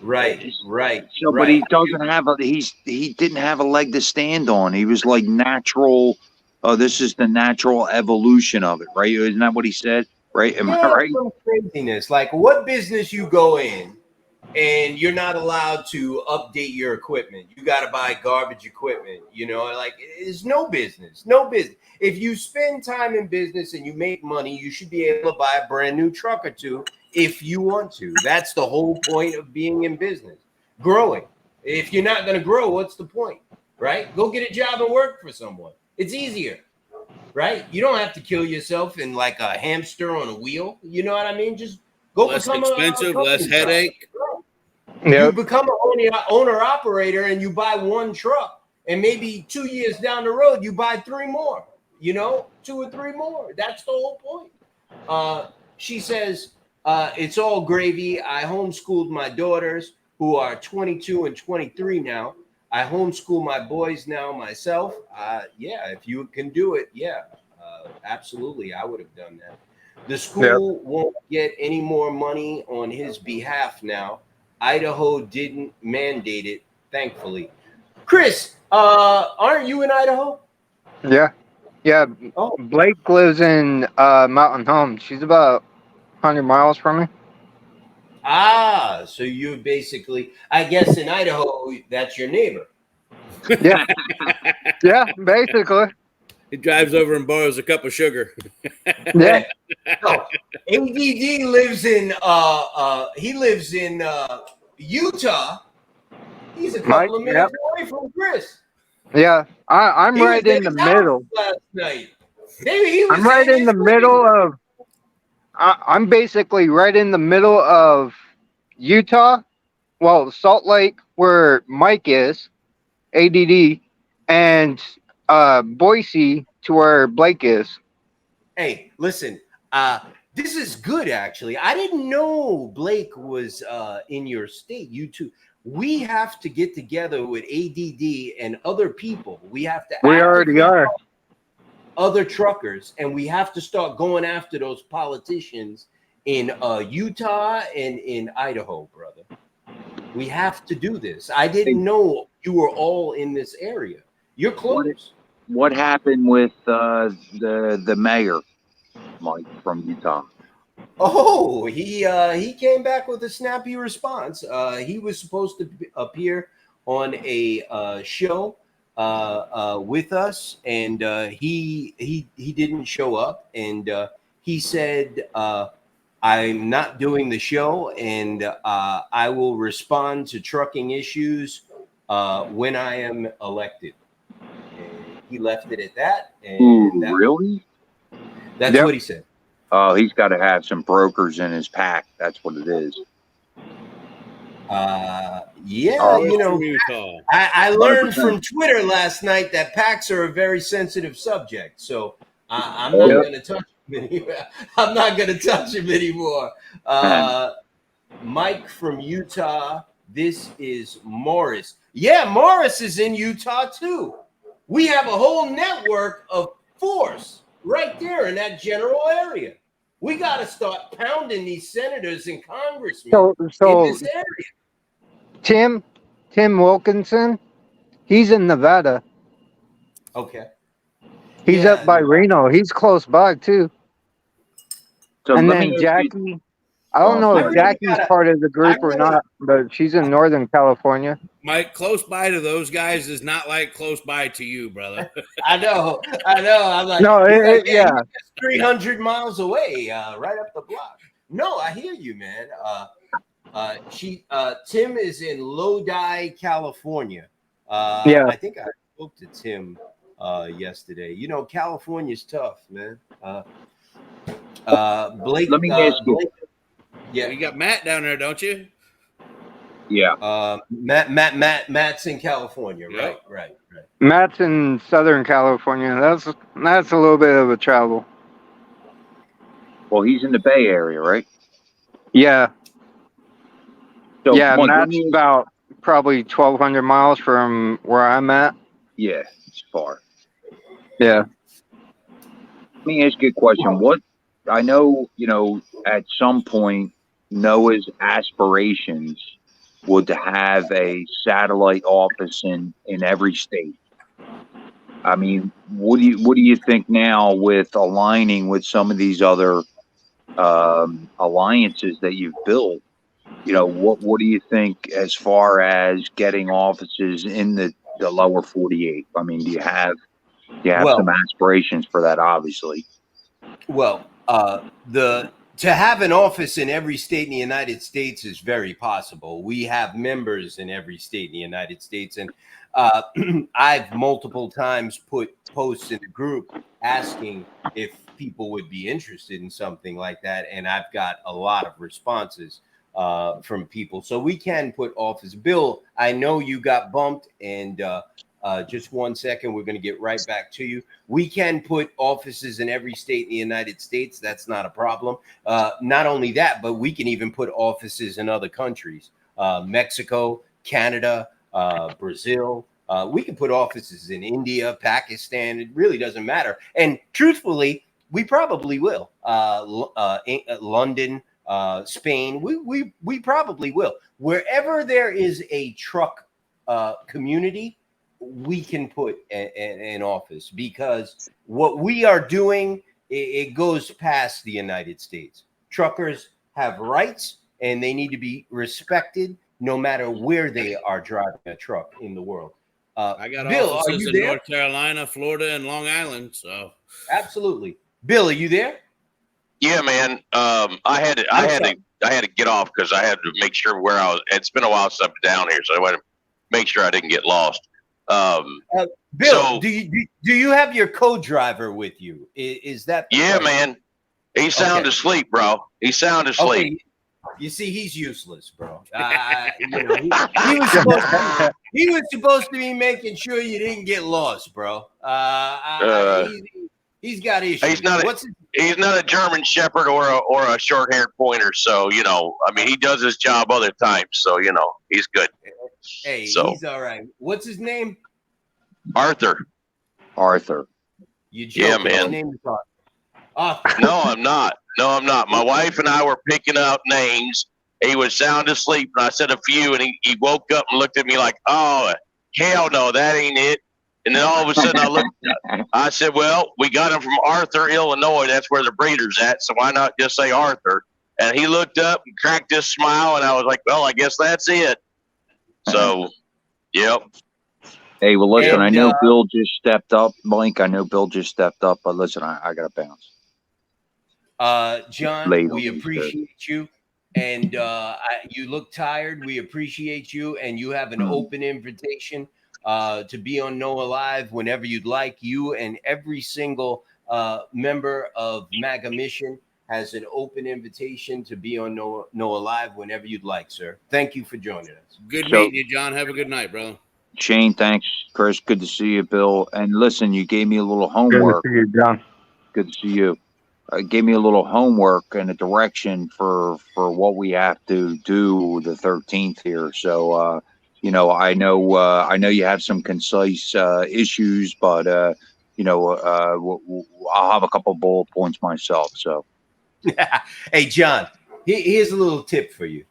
Speaker 1: Right.
Speaker 8: So, but he doesn't have he didn't have a leg to stand on. He was like natural. Oh, this is the natural evolution of it, right? Isn't that what he said? Right? Am I right?
Speaker 1: Some craziness. Like, what business you go in and you're not allowed to update your equipment? You got to buy garbage equipment. You know, like it's no business. If you spend time in business and you make money, you should be able to buy a brand new truck or two if you want to. That's the whole point of being in business. Growing. If you're not going to grow, what's the point? Right? Go get a job and work for someone. It's easier. Right? You don't have to kill yourself in like a hamster on a wheel. You know what I mean? Just go
Speaker 2: less
Speaker 1: become
Speaker 2: expensive, less headache.
Speaker 1: You become an owner operator and you buy one truck, and maybe 2 years down the road you buy 3 more. You know, 2 or 3 more. That's the whole point. She says it's all gravy. I homeschooled my daughters who are 22 and 23 now. I homeschool my boys now myself. Yeah, if you can do it, absolutely, I would have done that. The school won't get any more money on his behalf now. Idaho didn't mandate it, thankfully. Chris, aren't you in Idaho?
Speaker 3: Yeah.
Speaker 1: Oh.
Speaker 3: Blake lives in Mountain Home. She's about 100 miles from me.
Speaker 1: So you basically, I guess in Idaho, that's your neighbor.
Speaker 3: Yeah. Yeah, basically.
Speaker 2: He drives over and borrows a cup of sugar.
Speaker 3: Yeah.
Speaker 1: No, ADD lives in Utah. He's a couple of minutes away from Chris.
Speaker 3: Yeah, I'm right in the middle.
Speaker 1: Last night. Maybe
Speaker 3: I'm right in the middle of. I'm basically right in the middle of Utah, well, Salt Lake, where Mike is, ADD, and Boise to where Blake is.
Speaker 1: Hey, listen, this is good, actually. I didn't know Blake was in your state. You too. We have to get together with ADD and other people. We have to.
Speaker 3: We already are.
Speaker 1: other truckers, and we have to start going after those politicians in Utah and in Idaho, brother. We have to do this. I didn't know you were all in this area. You're close.
Speaker 8: What happened with the mayor, Mike, from Utah?
Speaker 1: Oh, he came back with a snappy response. He was supposed to appear on a show with us, and he didn't show up. And he said, "I'm not doing the show, and I will respond to trucking issues when I am elected." And he left it at that. And
Speaker 8: Ooh, really?
Speaker 1: That's what he said.
Speaker 8: Oh, he's got to have some brokers in his pack. That's what it is.
Speaker 1: Yeah, you know, I learned from Twitter last night that PACs are a very sensitive subject. So I'm not going to touch him anymore. I'm not going to touch him anymore. Mike from Utah. This is Morris. Yeah, Morris is in Utah too. We have a whole network of force right there in that general area. We got to start pounding these senators and congressmen in this area.
Speaker 3: Tim Wilkinson, he's in Nevada.
Speaker 1: Okay.
Speaker 3: He's up by Reno. He's close by too.
Speaker 8: So
Speaker 3: and then Jackie, I don't know if Jackie's part of the group or not, but she's in Northern California.
Speaker 2: Mike, close by to those guys is not like close by to you, brother.
Speaker 1: I know. I'm like,
Speaker 3: no,
Speaker 1: yeah, 300 miles away, right up the block. No, I hear you, man. Tim is in Lodi, California. I think I spoke to Tim yesterday. You know, California's tough, man. Blake,
Speaker 8: let me ask you.
Speaker 1: Blake, yeah,
Speaker 2: you got Matt down there, don't you?
Speaker 8: Yeah.
Speaker 1: Matt's in California, right? Right.
Speaker 3: Matt's in Southern California. That's a little bit of a travel.
Speaker 8: Well, he's in the Bay Area, right?
Speaker 3: Yeah.
Speaker 8: So,
Speaker 3: yeah,
Speaker 8: Mike,
Speaker 3: Matt's about probably 1,200 miles from where I'm at.
Speaker 8: Yeah, it's far.
Speaker 3: Yeah.
Speaker 8: Let me ask you a question. What I know, you know, at some point, Noah's aspirations would to have a satellite office in every state. I mean, what do you think now with aligning with some of these other alliances that you've built? You know, what do you think as far as getting offices in the lower 48? I mean, do you have some aspirations for that? Obviously.
Speaker 1: Well, to have an office in every state in the United States is very possible. We have members in every state in the United States, and I've multiple times put posts in the group asking if people would be interested in something like that, and I've got a lot of responses from people. So we can put office. Bill, I know you got bumped, and just 1 second, we're going to get right back to you. We can put offices in every state in the United States. That's not a problem. Not only that, but we can even put offices in other countries, Mexico, Canada, Brazil. We can put offices in India, Pakistan. It really doesn't matter. And truthfully, we probably will. London, Spain, we probably will. Wherever there is a truck community, we can put an office, because what we are doing, it goes past the United States. Truckers have rights, and they need to be respected no matter where they are driving a truck in the world.
Speaker 2: I got
Speaker 1: Bill,
Speaker 2: offices in North Carolina, Florida, and Long Island. So
Speaker 1: absolutely. Bill, are you there?
Speaker 10: Yeah, man. I had to get off because I had to make sure where I was. It's been a while since I've been down here, so I wanted to make sure I didn't get lost.
Speaker 1: Bill,
Speaker 10: so,
Speaker 1: do you have your co-driver with you? Is that?
Speaker 10: Yeah, man. He's sound asleep, bro. He's sound asleep.
Speaker 1: Okay. You see, he's useless, bro. He was supposed to be making sure you didn't get lost, bro. He's got issues.
Speaker 10: He's not a German Shepherd or a short-haired pointer. So I mean, he does his job other times. So he's good.
Speaker 1: Hey, he's all right. What's his name?
Speaker 10: Arthur.
Speaker 1: You
Speaker 10: Yeah,
Speaker 1: joking. His
Speaker 10: man.
Speaker 1: name is Arthur. Arthur.
Speaker 10: No, I'm not. No, I'm not. My wife and I were picking out names. He was sound asleep, and I said a few, and he woke up and looked at me like, "Oh, hell no, that ain't it." And then all of a sudden, I said, "Well, we got him from Arthur, Illinois. That's where the breeder's at. So why not just say Arthur?" And he looked up and cracked his smile, and I was like, "Well, I guess that's it." So, yep.
Speaker 8: Hey, well, listen,
Speaker 1: And,
Speaker 8: I know Bill just stepped up. Mike, I know Bill just stepped up, but listen, I got to bounce.
Speaker 1: John,
Speaker 8: Late
Speaker 1: we
Speaker 8: on these
Speaker 1: appreciate you. And you look tired. We appreciate you. And you have an open invitation to be on Noah Live whenever you'd like. You and every single member of MAGA Mission has an open invitation to be on Noah Live whenever you'd like, sir. Thank you for joining us.
Speaker 2: Good
Speaker 8: So-
Speaker 2: meeting you, John. Have a good night, brother.
Speaker 8: Shane, thanks. Chris, good to see you. Bill, and listen, you gave me a little
Speaker 3: Good to
Speaker 8: homework.
Speaker 3: see you, John.
Speaker 8: Good to see you. Gave me a little homework and a direction for what we have to do the 13th here. So, you know, I know you have some concise issues, but I'll have a couple bullet points myself. So,
Speaker 1: Hey, John, here's a little tip for you.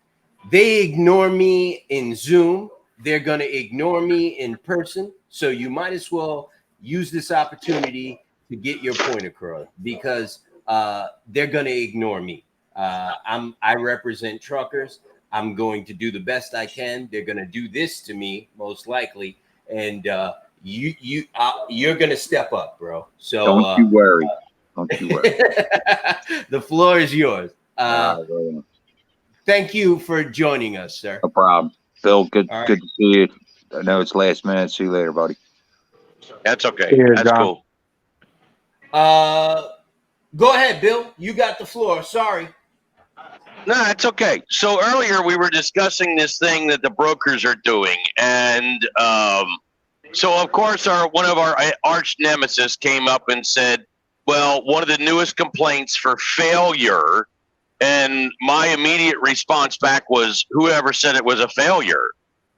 Speaker 1: They ignore me in Zoom. They're going to ignore me in person. So you might as well use this opportunity to get your point across, because they're going to ignore me. I represent truckers. I'm going to do the best I can. They're going to do this to me, most likely. And you're going to step up, bro. So
Speaker 8: don't you worry. Don't you worry.
Speaker 1: The floor is yours.
Speaker 8: No
Speaker 1: Thank you for joining us, sir.
Speaker 8: problem. Bill, good
Speaker 1: All right.
Speaker 8: to see you. I know it's last minute. See you later, buddy.
Speaker 10: That's okay.
Speaker 3: Cheers,
Speaker 10: That's
Speaker 3: John.
Speaker 10: cool.
Speaker 1: Go ahead, Bill. You got the floor. Sorry.
Speaker 10: No, it's okay. So earlier we were discussing this thing that the brokers are doing, and so of course one of our arch nemesis came up and said, "Well, one of the newest complaints for failure." And my immediate response back was, "Whoever said it was a failure?"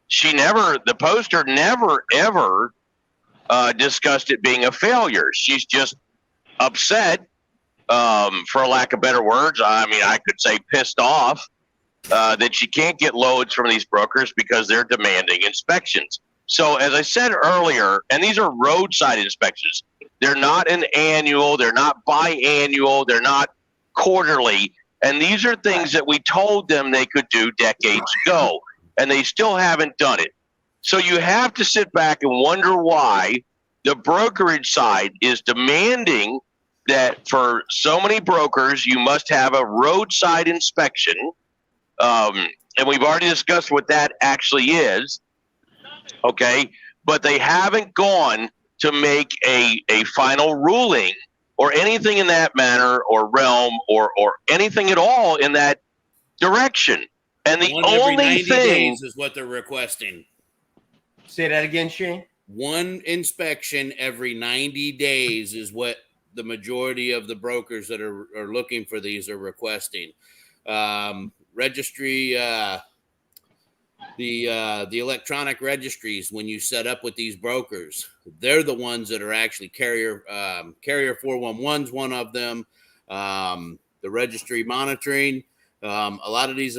Speaker 10: The poster never ever discussed it being a failure. She's just upset. For lack of better words, I mean, I could say pissed off that she can't get loads from these brokers because they're demanding inspections. So as I said earlier, and these are roadside inspections, they're not an annual, they're not biannual, they're not quarterly. And these are things that we told them they could do decades ago, and they still haven't done it. So you have to sit back and wonder why the brokerage side is demanding that for so many brokers, you must have a roadside inspection. And we've already discussed what that actually is. Okay. But they haven't gone to make a final ruling or anything in that manner or realm or anything at all in that direction. And the
Speaker 2: One every
Speaker 10: only
Speaker 2: 90
Speaker 10: thing
Speaker 2: days is what they're requesting.
Speaker 1: Say that again, Shane.
Speaker 2: One inspection every 90 days is what the majority of the brokers that are looking for these are requesting. Registry, the electronic registries, when you set up with these brokers, they're the ones that are actually carrier 411's one of them. The registry monitoring, a lot of these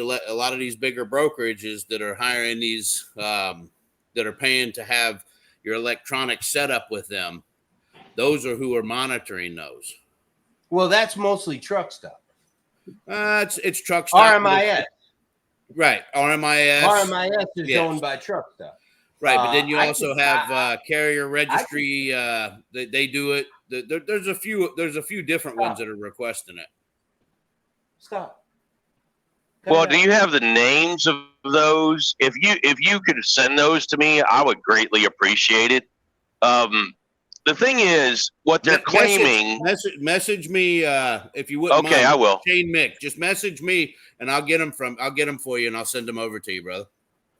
Speaker 2: bigger brokerages that are hiring these that are paying to have your electronic setup with them. Those are who are monitoring those.
Speaker 1: Well, that's mostly truck stuff.
Speaker 2: It's truck stuff.
Speaker 1: RMIS.
Speaker 2: Right. RMIS.
Speaker 1: RMIS is
Speaker 2: Yes.
Speaker 1: owned by truck stuff.
Speaker 2: Right. But then you
Speaker 1: I
Speaker 2: also
Speaker 1: can-
Speaker 2: have carrier registry. They do it. There's a few different ones that are requesting it.
Speaker 1: Stop.
Speaker 10: Well, do you have the names of those? If you could send those to me, I would greatly appreciate it. The thing is, what they're claiming.
Speaker 2: Message me if you wouldn't.
Speaker 10: Okay,
Speaker 2: mind.
Speaker 10: I will.
Speaker 2: Shane Mick, just message me and I'll get them for you and I'll send them over to you, brother.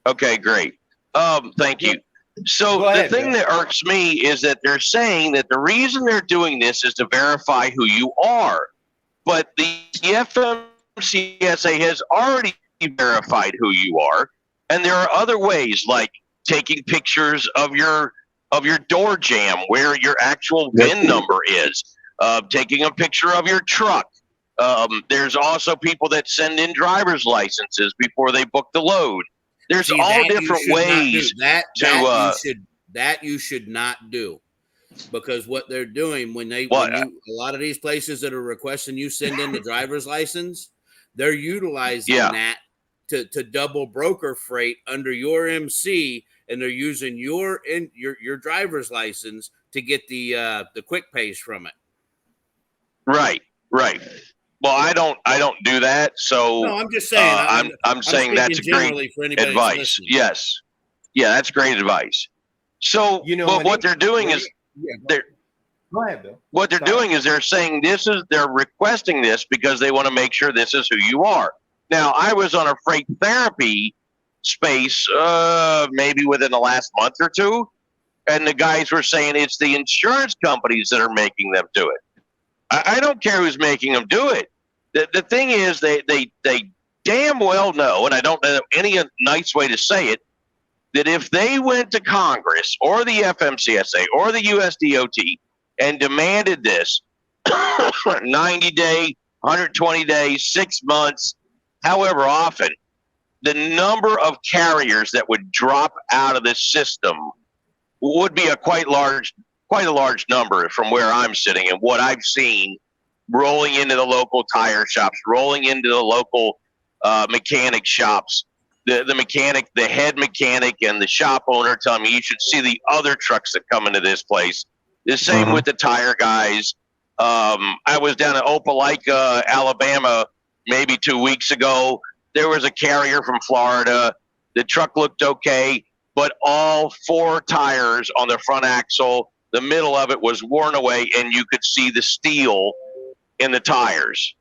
Speaker 10: Okay, great. Thank you. So
Speaker 1: Go ahead,
Speaker 10: the thing
Speaker 1: Bill.
Speaker 10: that irks me is that they're saying that the reason they're doing this is to verify who you are, but the FMCSA has already verified who you are, and there are other ways like taking pictures of your of your door jamb where your actual VIN number is, taking a picture of your truck. There's also people that send in driver's licenses before they book the load. There's
Speaker 2: See,
Speaker 10: all
Speaker 2: that you
Speaker 10: different
Speaker 2: should not do.
Speaker 10: ways
Speaker 2: That you should not do, because what they're doing when a lot of these places that are requesting you send in the driver's license, they're utilizing that to double broker freight under your MC, and they're using your driver's license to get the quick pays from it.
Speaker 10: Right. Well, I don't do that. So
Speaker 2: no, I'm just saying.
Speaker 10: I'm saying that's great advice. Yes. Yeah, that's great advice. So what they're doing is
Speaker 1: go ahead, Bill.
Speaker 10: What they're doing is they're saying they're requesting this because they want to make sure this is who you are. Now, I was on a freight therapy space maybe within the last month or two, and the guys were saying it's the insurance companies that are making them do it. I don't care who's making them do it. The thing is, they damn well know, and I don't know any nice way to say it, that if they went to Congress or the FMCSA or the USDOT and demanded this 90 day, 120 days, 6 months, however often, the number of carriers that would drop out of this system would be quite a large number from where I'm sitting and what I've seen rolling into the local tire shops, rolling into the local mechanic shops. The mechanic, the head mechanic, and the shop owner tell me you should see the other trucks that come into this place. The same with the tire guys. I was down at Opelika, Alabama, maybe 2 weeks ago. There was a carrier from Florida. The truck looked okay, but all 4 tires on the front axle, the middle of it was worn away, and you could see the steel in the tires.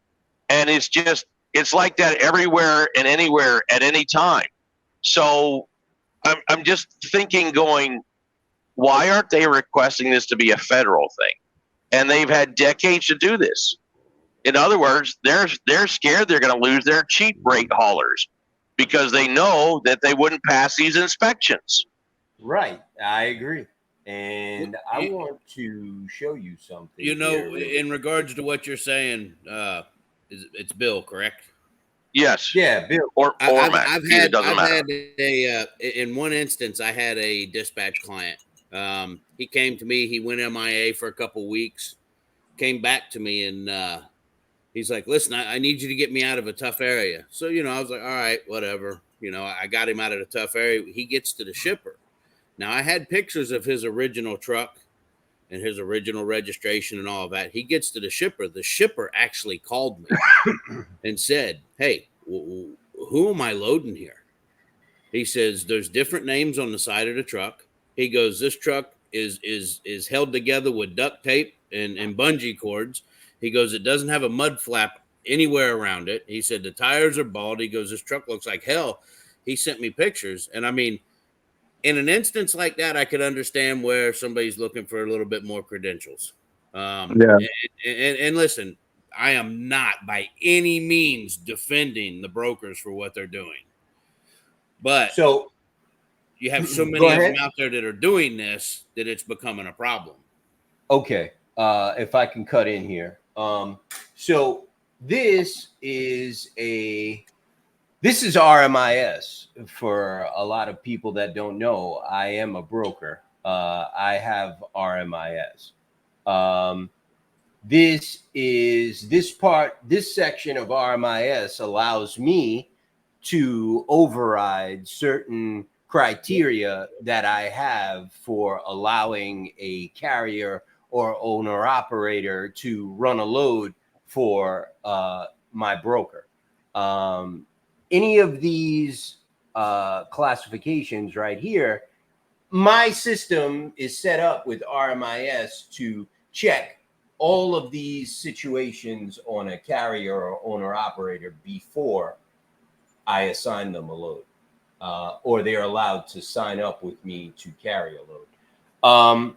Speaker 10: And it's like that everywhere and anywhere at any time. So I'm just thinking going, why aren't they requesting this to be a federal thing? And they've had decades to do this. In other words, they're scared they're going to lose their cheap rate haulers because they know that they wouldn't pass these inspections.
Speaker 1: Right. I agree. And I want to show you something.
Speaker 2: In regards to what you're saying, it's Bill, correct?
Speaker 10: Yes.
Speaker 1: Yeah, Bill.
Speaker 10: Or Matt.
Speaker 2: I've had in one instance, I had a dispatch client. He came to me. He went MIA for a couple weeks, came back to me, and he's like, listen, I need you to get me out of a tough area. So, I was like, all right, whatever. I got him out of the tough area. He gets to the shipper. Now, I had pictures of his original truck and his original registration and all of that. He gets to the shipper. The shipper actually called me and said, hey, who am I loading here? He says, there's different names on the side of the truck. He goes, this truck is held together with duct tape and bungee cords. He goes, it doesn't have a mud flap anywhere around it. He said, the tires are bald. He goes, this truck looks like hell. He sent me pictures. And I mean, in an instance like that, I could understand where somebody's looking for a little bit more credentials. And listen, I am not by any means defending the brokers for what they're doing. But
Speaker 1: so
Speaker 2: you have so many of them out there that are doing this that it's becoming a problem.
Speaker 1: Okay. If I can cut in here. So this is RMIS for a lot of people that don't know. I am a broker. I have RMIS. This section of RMIS allows me to override certain criteria that I have for allowing a carrier or owner operator to run a load for my broker. Any of these classifications right here, my system is set up with RMIS to check all of these situations on a carrier or owner operator before I assign them a load, or they're allowed to sign up with me to carry a load.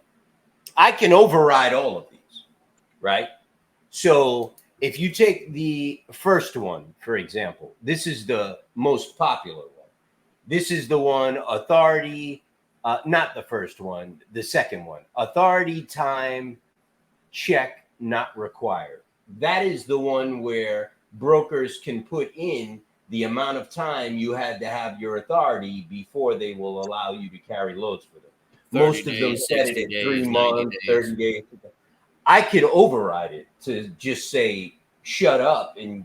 Speaker 1: I can override all of these, right? So if you take the first one, for example, this is the most popular one. This is the one authority not the first one, the second one. Authority time check not required. That is the one where brokers can put in the amount of time you had to have your authority before they will allow you to carry loads for them. Most of them set it at 3 months, 30 days. I could override it to just say, shut up and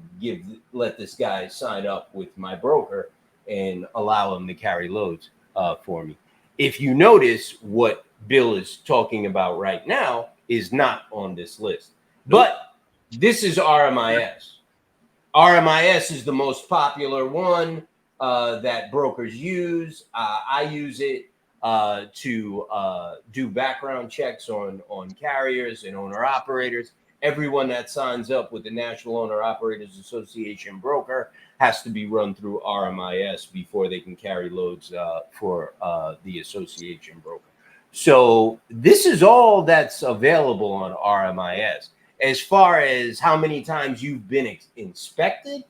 Speaker 1: let this guy sign up with my broker and allow him to carry loads for me. If you notice, what Bill is talking about right now is not on this list. But this is RMIS. RMIS is the most popular one that brokers use. I use it to do background checks on carriers and owner operators. Everyone that signs up with the National Owner Operators Association broker has to be run through RMIS before they can carry loads for the association broker. So this is all that's available on RMIS. As far as how many times you've been inspected,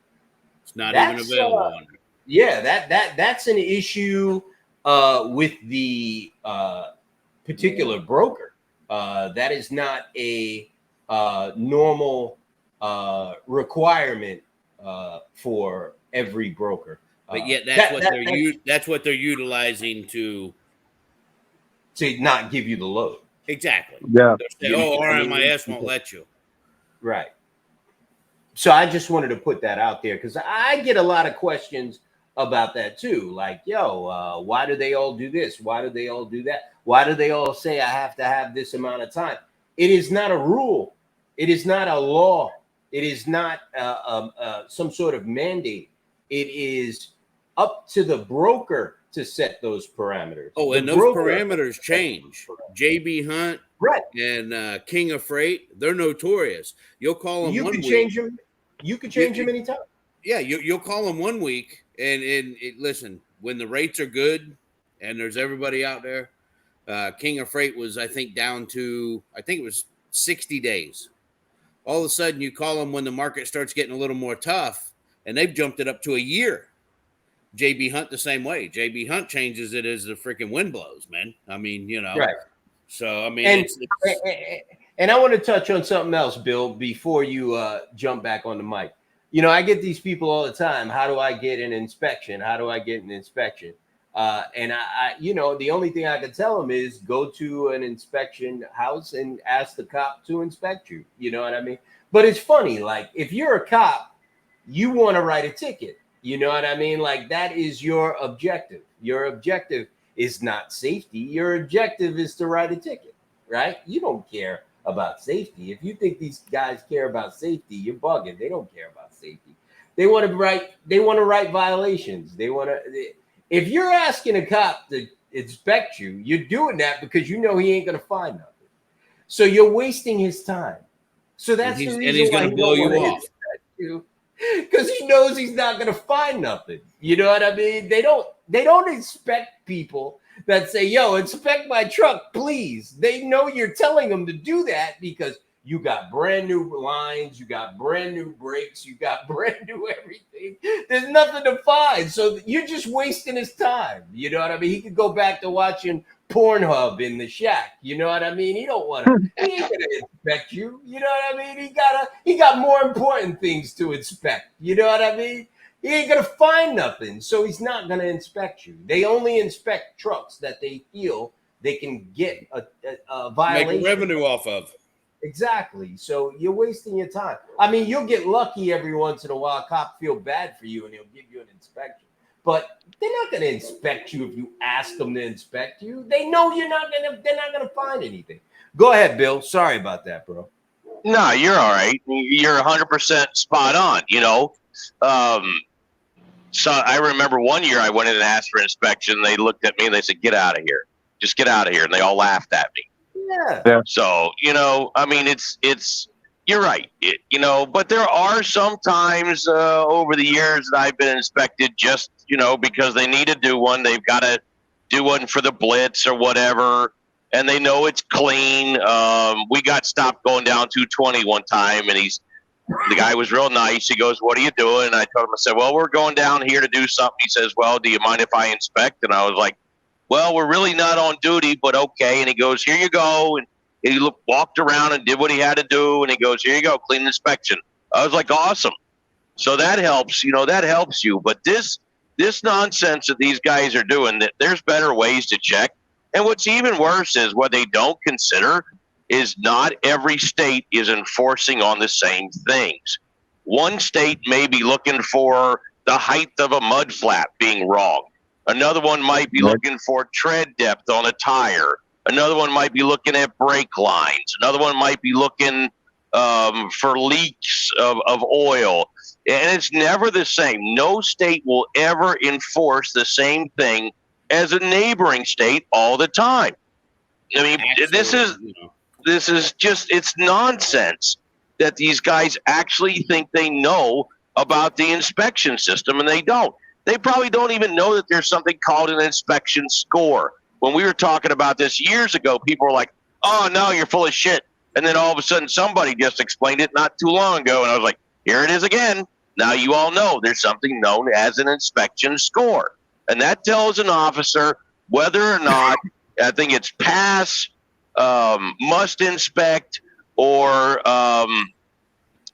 Speaker 2: it's not even available.
Speaker 1: Yeah, that's an issue with the particular broker. That is not a normal requirement for every broker.
Speaker 2: But yet that's what they're utilizing to
Speaker 1: not give you the load.
Speaker 2: Exactly.
Speaker 9: Yeah.
Speaker 2: Say, RMIS won't let you.
Speaker 1: Right. So I just wanted to put that out there because I get a lot of questions about that too. Like, why do they all do this? Why do they all do that? Why do they all say I have to have this amount of time? It is not a rule. It is not a law. It is not some sort of mandate. It is up to the broker to set those parameters.
Speaker 2: Oh, and those parameters change. JB Hunt,
Speaker 1: right,
Speaker 2: and King of Freight, they're notorious. You'll call them. You can
Speaker 1: change them. You can change them anytime.
Speaker 2: Yeah, you'll call them 1 week, and listen, when the rates are good, and there's everybody out there. King of Freight was, I think, down to it was 60 days. All of a sudden, you call them when the market starts getting a little more tough, and they've jumped it up to a year. JB Hunt the same way. JB Hunt changes it as the freaking wind blows, man. I mean, Right. So, I mean,
Speaker 1: and I want to touch on something else, Bill, before you jump back on the mic. I get these people all the time. How do I get an inspection? How do I get an inspection? And I the only thing I can tell them is go to an inspection house and ask the cop to inspect you. You know what I mean? But it's funny. Like, if you're a cop, you want to write a ticket. You know what I mean? Like, that is your objective. Your objective is not safety. Your objective is to write a ticket, right? You don't care about safety. If you think these guys care about safety, you're bugging. They don't care about safety. They want to write violations. If you're asking a cop to inspect you, you're doing that because you know he ain't going to find nothing. So you're wasting his time. So that's the reason
Speaker 2: he's going to blow you off.
Speaker 1: Because he knows he's not going to find nothing. You know what I mean? They don't inspect people that say, yo, inspect my truck, please. They know you're telling them to do that because you got brand new lines, you got brand new brakes, you got brand new everything. There's nothing to find. So you're just wasting his time. You know what I mean? He could go back to watching Pornhub in the shack. You know what I mean? He don't want to. He ain't gonna inspect you. You know what I mean? He got more important things to inspect. You know what I mean? He ain't gonna find nothing, so he's not gonna inspect you. They only inspect trucks that they feel they can get a violation,
Speaker 2: make a revenue off of.
Speaker 1: Exactly. So you're wasting your time. I mean, you'll get lucky every once in a while. A cop feel bad for you and he'll give you an inspection. But they're not going to inspect you if you ask them to inspect you. They know they're not going to find anything. Go ahead, Bill. Sorry about that, bro.
Speaker 10: No, you're all right. You're 100% spot on, So I remember one year I went in and asked for inspection. They looked at me and they said, get out of here. Just get out of here. And they all laughed at me.
Speaker 1: Yeah.
Speaker 10: So, I mean, it's you're right. But there are some times over the years that I've been inspected just, because they need to do one. They've got to do one for the blitz or whatever. And they know it's clean. We got stopped going down 220 one time and the guy was real nice. He goes, what are you doing? And I told him, I said, well, we're going down here to do something. He says, well, do you mind if I inspect? And I was like, well, we're really not on duty, but okay. And he goes, here you go. And he walked around and did what he had to do. And he goes, here you go, clean inspection. I was like, awesome. So that helps, that helps you. But this nonsense that these guys are doing, that there's better ways to check. And what's even worse is what they don't consider is not every state is enforcing on the same things. One state may be looking for the height of a mud flap being wrong. Another one might be looking for tread depth on a tire. Another one might be looking at brake lines. Another one might be looking for leaks of oil. And it's never the same. No state will ever enforce the same thing as a neighboring state all the time. I mean, this is just, it's nonsense that these guys actually think they know about the inspection system, and they don't. They probably don't even know that there's something called an inspection score. When we were talking about this years ago, people were like, oh, no, you're full of shit. And then all of a sudden somebody just explained it not too long ago, and I was like, here it is again. Now you all know there's something known as an inspection score. And that tells an officer whether or not, I think it's pass, must inspect, or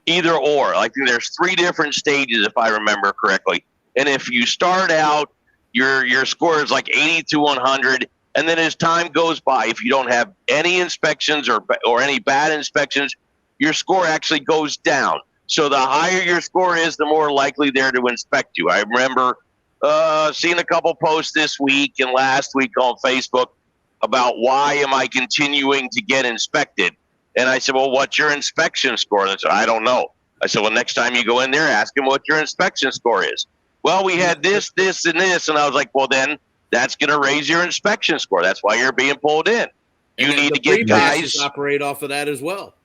Speaker 10: either or. I think there's 3 different stages, if I remember correctly. And if you start out, your score is like 80 to 100. And then as time goes by, if you don't have any inspections or any bad inspections, your score actually goes down. So the higher your score is, the more likely they're to inspect you. I remember seeing a couple posts this week and last week on Facebook about why am I continuing to get inspected? And I said, well, what's your inspection score? And they said, I don't know. I said, well, next time you go in there, ask them what your inspection score is. Well, we had this, this, and this. And I was like, well, then that's going to raise your inspection score. That's why you're being pulled in. You need to get guys
Speaker 2: operate off of that as well.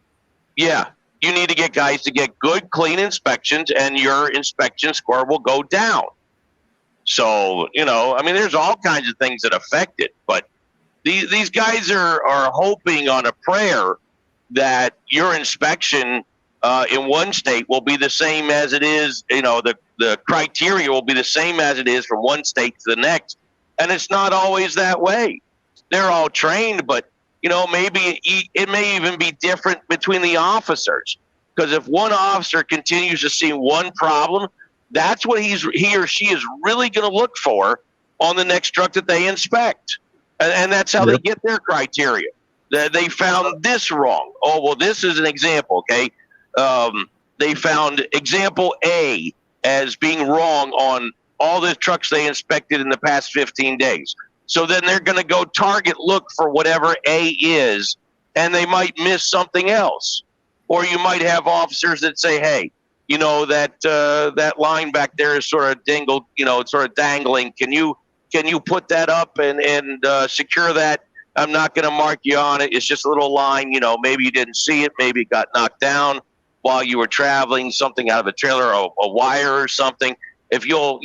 Speaker 10: Yeah. You need to get guys to get good, clean inspections, and your inspection score will go down. So, I mean, there's all kinds of things that affect it. But these guys are hoping on a prayer that your inspection in one state will be the same as it is, the criteria will be the same as it is from one state to the next. And it's not always that way. They're all trained, but, maybe it may even be different between the officers. Because if one officer continues to see one problem, that's what he or she is really going to look for on the next truck that they inspect. And that's how they get their criteria. They found this wrong. Oh, well, this is an example, okay? They found example A as being wrong on all the trucks they inspected in the past 15 days. So then they're going to go target look for whatever A is, and they might miss something else. Or you might have officers that say, hey, that line back there is sort of dangled, it's sort of dangling. Can you put that up and secure that? I'm not going to mark you on it. It's just a little line, maybe you didn't see it. Maybe it got knocked down while you were traveling, something out of a trailer, a wire or something. If you'll,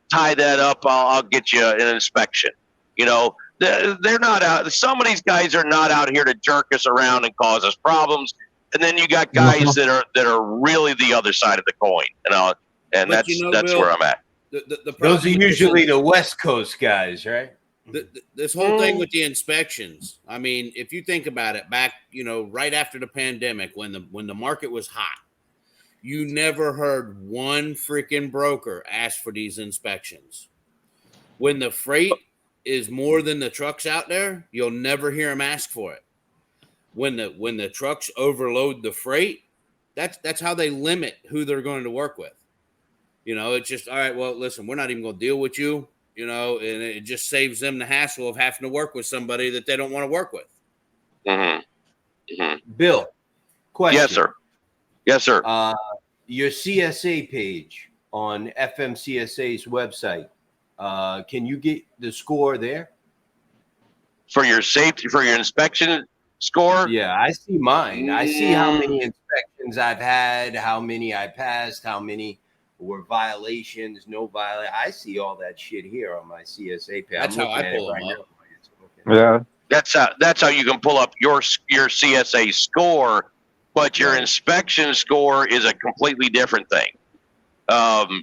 Speaker 10: tie that up, I'll get you an inspection. They're not out. Some of these guys are not out here to jerk us around and cause us problems. And then you got guys that are really the other side of the coin, and that's
Speaker 2: Bill,
Speaker 10: where I'm at.
Speaker 1: Those are usually the West Coast guys, right?
Speaker 2: This whole thing with the inspections. I mean, if you think about it, back right after the pandemic, when the market was hot, you never heard one freaking broker ask for these inspections. When the freight is more than the trucks out there, you'll never hear them ask for it. When the trucks overload the freight, that's how they limit who they're going to work with. It's just, all right, well, listen, we're not even going to deal with you, and it just saves them the hassle of having to work with somebody that they don't want to work with.
Speaker 10: Mm-hmm. Mm-hmm.
Speaker 1: Bill, question.
Speaker 10: Yes, sir.
Speaker 1: Your CSA page on FMCSA's website, can you get the score there?
Speaker 10: For your safety, for your inspection score?
Speaker 1: Yeah, I see mine. I see how many inspections I've had, how many I passed, how many were violations, no violation. I see all that shit here on my CSA page.
Speaker 2: That's how I pull them up.
Speaker 3: Yeah.
Speaker 10: That's how you can pull up your CSA score, but your inspection score is a completely different thing.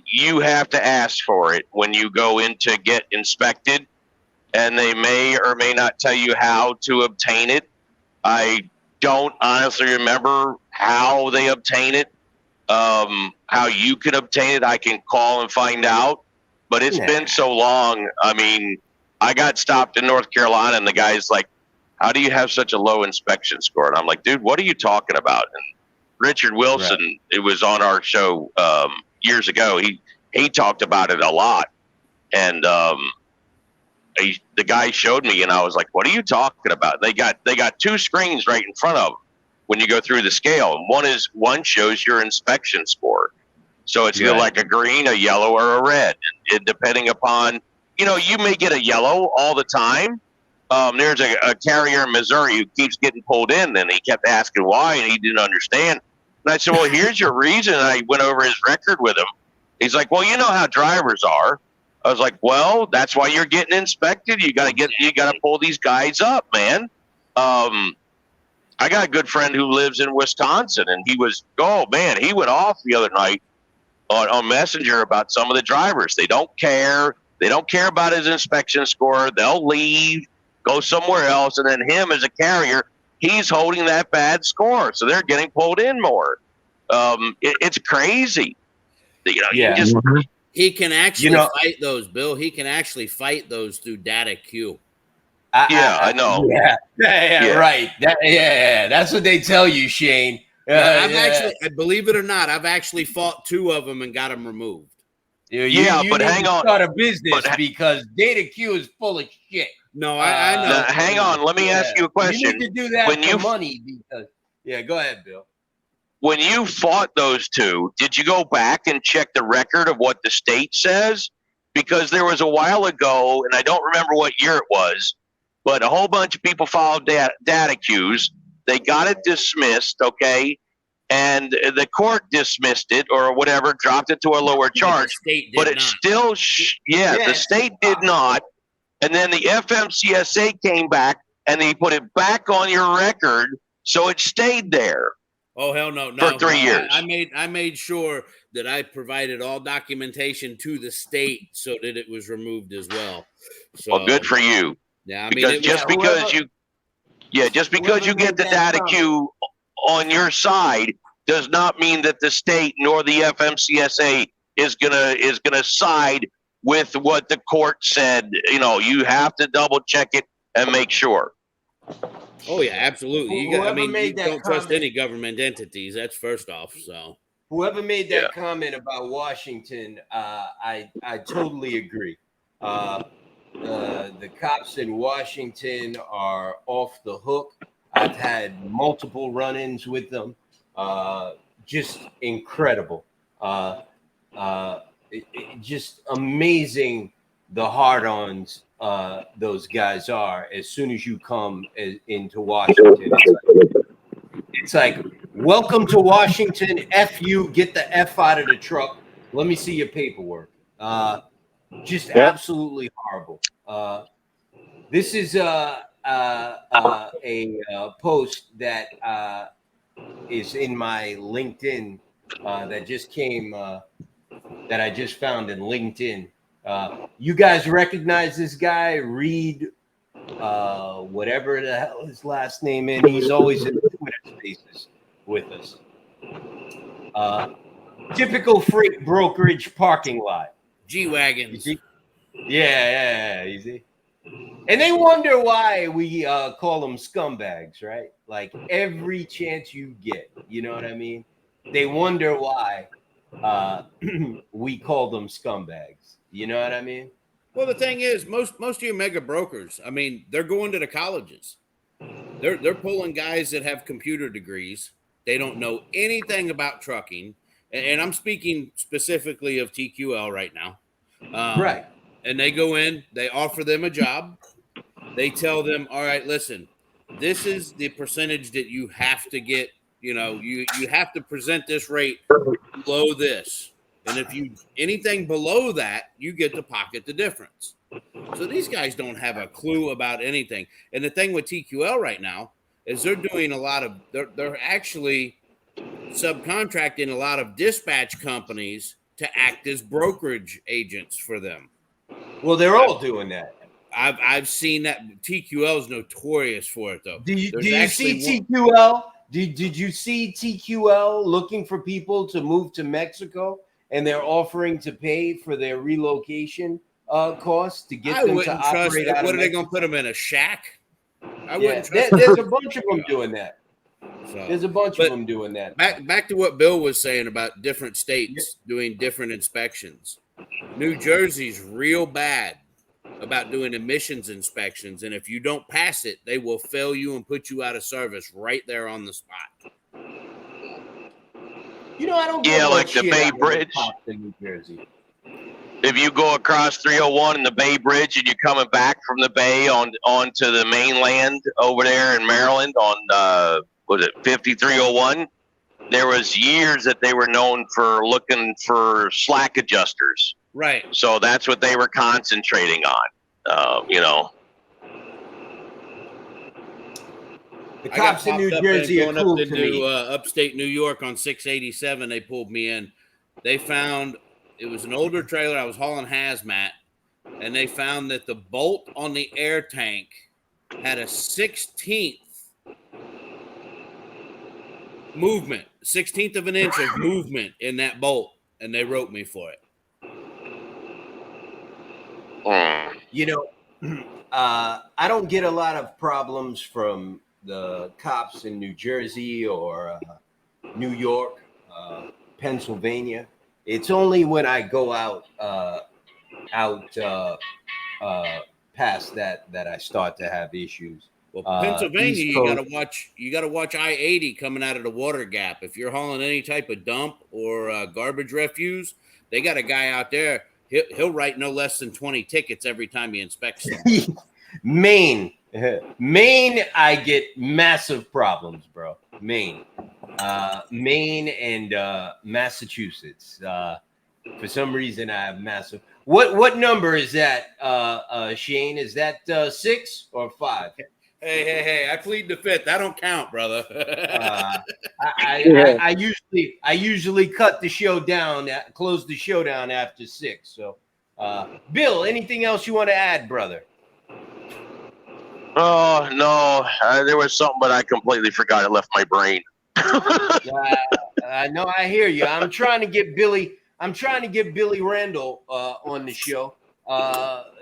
Speaker 10: You have to ask for it when you go in to get inspected. and they may or may not tell you how to obtain it. I don't honestly remember how they obtain it, how you can obtain it. I can call and find out, but it's been so long. I mean, I got stopped in North Carolina, and the guy's like, "How do you have such a low inspection score?" And I'm like, "Dude, what are you talking about?" And Richard Wilson, it was on our show years ago. He talked about it a lot, and the guy showed me, and I was like, "What are you talking about?" They got two screens right in front of them when you go through the scale, and one shows your inspection score, so it's either like a green, a yellow, or a red, and depending upon, you may get a yellow all the time. There's a carrier in Missouri who keeps getting pulled in, and he kept asking why, and he didn't understand. And I said, "Well, here's your reason." And I went over his record with him. He's like, "Well, you know how drivers are." I was like, "Well, that's why you're getting inspected. You got to pull these guys up, man." I got a good friend who lives in Wisconsin, and he went off the other night on Messenger about some of the drivers. They don't care. They don't care about his inspection score. They'll leave, go somewhere else, and then him as a carrier, he's holding that bad score, so they're getting pulled in more. It's crazy.
Speaker 2: He can actually fight those, Bill. He can actually fight those through data Q.
Speaker 10: I know.
Speaker 1: Yeah, right. That's what they tell you, Shane.
Speaker 2: Actually, believe it or not, I've actually fought two of them and got them removed.
Speaker 1: You but hang on. Start a business because data Q is full of shit.
Speaker 2: No, I know.
Speaker 10: Hang on. Let me ask you a question.
Speaker 1: You need to do that for money because. Yeah, go ahead, Bill.
Speaker 10: When you fought those two, did you go back and check the record of what the state says? Because there was a while ago, and I don't remember what year it was, but a whole bunch of people filed data queues. They got it dismissed, okay? And the court dismissed it or whatever, dropped it to a lower charge. But it's still, the state did not. And then the FMCSA came back, and they put it back on your record, so it stayed there.
Speaker 2: Oh, hell no!
Speaker 10: For 3 years.
Speaker 2: I made sure that I provided all documentation to the state so that it was removed as well. So,
Speaker 10: well, good for you.
Speaker 2: Yeah, I
Speaker 10: mean, because just because you get the data queue on your side does not mean that the state nor the FMCSA is gonna side with what the court said. You have to double check it and make sure.
Speaker 2: Oh yeah, absolutely. You don't trust any government entities. That's first off. So
Speaker 1: whoever made that comment about Washington, I totally agree. The cops in Washington are off the hook. I've had multiple run-ins with them. Just incredible. Just amazing the hard-ons those guys are as soon as you come into Washington. It's like, welcome to Washington. F you, get the F out of the truck. Let me see your paperwork. Absolutely horrible. This is a post that is in my LinkedIn that just came that I just found in LinkedIn. You guys recognize this guy, Reed, whatever the hell his last name is. He's always in the Twitter spaces with us. Typical freight brokerage parking lot.
Speaker 2: G-Wagons.
Speaker 1: Yeah, you see? And they wonder why we call them scumbags, right? Like every chance you get, you know what I mean? They wonder why we call them scumbags. You know what I mean?
Speaker 2: Well, the thing is, most of your mega brokers, I mean, they're going to the colleges. They're pulling guys that have computer degrees. They don't know anything about trucking. And I'm speaking specifically of TQL right now.
Speaker 1: Right.
Speaker 2: And they go in, they offer them a job. They tell them, all right, listen, this is the percentage that you have to get. You have to present this rate below this. And if you anything below that, you get to pocket the difference. So these guys don't have a clue about anything. And the thing with TQL right now is they're doing they're actually subcontracting a lot of dispatch companies to act as brokerage agents for them.
Speaker 1: Well, they're all doing that.
Speaker 2: I've seen that. TQL is notorious for it, though.
Speaker 1: Do you
Speaker 2: There's
Speaker 1: see
Speaker 2: actually
Speaker 1: TQL? Did you see TQL looking for people to move to Mexico, and they're offering to pay for their relocation costs to get
Speaker 2: I
Speaker 1: them to
Speaker 2: wouldn't trust
Speaker 1: operate
Speaker 2: it.
Speaker 1: out
Speaker 2: What
Speaker 1: of
Speaker 2: are they going
Speaker 1: Mexico?
Speaker 2: to put them in a shack? I
Speaker 1: Yeah,
Speaker 2: wouldn't trust
Speaker 1: there's a bunch of them doing that.
Speaker 2: So,
Speaker 1: There's a bunch of them doing that.
Speaker 2: back to what Bill was saying about different states doing different inspections. New Jersey's real bad about doing emissions inspections, and if you don't pass it, they will fail you and put you out of service right there on the spot.
Speaker 1: You know, I don't
Speaker 10: Yeah,
Speaker 1: get
Speaker 10: like
Speaker 1: much
Speaker 10: the
Speaker 1: shit
Speaker 10: Bay
Speaker 1: out of the
Speaker 10: Bridge.
Speaker 1: cops in New Jersey.
Speaker 10: If you go across 301 in the Bay Bridge and you're coming back from the Bay onto the mainland over there in Maryland on was it 5301? There was years that they were known for looking for slack adjusters.
Speaker 2: Right.
Speaker 10: So that's what they were concentrating on. You know.
Speaker 1: The
Speaker 2: I got
Speaker 1: cops in
Speaker 2: popped
Speaker 1: New
Speaker 2: up
Speaker 1: Jersey are
Speaker 2: going up
Speaker 1: cool
Speaker 2: to
Speaker 1: to me.
Speaker 2: upstate New York on 687. They pulled me in. They found it was an older trailer. I was hauling hazmat, and they found that the bolt on the air tank had a 16th movement, 16th of an inch of movement in that bolt, and they wrote me for it.
Speaker 1: You know, I don't get a lot of problems from the cops in New Jersey or New York, Pennsylvania. It's only when I go out past that I start to have issues.
Speaker 2: Well, Pennsylvania,
Speaker 1: East
Speaker 2: you
Speaker 1: Coast-
Speaker 2: gotta watch I-80 coming out of the water gap. If you're hauling any type of dump or garbage refuse, they got a guy out there. He'll write no less than 20 tickets every time he inspects them.
Speaker 1: Maine, I get massive problems, bro. Maine and Massachusetts. For some reason, I have massive. What number is that, Shane? Is that 6 or 5?
Speaker 2: Hey! I plead the fifth. I don't count, brother.
Speaker 1: I usually cut the show down, close the show down after 6. So, Bill, anything else you want to add, brother?
Speaker 10: Oh no, there was something, but I completely forgot. It left my brain.
Speaker 1: No, I hear you. I'm trying to get Billy Randall on the show.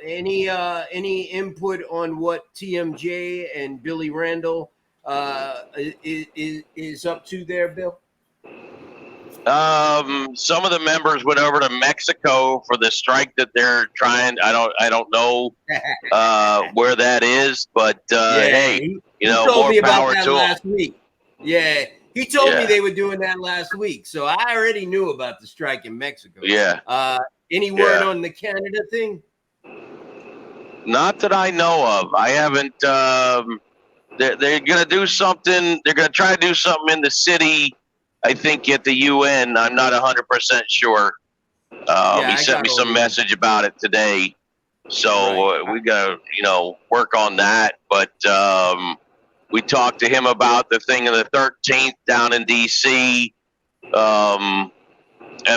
Speaker 1: Any input on what TMJ and Billy Randall is up to there, Bill?
Speaker 10: Some of the members went over to Mexico for the strike that they're trying. I don't know where that is, but hey,
Speaker 1: he told me
Speaker 10: more
Speaker 1: about
Speaker 10: power
Speaker 1: that
Speaker 10: to
Speaker 1: last
Speaker 10: them.
Speaker 1: week. Yeah, he told me
Speaker 10: Yeah.
Speaker 1: they were doing that last week, so I already knew about the strike in Mexico.
Speaker 10: Yeah.
Speaker 1: Any word
Speaker 10: Yeah.
Speaker 1: on the Canada thing?
Speaker 10: Not that I know of. I haven't. They're going to do something. They're going to try to do something in the city. I think at the UN. I'm not 100% sure.
Speaker 1: I
Speaker 10: He sent
Speaker 1: got
Speaker 10: me
Speaker 1: all
Speaker 10: some
Speaker 1: these.
Speaker 10: message about it today. So we got to, work on that. But we talked to him about the thing on the 13th down in D.C. And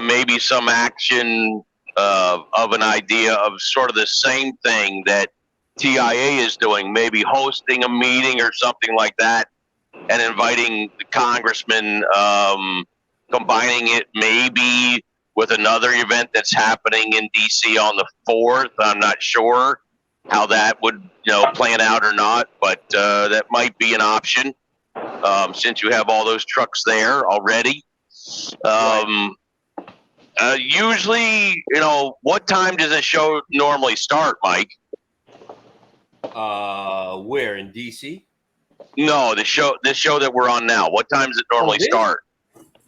Speaker 10: maybe some action of an idea of sort of the same thing that TIA is doing, maybe hosting a meeting or something like that, and inviting the congressman, combining it maybe with another event that's happening in DC on the 4th. I'm not sure how that would, plan out or not, but that might be an option since you have all those trucks there already. Usually, what time does a show normally start, Mike?
Speaker 1: Where in DC?
Speaker 10: No, the show that we're on now. What time does it normally
Speaker 1: this?
Speaker 10: start?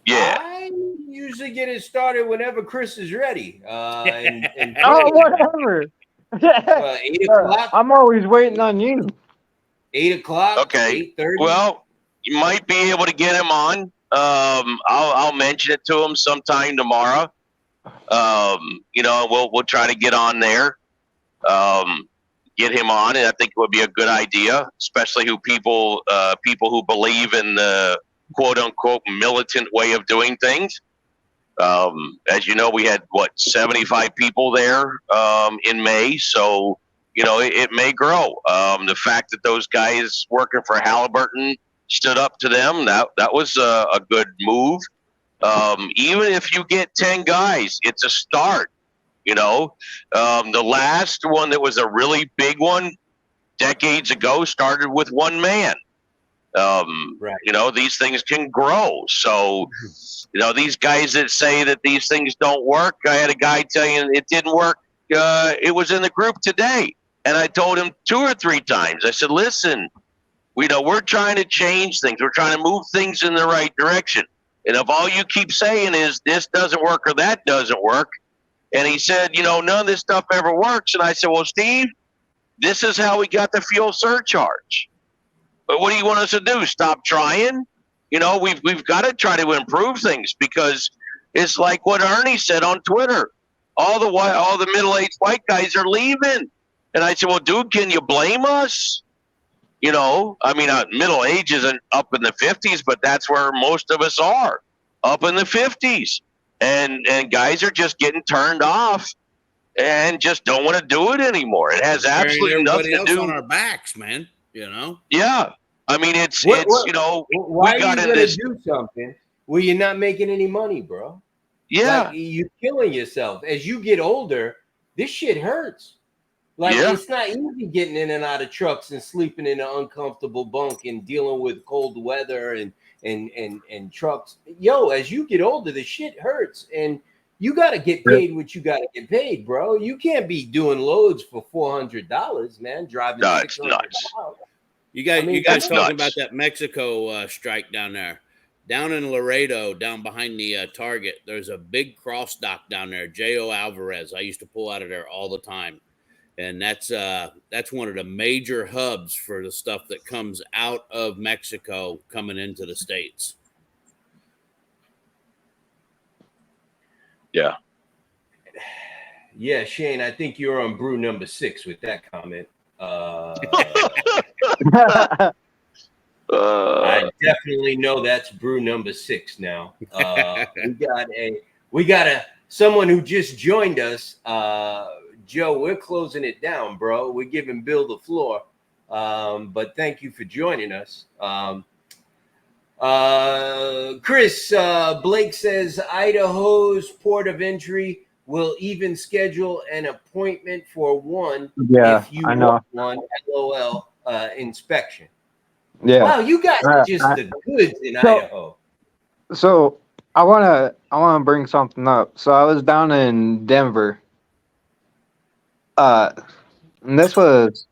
Speaker 10: Yeah.
Speaker 1: I usually get it started whenever Chris is ready. And
Speaker 3: Oh, whatever.
Speaker 1: 8 o'clock.
Speaker 3: I'm always waiting on you.
Speaker 1: 8 o'clock.
Speaker 10: Okay.
Speaker 1: 8:30.
Speaker 10: Well, you might be able to get him on. I'll mention it to him sometime tomorrow. We'll try to get on there. Get him on, and I think it would be a good idea, especially people who believe in the quote unquote militant way of doing things. As you know, we had 75 people there in May, so it may grow. The fact that those guys working for Halliburton stood up to them, that was a good move. Even if you get 10 guys, it's a start. The last one that was a really big one decades ago started with one man.
Speaker 1: Right.
Speaker 10: These things can grow. So, these guys that say that these things don't work, I had a guy tell you it didn't work. It was in the group today. And I told him 2 or 3 times, I said, listen, we're trying to change things. We're trying to move things in the right direction. And if all you keep saying is this doesn't work or that doesn't work, and he said, none of this stuff ever works. And I said, well, Steve, this is how we got the fuel surcharge. But what do you want us to do? Stop trying? We've got to try to improve things, because it's like what Ernie said on Twitter. All the middle-aged white guys are leaving. And I said, well, dude, can you blame us? Middle age isn't up in the 50s, but that's where most of us are, up in the 50s. And guys are just getting turned off and just don't want to do it anymore. It has absolutely nothing to do
Speaker 2: on our backs, man.
Speaker 10: Yeah.
Speaker 1: Why are you going to do something where you're not making any money, bro?
Speaker 10: Yeah.
Speaker 1: Like, you're killing yourself. As you get older, this shit hurts. It's not easy getting in and out of trucks and sleeping in an uncomfortable bunk and dealing with cold weather and trucks. As you get older, the shit hurts, and you got to get paid what you got to get paid, bro. You can't be doing loads for $400, man. Driving 600 miles.
Speaker 2: You guys talking about that Mexico strike down there? Down in Laredo, down behind the Target, there's a big cross dock down there. J.O. Alvarez. I used to pull out of there all the time. And that's one of the major hubs for the stuff that comes out of Mexico coming into the States.
Speaker 10: Yeah.
Speaker 1: Yeah, Shane, I think you're on brew number 6 with that comment. I definitely know that's brew number 6 now. We got someone who just joined us. Joe, we're closing it down, bro. We're giving Bill the floor. But thank you for joining us. Chris, Blake says Idaho's port of entry will even schedule an appointment for one if you want one LOL inspection.
Speaker 3: Yeah.
Speaker 1: Wow, you guys are just the goods in Idaho.
Speaker 3: So I wanna bring something up. So I was down in Denver. And this was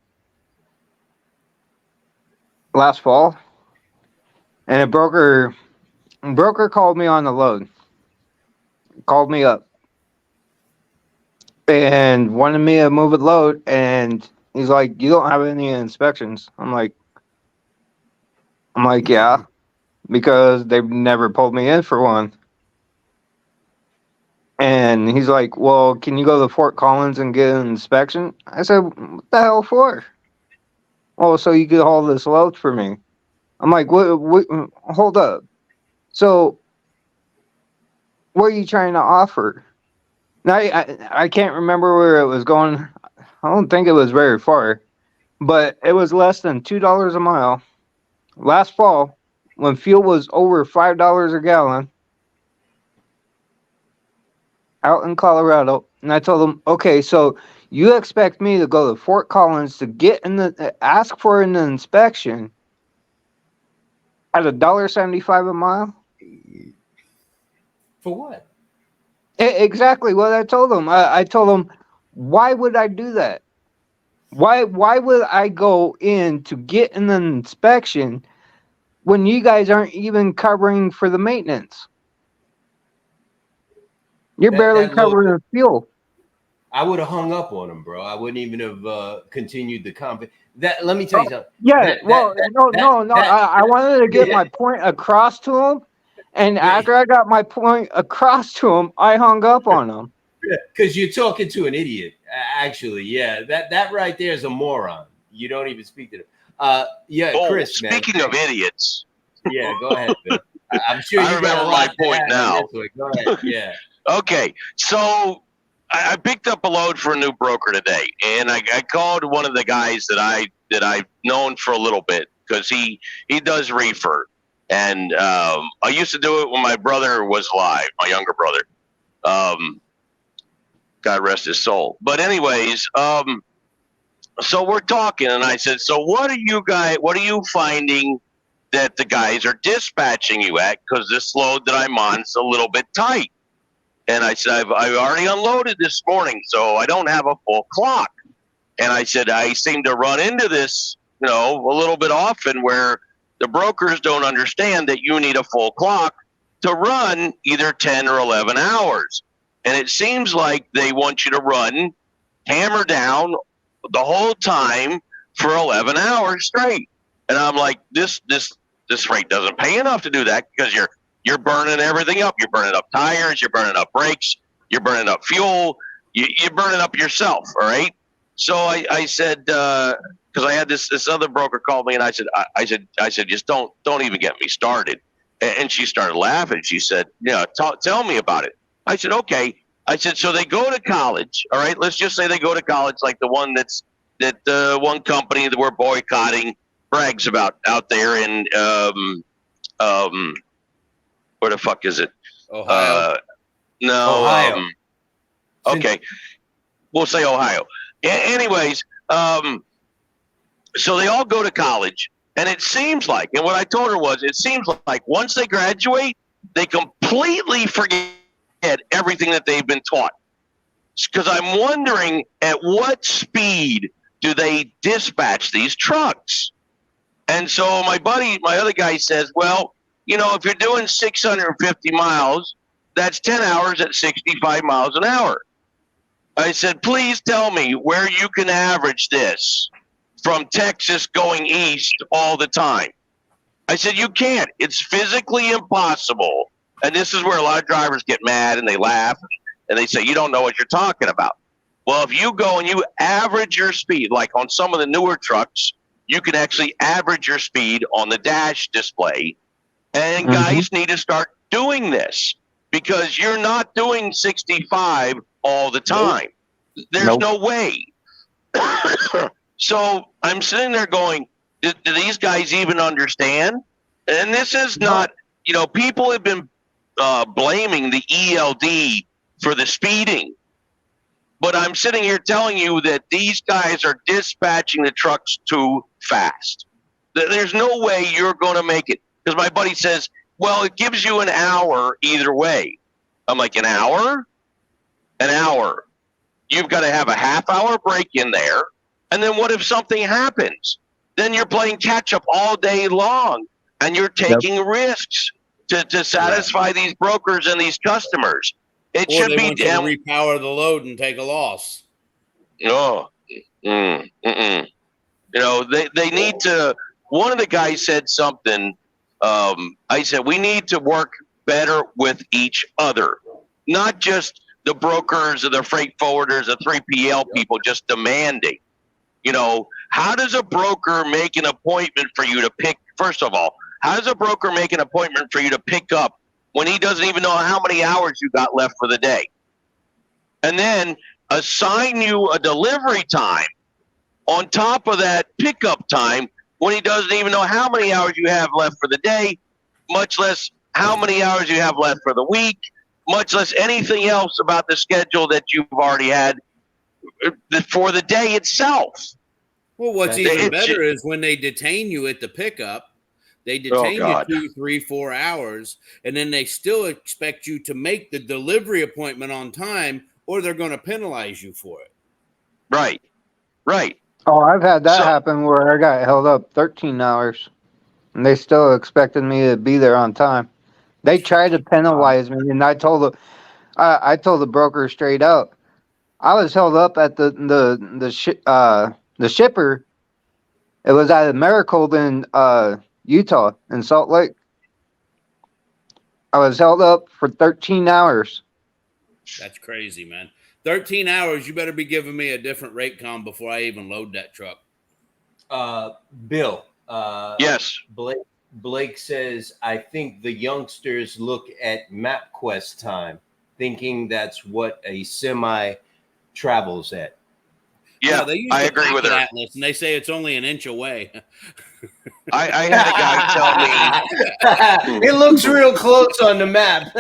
Speaker 3: last fall, and a broker called me on the load, called me up, and wanted me to move a load, and he's like, "You don't have any inspections." I'm like, "Yeah," because they've never pulled me in for one. And he's like, "Well, can you go to Fort Collins and get an inspection?" I said, "What the hell for?" "Oh, so you could haul this load for me." I'm like, what, hold up. So what are you trying to offer? Now, I can't remember where it was going. I don't think it was very far, but it was less than $2 a mile. Last fall, when fuel was over $5 a gallon, out in Colorado, and I told them, "Okay, so you expect me to go to Fort Collins to ask for an inspection at $1.75 a mile?"
Speaker 1: For what?
Speaker 3: Exactly what I told them. I told them, why would I do that? Why would I go in to get an inspection when you guys aren't even covering for the maintenance? You're barely covering the fuel.
Speaker 1: I would have hung up on him, bro. I wouldn't even have continued the conversation. Let me tell you something.
Speaker 3: Yeah, I wanted to get my point across to him, and after I got my point across to him, I hung up on him.
Speaker 1: Because you're talking to an idiot, actually. Yeah, that right there is a moron. You don't even speak to them. Chris,
Speaker 10: speaking of idiots.
Speaker 1: Yeah, go ahead, Bill. I'm sure
Speaker 10: I remember my point now.
Speaker 1: Go ahead. Yeah.
Speaker 10: Okay, so I picked up a load for a new broker today, and I called one of the guys that I've known for a little bit because he does reefer, and I used to do it when my brother was alive, my younger brother. God rest his soul. But anyways, so we're talking, and I said, so what are you finding that the guys are dispatching you at? Because this load that I'm on is a little bit tight. And I said, I've already unloaded this morning, so I don't have a full clock. And I said, I seem to run into this, a little bit often where the brokers don't understand that you need a full clock to run either 10 or 11 hours. And it seems like they want you to run hammer down the whole time for 11 hours straight. And I'm like, this rate doesn't pay enough to do that because you're burning everything up. You're burning up tires. You're burning up brakes. You're burning up fuel. You're burning up yourself. All right. So I said, because I had this other broker called me, and I said, just don't even get me started. And she started laughing. She said, tell me about it. I said, okay. I said, so they go to college. All right. Let's just say they go to college, like the one that one company that we're boycotting brags about out there in where the fuck is it?
Speaker 2: Ohio.
Speaker 10: No.
Speaker 1: Ohio.
Speaker 10: Okay. We'll say Ohio. Anyways, so they all go to college, and it seems like, and what I told her was, it seems like once they graduate, they completely forget everything that they've been taught. Because I'm wondering at what speed do they dispatch these trucks? And so my other guy says, well, if you're doing 650 miles, that's 10 hours at 65 miles an hour. I said, please tell me where you can average this from Texas going east all the time. I said, you can't. It's physically impossible. And this is where a lot of drivers get mad and they laugh and they say, you don't know what you're talking about. Well, if you go and you average your speed, like on some of the newer trucks, you can actually average your speed on the dash display. And guys need to start doing this because you're not doing 65 all the time. There's no way. So I'm sitting there going, do these guys even understand? And this is not, people have been blaming the ELD for the speeding. But I'm sitting here telling you that these guys are dispatching the trucks too fast. There's no way you're going to make it. Because my buddy says, well, it gives you an hour either way. I'm like, an hour? An hour. You've got to have a half-hour break in there. And then what if something happens? Then you're playing catch-up all day long. And you're taking risks to satisfy these brokers and these customers. It
Speaker 2: Or
Speaker 10: should
Speaker 2: they
Speaker 10: be
Speaker 2: want you to repower the load and take a loss.
Speaker 10: No. They need to. One of the guys said something. I said, we need to work better with each other, not just the brokers or the freight forwarders, the 3PL people just demanding. How does a broker make an appointment for you to pick? First of all, how does a broker make an appointment for you to pick up when he doesn't even know how many hours you got left for the day? And then assign you a delivery time on top of that pickup time when he doesn't even know how many hours you have left for the day, much less how many hours you have left for the week, much less anything else about the schedule that you've already had for the day itself.
Speaker 2: Well, what's even better is when they detain you at the pickup, they detain you 2, 3, 4 hours, and then they still expect you to make the delivery appointment on time, or they're going to penalize you for it.
Speaker 10: Right.
Speaker 3: Oh, I've had that happen where I got held up 13 hours, and they still expected me to be there on time. They tried to penalize me, and I told the broker straight out, I was held up at the shipper. It was out of Maricold in Utah, in Salt Lake. I was held up for 13 hours.
Speaker 2: That's crazy, man. 13 hours, you better be giving me a different rate com before I even load that truck.
Speaker 1: Bill.
Speaker 10: Yes.
Speaker 1: Blake says, I think the youngsters look at MapQuest time. thinking that's what a semi travels at.
Speaker 10: Yeah,
Speaker 2: No, they use
Speaker 10: I
Speaker 2: the
Speaker 10: agree with
Speaker 2: Pocket
Speaker 10: her.
Speaker 2: Atlas, and they say it's only an inch away.
Speaker 10: I had a guy tell me.
Speaker 1: It looks real close on the map.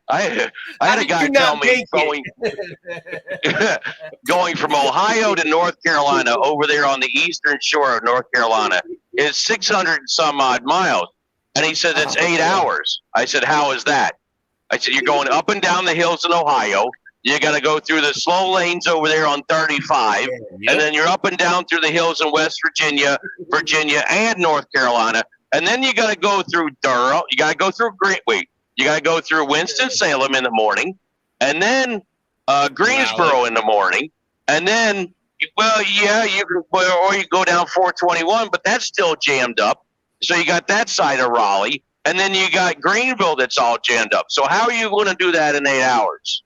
Speaker 10: I
Speaker 1: How
Speaker 10: had a
Speaker 1: did
Speaker 10: guy
Speaker 1: you
Speaker 10: tell
Speaker 1: not
Speaker 10: me
Speaker 1: make it?
Speaker 10: going from Ohio to North Carolina over there on the eastern shore of North Carolina is 600 and some odd miles. And he said, that's 8 hours. I said, how is that? I said, you're going up and down the hills in Ohio. You got to go through the slow lanes over there on 35.
Speaker 2: Yep.
Speaker 10: And then you're up and down through the hills in West Virginia, and North Carolina. And then you got to go through Durham. You got to go through Greenway. You got to go through Winston-Salem in the morning. And then Greensboro in the morning. And then, well, yeah, you can, or you go down 421, but that's still jammed up. So you got that side of Raleigh. And then you got Greenville that's all jammed up. So how are you going to do that in 8 hours?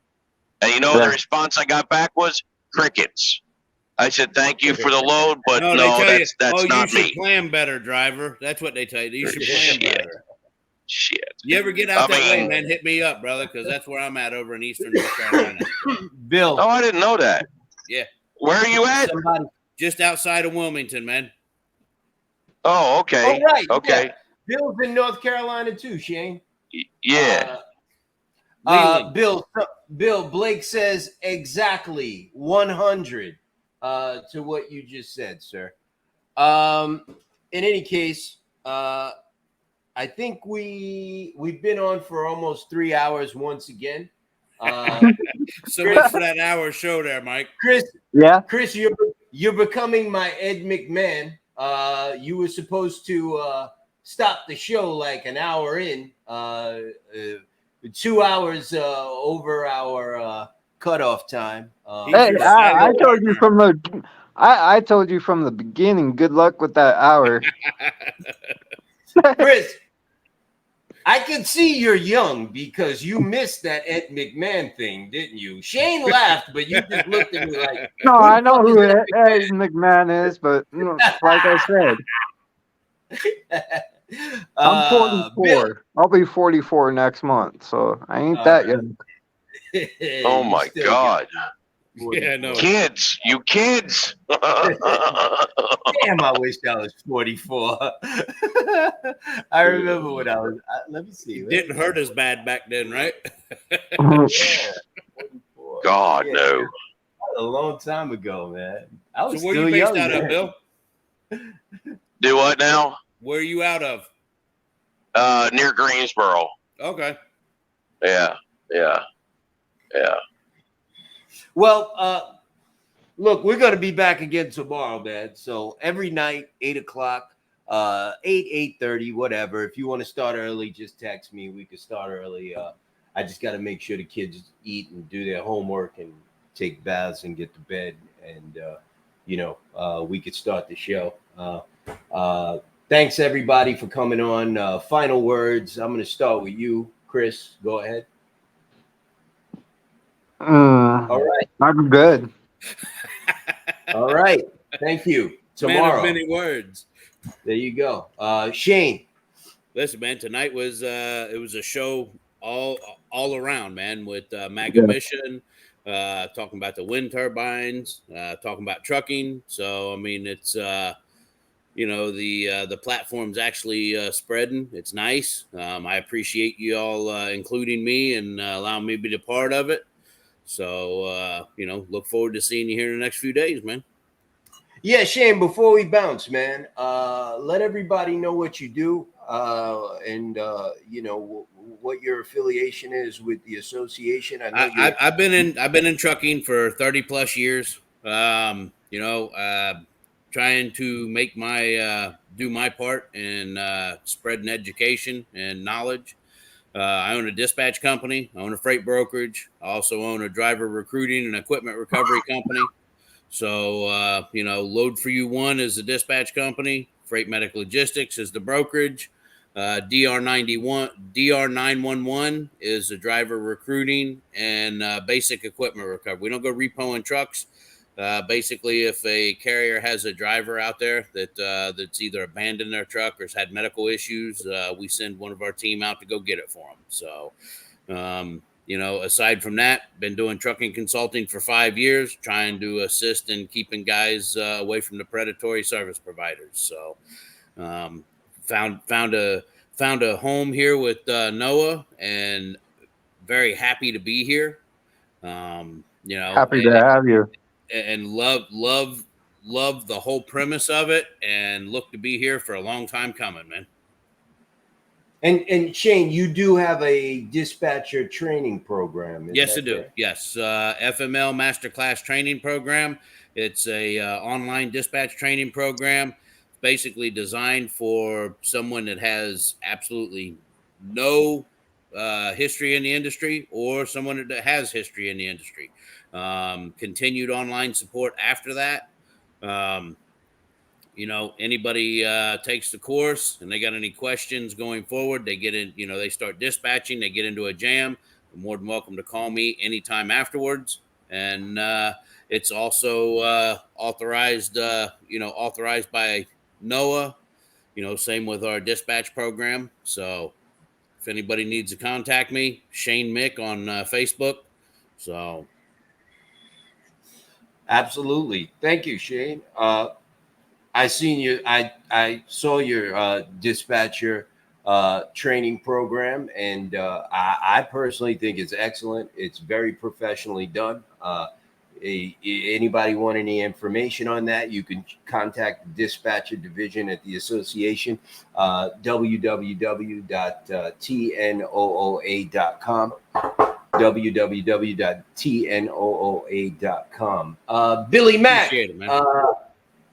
Speaker 10: And you know, the response I got back was crickets. I said, thank you for the load, but
Speaker 2: No,
Speaker 10: no,
Speaker 2: they tell
Speaker 10: that's
Speaker 2: you,
Speaker 10: not
Speaker 2: you
Speaker 10: me.
Speaker 2: should plan better, driver. That's what they tell you. You should plan better.
Speaker 10: Shit.
Speaker 2: You ever get out
Speaker 10: I
Speaker 2: that way,
Speaker 10: mean-
Speaker 2: man, hit me up, brother, because that's where I'm at over in eastern North Carolina.
Speaker 1: Bill.
Speaker 10: Oh, I didn't know that.
Speaker 2: Yeah.
Speaker 10: Where are you at?
Speaker 1: Somebody.
Speaker 2: Just outside of Wilmington, man.
Speaker 10: Oh, okay.
Speaker 1: Oh, right.
Speaker 10: Okay.
Speaker 1: Yeah. Bill's in North Carolina too, Shane.
Speaker 10: Yeah.
Speaker 1: Bill, Blake says exactly 100 to what you just said, sir. In any case, I think we've been on for almost 3 hours once again.
Speaker 2: So much for that hour show there, Mike.
Speaker 1: Chris,
Speaker 3: Yeah.
Speaker 1: Chris, you're becoming my Ed McMahon. You were supposed to stop the show like an hour in. 2 hours over our cutoff time.
Speaker 3: Hey, I told you from the I told you from the beginning. Good luck with that hour.
Speaker 1: Chris, I can see you're young because you missed that Ed McMahon thing, didn't you? Shane laughed, but you just looked at me like,
Speaker 3: No,
Speaker 1: who the
Speaker 3: I know
Speaker 1: fuck
Speaker 3: who
Speaker 1: is
Speaker 3: Ed McMahon is, but you know, like I said, I'm 44.
Speaker 1: Bill.
Speaker 3: I'll be 44 next month, so I ain't that young.
Speaker 10: Oh my God.
Speaker 2: Yeah, no.
Speaker 10: Kids, you kids.
Speaker 1: Damn, I wish I was 44. I remember when I was. Let me see.
Speaker 2: Didn't hurt as bad back then, right?
Speaker 1: Yeah, 44.
Speaker 10: God,
Speaker 1: Yeah,
Speaker 10: no.
Speaker 1: a long time ago, man. I was
Speaker 2: So where
Speaker 1: still
Speaker 2: you based
Speaker 1: young,
Speaker 2: out of,
Speaker 1: man.
Speaker 2: Bill?
Speaker 10: Do what now?
Speaker 2: Where are you out of?
Speaker 10: Near Greensboro.
Speaker 2: Okay.
Speaker 10: Yeah.
Speaker 1: Well, look, we're gonna be back again tomorrow, man. So every night, 8:00, 8:30, whatever. If you want to start early, just text me. We could start early. I just got to make sure the kids eat and do their homework and take baths and get to bed, and we could start the show. Thanks everybody for coming on. Final words. I'm gonna start with you, Chris. Go ahead. All right.
Speaker 3: I'm good.
Speaker 1: All right. Thank you.
Speaker 2: Man
Speaker 1: Tomorrow.
Speaker 2: of many words.
Speaker 1: There you go. Shane.
Speaker 2: Listen, man, tonight was it was a show all around, man, with Mega Mission, talking about the wind turbines, talking about trucking. So I mean, it's the platform's actually spreading. It's nice. I appreciate you all including me and allowing me to be a part of it. So look forward to seeing you here in the next few days, man.
Speaker 1: Yeah, Shane, before we bounce, man, let everybody know what you do and what your affiliation is with the association. I know
Speaker 2: I've been in trucking for 30 plus years. Trying to make do my part in spreading education and knowledge. I own a dispatch company. I own a freight brokerage. I also own a driver recruiting and equipment recovery company. So, Load for You One is the dispatch company. Freight Medical Logistics is the brokerage. DR911 is the driver recruiting and basic equipment recovery. We don't go repoing trucks. Basically, if a carrier has a driver out there that's either abandoned their truck or has had medical issues, we send one of our team out to go get it for them. So You know, aside from that, been doing trucking consulting for 5 years, trying to assist in keeping guys away from the predatory service providers. So, found a home here with Noah, and very happy to be here. You know,
Speaker 9: Happy to have you.
Speaker 2: and love the whole premise of it, and look to be here for a long time coming, man.
Speaker 1: And Shane, you do have a dispatcher training program.
Speaker 2: Yes, I do. Yes, FML Masterclass Training Program. It's a online dispatch training program, basically designed for someone that has absolutely no history in the industry, or someone that has history in the industry. Continued online support after that. You know, anybody takes the course and they got any questions going forward, they get in, you know, they start dispatching, they get into a jam, they're more than welcome to call me anytime afterwards. And it's also authorized, authorized by NOAA, you know, same with our dispatch program. So if anybody needs to contact me, Shane Mick on Facebook. So.
Speaker 1: Absolutely. Thank you, Shane. I seen you. I saw your dispatcher training program, and I personally think it's excellent. It's very professionally done. Anybody want any information on that, you can contact the dispatcher division at the association, www.tnooa.com. www.tnooa.com. Billy Mack.
Speaker 2: Appreciate it, man.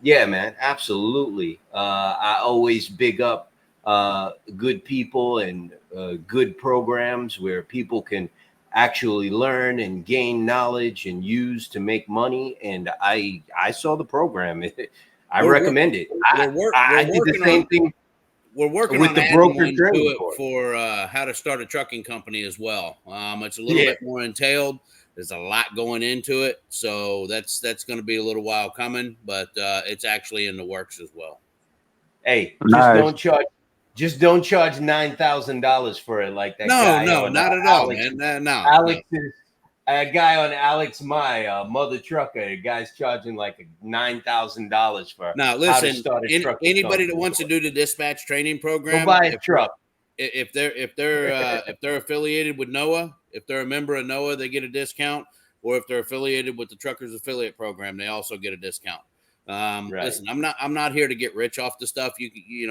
Speaker 1: Yeah, man, absolutely. I always big up good people and good programs where people can actually learn and gain knowledge and use to make money. And I saw the program. I recommend it. I did the same thing.
Speaker 2: We're working
Speaker 1: with
Speaker 2: on
Speaker 1: the
Speaker 2: adding
Speaker 1: broker
Speaker 2: one to
Speaker 1: training
Speaker 2: it
Speaker 1: course.
Speaker 2: for how to start a trucking company as well. It's a little bit more entailed. There's a lot going into it, so that's going to be a little while coming, but it's actually in the works as well.
Speaker 1: Hey,
Speaker 9: Nice.
Speaker 1: just don't charge $9,000 for it like that.
Speaker 2: No,
Speaker 1: guy
Speaker 2: no,
Speaker 1: on,
Speaker 2: not at
Speaker 1: Alex,
Speaker 2: all, man. No,
Speaker 1: Alex is a guy on Alex My Mother Trucker. The guy's charging like $9,000 for
Speaker 2: now.
Speaker 1: how to
Speaker 2: Listen,
Speaker 1: start a trucking
Speaker 2: anybody that
Speaker 1: company.
Speaker 2: wants to do the dispatch training program,
Speaker 1: Go buy a truck.
Speaker 2: if they're affiliated with NOAA, if they're a member of NOAA, they get a discount. Or if they're affiliated with the Truckers Affiliate Program, they also get a discount.
Speaker 1: Right.
Speaker 2: Listen, I'm not here to get rich off the stuff. You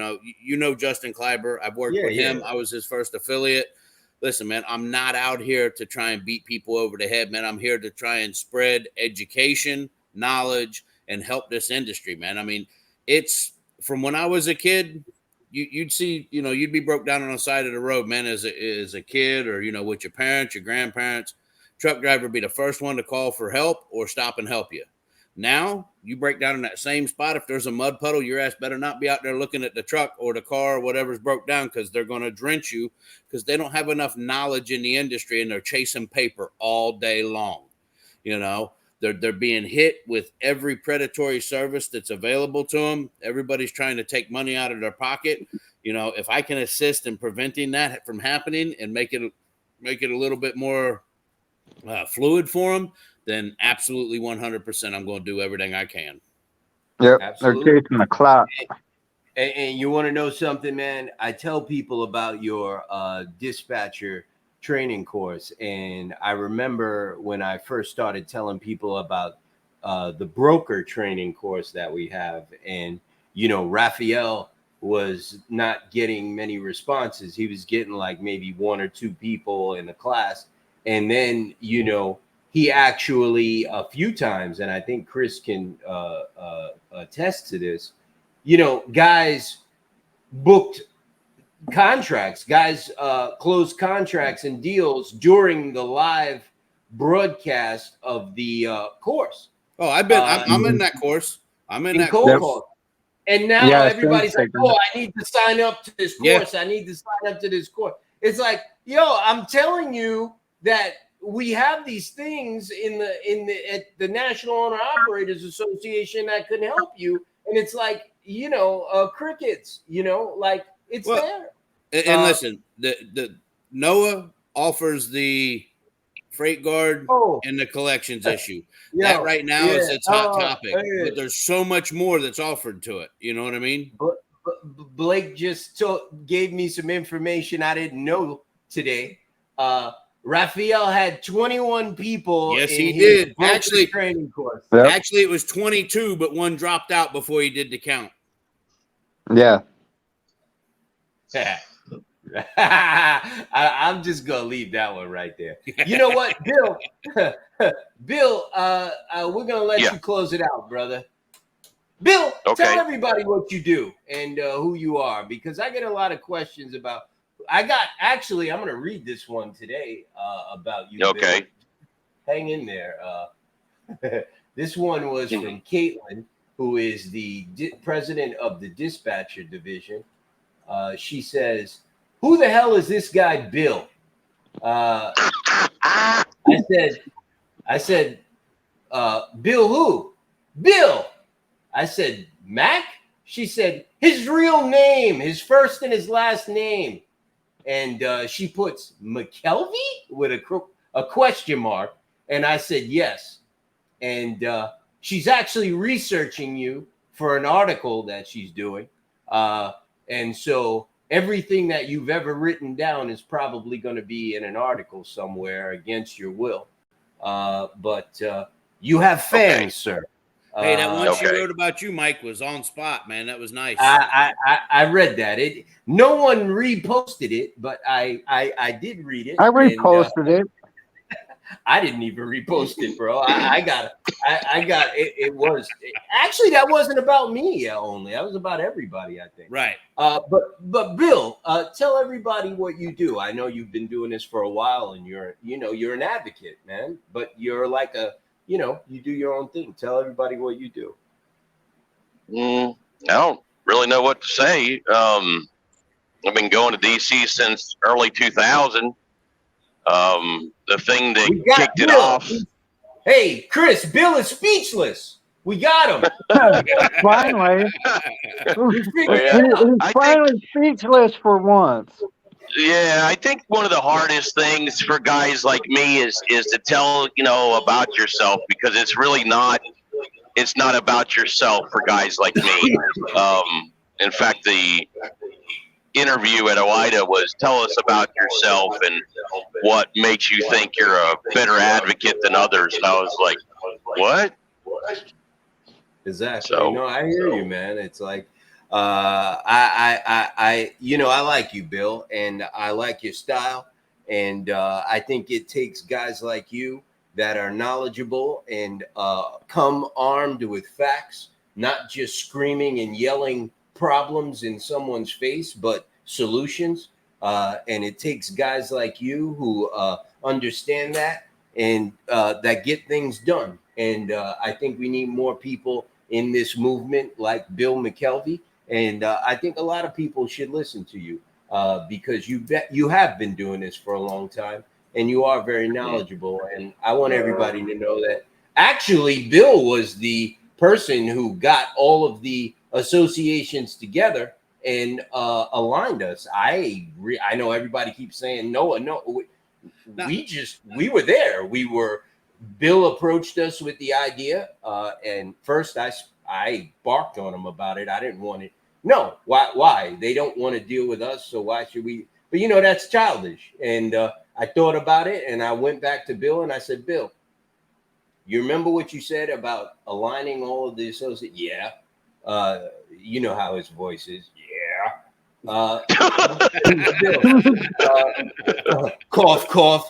Speaker 2: know Justin Kleiber. I've worked with him.
Speaker 1: Yeah.
Speaker 2: I was his first affiliate. Listen, man, I'm not out here to try and beat people over the head, man. I'm here to try and spread education, knowledge, and help this industry, man. I mean, it's from when I was a kid. You'd see, you'd be broke down on the side of the road, man, as a kid, or with your parents, your grandparents. Truck driver be the first one to call for help or stop and help you. Now you break down in that same spot. If there's a mud puddle, your ass better not be out there looking at the truck or the car or whatever's broke down, because they're going to drench you, because they don't have enough knowledge in the industry and they're chasing paper all day long. They're being hit with every predatory service that's available to them. Everybody's trying to take money out of their pocket. If I can assist in preventing that from happening and make it a little bit more fluid for them, then absolutely 100% I'm going to do everything I can.
Speaker 9: Yep,
Speaker 1: Absolutely.
Speaker 9: they're chasing the clock.
Speaker 1: And you want to know something, man? I tell people about your dispatcher training course, and I remember when I first started telling people about the broker training course that we have, and Raphael was not getting many responses. He was getting like maybe one or two people in the class. And then, he actually a few times, and I think Chris can attest to this, guys booked contracts, guys closed contracts and deals during the live broadcast of the course.
Speaker 2: Oh, I'm in that course. I'm in that
Speaker 1: cold
Speaker 2: course.
Speaker 1: call. And now everybody's like, oh, I need to sign up to this course.
Speaker 2: Yeah.
Speaker 1: I need to sign up to this course. It's like, yo, I'm telling you that we have these things at the National Owner Operators Association that could help you, and it's like crickets, like it's there.
Speaker 2: And listen, the NOAA offers the freight guard
Speaker 1: Oh,
Speaker 2: and the collections issue.
Speaker 1: yo,
Speaker 2: That right now is
Speaker 1: yeah.
Speaker 2: its hot topic,
Speaker 1: Hey.
Speaker 2: but there's so much more that's offered to it. You know what I mean?
Speaker 1: Blake just gave me some information I didn't know today. Raphael had 21 people.
Speaker 2: Yes,
Speaker 1: in
Speaker 2: he
Speaker 1: his
Speaker 2: did.
Speaker 1: broker
Speaker 2: Actually,
Speaker 1: training course.
Speaker 9: Yep.
Speaker 2: Actually, it was 22, but one dropped out before he did the count.
Speaker 9: Yeah.
Speaker 1: I'm just gonna leave that one right there. You know what, Bill? Bill, we're gonna let you close it out, brother. Bill, tell everybody what you do and who you are, because I get a lot of questions about. I'm gonna read this one today about you.
Speaker 10: Okay.
Speaker 1: Bill. Hang in there. This one was from Caitlin, who is the president of the dispatcher division. She says, "Who the hell is this guy, Bill?" I said, Bill who? Bill. I said, Mac? She said, his real name, his first and his last name. And she puts McKelvey with a question mark. And I said, yes. And she's actually researching you for an article that she's doing. And so everything that you've ever written down is probably going to be in an article somewhere against your will. But you have fans, sir.
Speaker 2: Hey, that one she wrote about you, Mike, was on spot, man. That was nice.
Speaker 1: I read that. No one reposted it, but I did read it.
Speaker 3: I reposted it.
Speaker 1: I didn't even repost it, bro. I got it. It was actually, that wasn't about me only. That was about everybody, I think.
Speaker 2: Right.
Speaker 1: But Bill, tell everybody what you do. I know you've been doing this for a while, and you're an advocate, man. But you're like you do your own thing. Tell everybody what you do.
Speaker 10: I don't really know what to say. I've been going to DC since early 2000. The thing that kicked it off.
Speaker 1: Hey, Chris, Bill is speechless. We got him.
Speaker 3: Finally. He's finally speechless for once.
Speaker 10: Yeah, I think one of the hardest things for guys like me is to tell, about yourself, because it's really not about yourself for guys like me. In fact, the interview at OIDA was tell us about yourself and what makes you think you're a better advocate than others. And I was like, what?
Speaker 1: Exactly. I hear you, man. It's like, I like you, Bill, and I like your style. And I think it takes guys like you that are knowledgeable and come armed with facts, not just screaming and yelling problems in someone's face, but solutions. And it takes guys like you who understand that and that get things done. And I think we need more people in this movement like Bill McKelvey. And I think a lot of people should listen to you because you have been doing this for a long time and you are very knowledgeable. And I want everybody to know that actually Bill was the person who got all of the associations together and aligned us. I know everybody keeps saying no. We were there. Bill approached us with the idea, and first I barked on him about it. I didn't want it. No, why? They don't want to deal with us, so why should we? But that's childish. And I thought about it, and I went back to Bill and I said, Bill, you remember what you said about aligning all of the associates? Yeah. You know how his voice is. Yeah. Cough, cough.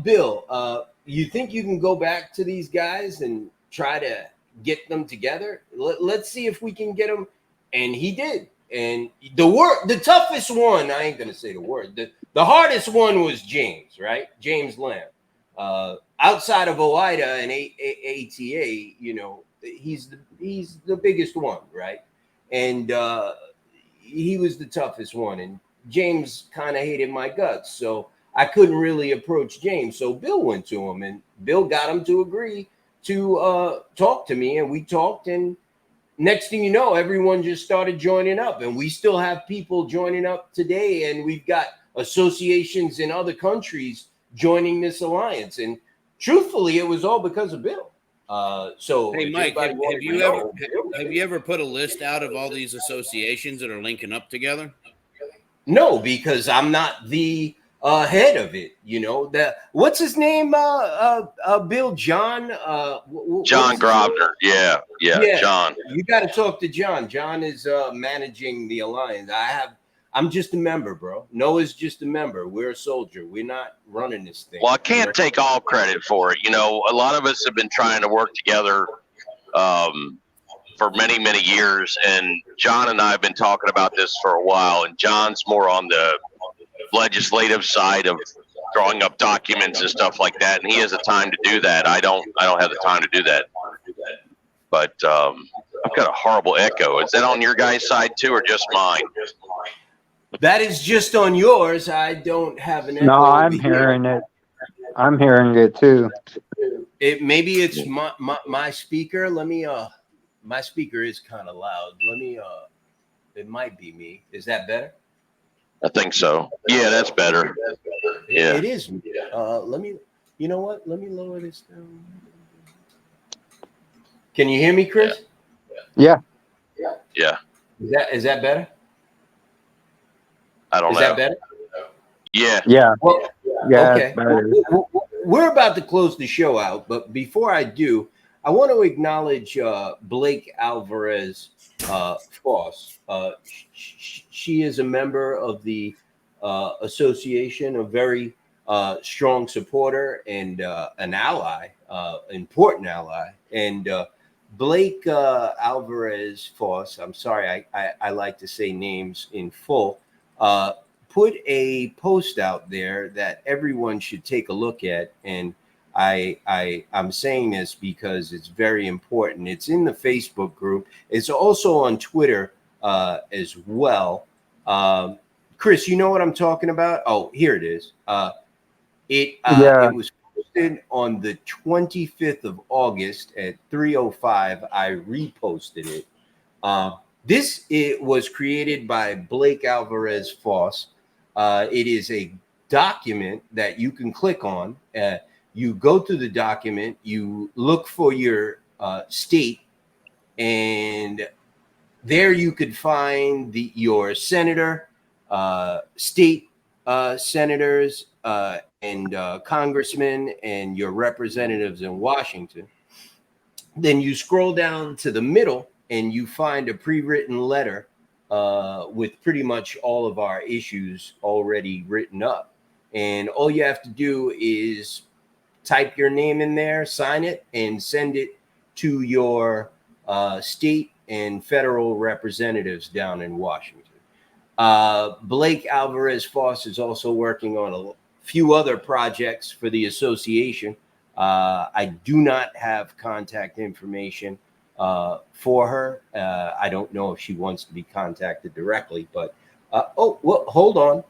Speaker 1: Bill, you think you can go back to these guys and try to get them together? Let's see if we can get them. And he did. And the toughest one, I ain't gonna say the word. The hardest one was James, right? James Lamb. Outside of OIDA and ATA, he's the biggest one, right? And he was the toughest one. And James kind of hated my guts, so I couldn't really approach James. So Bill went to him, and Bill got him to agree to talk to me, and we talked. And next thing you know, everyone just started joining up, and we still have people joining up today. And we've got associations in other countries joining this alliance. And truthfully, it was all because of Bill. So
Speaker 2: Hey,
Speaker 1: if
Speaker 2: Mike,
Speaker 1: anybody
Speaker 2: have
Speaker 1: wanted
Speaker 2: you
Speaker 1: to
Speaker 2: ever
Speaker 1: know, Bill-
Speaker 2: have you ever put a list out of all these associations that are linking up together?
Speaker 1: No, because I'm not the head of it. You know, what's his name? Bill John. What
Speaker 10: John
Speaker 1: is his name?
Speaker 10: Grobner. Yeah, John.
Speaker 1: You got to talk to John. John is managing the alliance. I'm just a member, bro. Noah's just a member. We're a soldier. We're not running this thing.
Speaker 10: Well, I can't take all credit for it. You know, a lot of us have been trying to work together for many, many years, and John and I have been talking about this for a while. And John's more on the legislative side of drawing up documents and stuff like that, and he has the time to do that. I don't have the time to do that. But I've got a horrible echo. Is that on your guys' side too, or just mine?
Speaker 1: That is just on yours. I don't have an echo.
Speaker 3: No, I'm
Speaker 1: over here.
Speaker 3: hearing it. I'm hearing it too.
Speaker 1: Maybe it's my speaker. Let me my speaker is kind of loud. Let me it might be me. Is that better?
Speaker 10: I think so. Yeah, that's better. Yeah.
Speaker 1: It is. Let me, you know what? Let me lower this down. Can you hear me, Chris?
Speaker 3: Yeah.
Speaker 10: Yeah.
Speaker 1: Is that better?
Speaker 10: I don't
Speaker 1: Is
Speaker 10: know.
Speaker 1: that better?
Speaker 10: Yeah.
Speaker 3: Yeah.
Speaker 1: Well,
Speaker 3: Yeah.
Speaker 1: okay.
Speaker 3: It's better.
Speaker 1: We're about to close the show out, but before I do, I want to acknowledge Blake Alvarez Foss. She is a member of the association, a very strong supporter and an ally, important ally. And Blake Alvarez Foss, I'm sorry, I like to say names in full, put a post out there that everyone should take a look at. And I'm saying this because it's very important. It's in the Facebook group. It's also on Twitter as well. Chris, you know what I'm talking about? Oh, here it is. It was posted on the 25th of August at 3:05. I reposted it. It was created by Blake Alvarez Foss. It is a document that you can click on. You go to the document, you look for your state, and there you could find your senator, state senators, and congressmen, and your representatives in Washington. Then you scroll down to the middle and you find a pre-written letter with pretty much all of our issues already written up. And all you have to do is type your name in there, sign it, and send it to your state and federal representatives down in Washington. Blake Alvarez Foss is also working on a few other projects for the association. I do not have contact information for her. I don't know if she wants to be contacted directly, but hold on.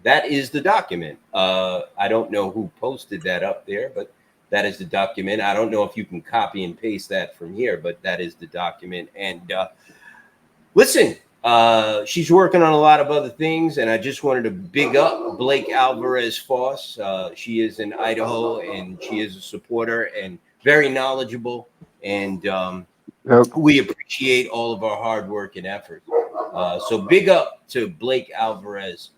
Speaker 1: That is the document. I don't know who posted that up there, but that is the document. I don't know if you can copy and paste that from here, but that is the document. And listen, she's working on a lot of other things, and I just wanted to big up Blake Alvarez Foss. She is in Idaho, and she is a supporter and very knowledgeable. And we appreciate all of our hard work and effort. So big up to Blake Alvarez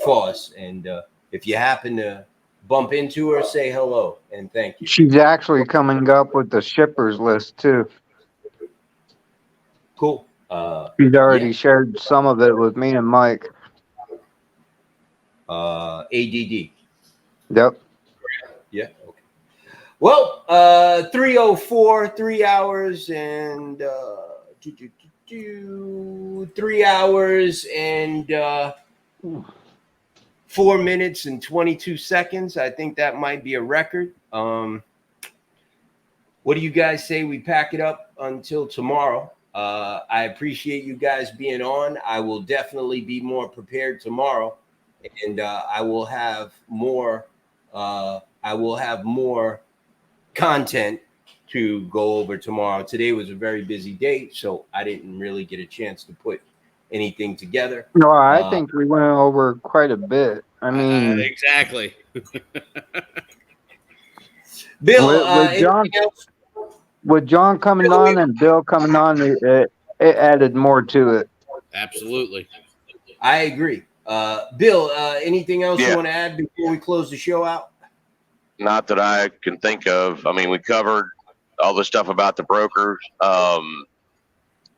Speaker 1: Foss. And if you happen to bump into her, say hello and thank you.
Speaker 3: She's actually coming up with the shippers list too.
Speaker 1: Cool.
Speaker 3: She's already shared some of it with me and Mike.
Speaker 1: ADD.
Speaker 3: Yep.
Speaker 1: Yeah. Okay. Well, 3:04, 3 hours and 3 hours and 4 minutes and 22 seconds. I think that might be a record. What do you guys say we pack it up until tomorrow? I appreciate you guys being on. I will definitely be more prepared tomorrow, and I will have more content to go over tomorrow. Today was a very busy day, so I didn't really get a chance to put anything together.
Speaker 3: No, I think we went over quite a bit. I mean,
Speaker 2: exactly.
Speaker 1: Bill,
Speaker 3: with John,
Speaker 1: anything else?
Speaker 3: with John coming
Speaker 1: Bill,
Speaker 3: on and Bill coming on, it added more to it.
Speaker 2: Absolutely.
Speaker 1: I agree. Bill, anything else you
Speaker 10: Yeah.
Speaker 1: want to add before we close the show out?
Speaker 10: Not that I can think of. I mean, we covered all the stuff about the brokers.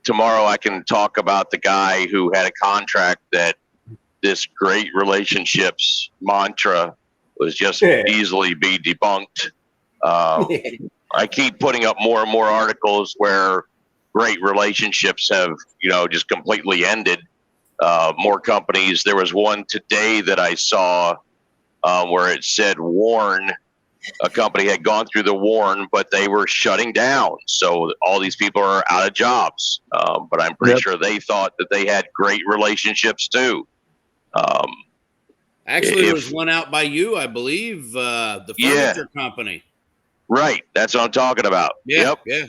Speaker 10: Tomorrow I can talk about the guy who had a contract that this great relationships mantra was just easily be debunked. I keep putting up more and more articles where great relationships have, just completely ended. More companies. There was one today that I saw where it said Warren. A company had gone through the Warren, but they were shutting down. So all these people are out of jobs. But I'm pretty sure they thought that they had great relationships too.
Speaker 2: Actually, there was one out by you, I believe, the furniture company.
Speaker 10: Right. That's what I'm talking about.
Speaker 2: Yeah.
Speaker 10: Yep.
Speaker 2: Yeah.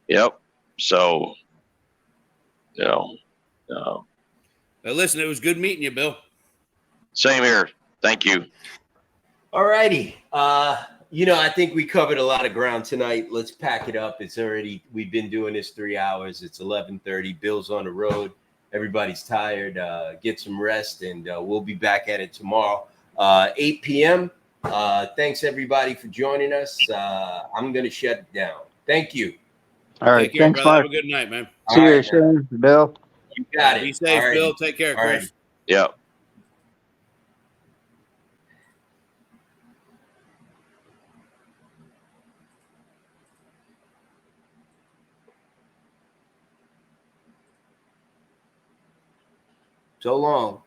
Speaker 10: Yep. So,
Speaker 2: Well, listen, it was good meeting you, Bill.
Speaker 10: Same here. Thank you.
Speaker 1: All righty. I think we covered a lot of ground tonight. Let's pack it up. We've been doing this 3 hours. It's 11:30. Bill's on the road. Everybody's tired. Get some rest, and we'll be back at it tomorrow, 8 p.m. Thanks, everybody, for joining us. I'm going to shut it down. Thank you.
Speaker 3: All right.
Speaker 2: Take care,
Speaker 3: Thanks,
Speaker 2: brother.
Speaker 3: Mark.
Speaker 2: Have a good night, man.
Speaker 3: See you, Shane. Bill.
Speaker 1: You got it.
Speaker 2: Be safe,
Speaker 1: All
Speaker 2: Bill. Take care,
Speaker 1: All
Speaker 2: Chris.
Speaker 1: right.
Speaker 10: Yep.
Speaker 1: So long.